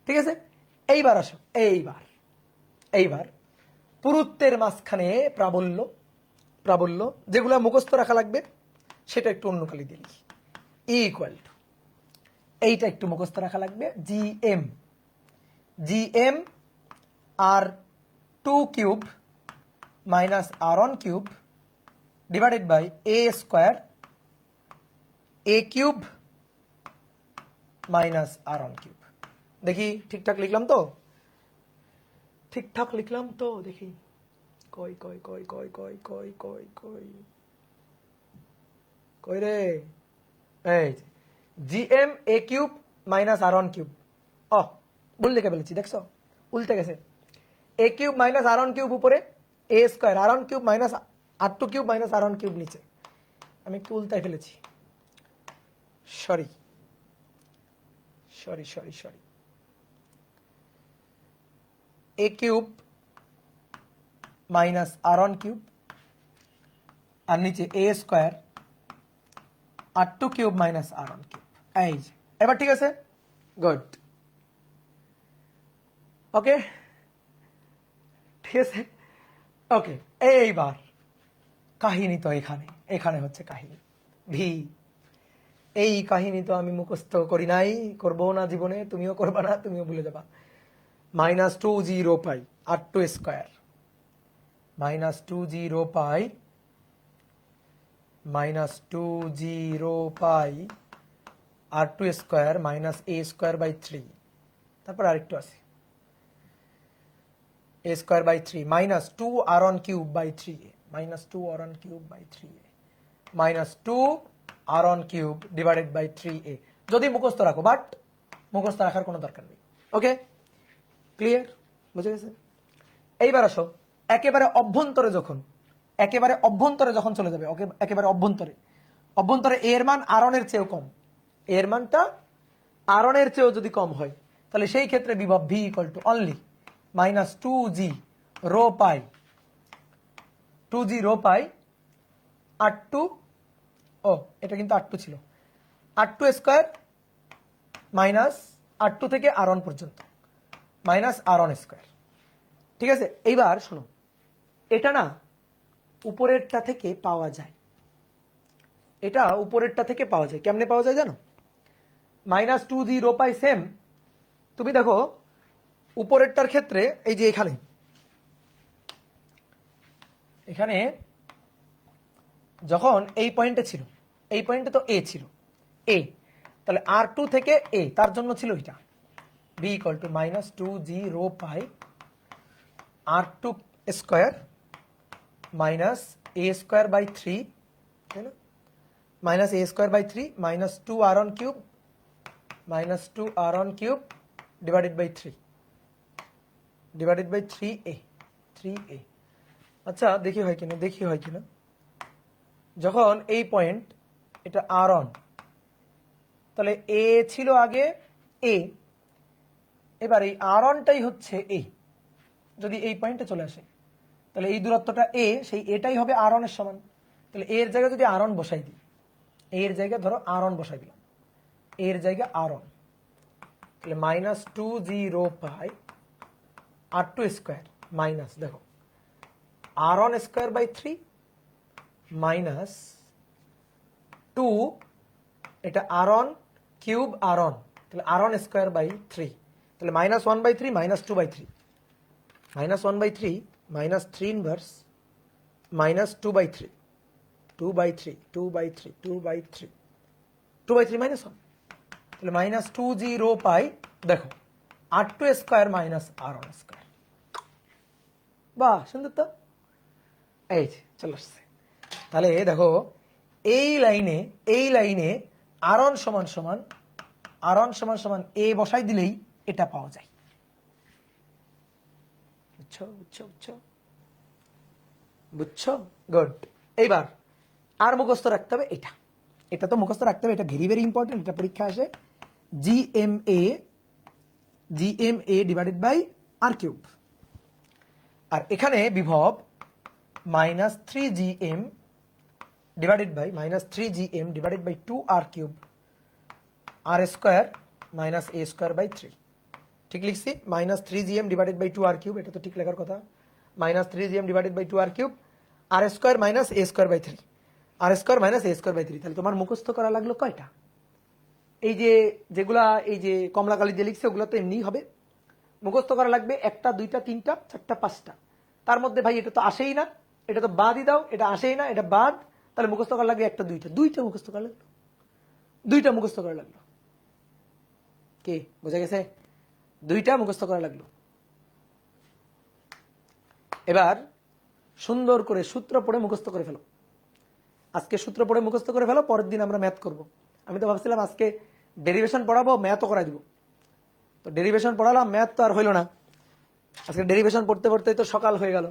ঠিক আছে, এইবার আসো, এইবার এইবার পুরুত্বের মাঝখানে প্রাবল্য, প্রাবল্য যেগুলো মুখস্থ রাখা লাগবে সেটা একটু অন্য কালি দিয়ে লিখি, ইকুয়াল টু, এইটা একটু মুখস্থ রাখা লাগবে, GM, GM R2 cube minus R1 cube divided by A square, A cube minus R1 cube. দেখি ঠিকঠাক লিখলাম তো? ঠিকঠাক লিখলাম তো? দেখি, কই কই কই কই কই কই কই কই কই রে, এই GM A cube minus R1 cube. ও, ভুল লিখে ফেলেছি, দেখছো উল্টে গেছে, A cube minus R1 cube উপরে, A square R1 cube minus R2 cube minus R1 cube নিচে। আমি একটু উল্টাই ফেলেছি, sorry sorry sorry sorry. A cube minus R1 cube আর নিচে A square R2 cube minus R1 cube. এই যে, এবার ঠিক আছে, গুড। ওকে, ঠিক আছে। ওকে, এইবার কাহিনী তো এখানে, এখানে হচ্ছে কাহিনী ভি। এই কাহিনী তো আমি মুখস্থ করি নাই, করবো না জীবনে, তুমিও করবা না, তুমিও ভুলে যাবা। -2 0 pi r2 square, -2 0 pi, -2 0 pi r2 square -a square by 3। তারপর আরেকটু আছে a square by 3 -2 r1 cube by 3a, -2 r1 cube by 3a, -2 r1 cube divided by 3a। যদি মুখস্থ রাখো, বাট মুখস্থ রাখার কোনো দরকার নেই। ওকে, ক্লিয়ার, বুঝে গেছে? এইবার আসো একেবারে অভ্যন্তরে, যখন চলে যাবে, ওকে, একেবারে অভ্যন্তরে এর মান আরনের চেয়েও কম, এর মানটা আরনের চেয়েও যদি কম হয়, তাহলে সেই ক্ষেত্রে বিভব V equal to only -2 g rho pi r2, ও এটা কিন্তু r2 ছিল, r2 স্কয়ার মাইনাস r2 থেকে r1 পর্যন্ত মাইনাস r1 স্কয়ার। ঠিক আছে, এইবার শোনো, এটা না উপরেরটা থেকে পাওয়া যায়, এটা উপরেরটা থেকে পাওয়া যায়। কেমনে পাওয়া যায় জানো? -2 0 পাই সেম, তুমি দেখো উপরেরটার ক্ষেত্রে এই যে এখানে যখন এই পয়েন্টে ছিল, এই পয়েন্টে তো এ ছিল, এ, তাহলে r2 থেকে এ, তার জন্য ছিল এটা b equal to -2 0 pi r2 square minus a square by 3, তাই না, minus a square by 3 -2 r1 cube, -2 r1 cube divided by 3, divided by 3a। আচ্ছা দেখি হয় কিনা, যখন এই পয়েন্ট এটা r1, তাহলে a ছিল আগে a, এবার এই r1টাই হচ্ছে a, যদি এই পয়েন্টে চলে আসে তাহলে এই দূরত্বটা a, সেই এটাই হবে r1 এর সমান। তাহলে এর জায়গায় যদি r1 বসাই দিই, এর জায়গায় ধরো r1 বসাই দিলাম, এর জায়গায় r1, তাহলে -2 0 পাই r2 স্কয়ার মাইনাস, দেখো r1 স্কয়ার বাই 3 মাইনাস 2, এটা r1 কিউব r1, তাহলে r1 স্কয়ার বাই 3, তাহলে -1/3 -2/3, -1/3 -3 ইনভার্স -2/3, 2/3 2/3 2/3 2/3 -1, তাহলে -2 0 পাই, দেখো r2 square minus r1 square. বাহ, সুন্দর তো, এই চলে আসছে। তাহলে দেখো এই লাইনে r1 সমান a বসাই দিলেই এটা পাওয়া যায়। বুঝছো? গুড। এইবার আর মুখস্থ রাখতে হবে এটা তো মুখস্থ রাখতে হবে, এটা ভেরি ভেরি ইম্পর্টেন্ট, এটা পরীক্ষা আসে। GMA divided by R cube, আর এখানে বিভব -3gm divided by -3gm/2 r cube r square minus a square by 3। ঠিক লিখছি, -3gm/2 r কিউব, এটা তো ঠিক লেখার কথা, -3gm/2 r cube r square minus a square by 3, r square minus a square by 3। তাহলে তোমার মুখস্থ করা লাগলো কয়টা? এই যে যেগুলা এই যে কমলা কালি দিয়ে লিখছে ওগুলো তো এমনিই হবে, মুখস্থ করা লাগবে 1টা 2টা 3টা 4টা 5টা। তার মধ্যে ভাই এটা তো আসেই না, এটা তো বাদই দাও, এটা আসেই না, এটা বাদ, তাহলে মুখস্থ করা লাগবে 1টা 2টা মুখস্থ করা লাগলো, 2টা মুখস্থ করা লাগলো। কে বোঝা গেছে? 2টা মুখস্থ করা লাগলো। এবার সুন্দর করে সূত্র পড়ে মুখস্থ করে ফেলো, আজকে সূত্র পড়ে মুখস্থ করে ফেলো, পরের দিন আমরা ম্যাথ করব। আমি তো ভাবছিলাম আজকে ডেরিভেশন পড়াবো, ম্যাথও করাই দিব, তো ডেরিভেশন পড়ালাম, ম্যাথ তো আর হইলো না। আজকে ডেরিভেশন পড়তে পড়তেই তো সকাল হয়ে গেল।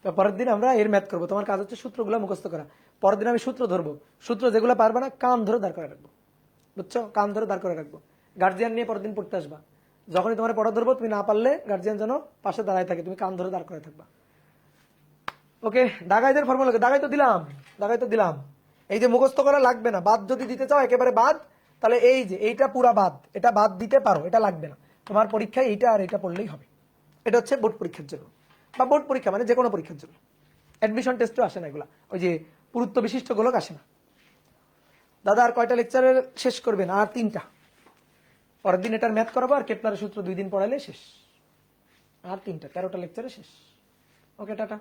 তো পরের দিন আমরা এর ম্যাথ করবো, তোমার কাজ হচ্ছে সূত্রগুলো মুখস্থ করা। পরের দিন আমি সূত্র ধরবো, সূত্র যেগুলো পারবে না কান ধরে দাঁড় করে রাখবো, বুঝছো? কান ধরে দাঁড় করে রাখবো। গার্জিয়ান নিয়ে পরের দিন পড়তে আসবা, যখনই তোমার পড়া ধরবো তুমি না পারলে গার্জিয়ান যেন পাশে দাঁড়ায় থাকে, তুমি কান ধরে দাঁড় করে থাকবা। ওকে, দাগাইদের ফর্মুলা দাগাই তো দিলাম। এই যে মুখস্থ করা লাগবে না, বাদ যদি দিতে চাও একেবারে বাদ, তাহলে এই যে এইটা পুরা বাদ, এটা বাদ দিতে পারো, এটা লাগবে না তোমার পরীক্ষায়, এইটা আর এটা পড়লেই হবে। এটা হচ্ছে বোর্ড পরীক্ষার জন্য, বা বোর্ড পরীক্ষা মানে যে কোনো পরীক্ষার জন্য। অ্যাডমিশন টেস্টও আসে না এগুলা, ওই যে পুরুত্ব বিশিষ্ট গোলক আসে না। দাদা আর কয়টা লেকচারের শেষ করবেন? আর 3টা। পরের দিন এটার ম্যাথ করাবো আর কেপলারের সূত্র 2 দিন পড়াইলে শেষ। আর 3টা, 13টা লেকচারে শেষ। ওকে, টাটা।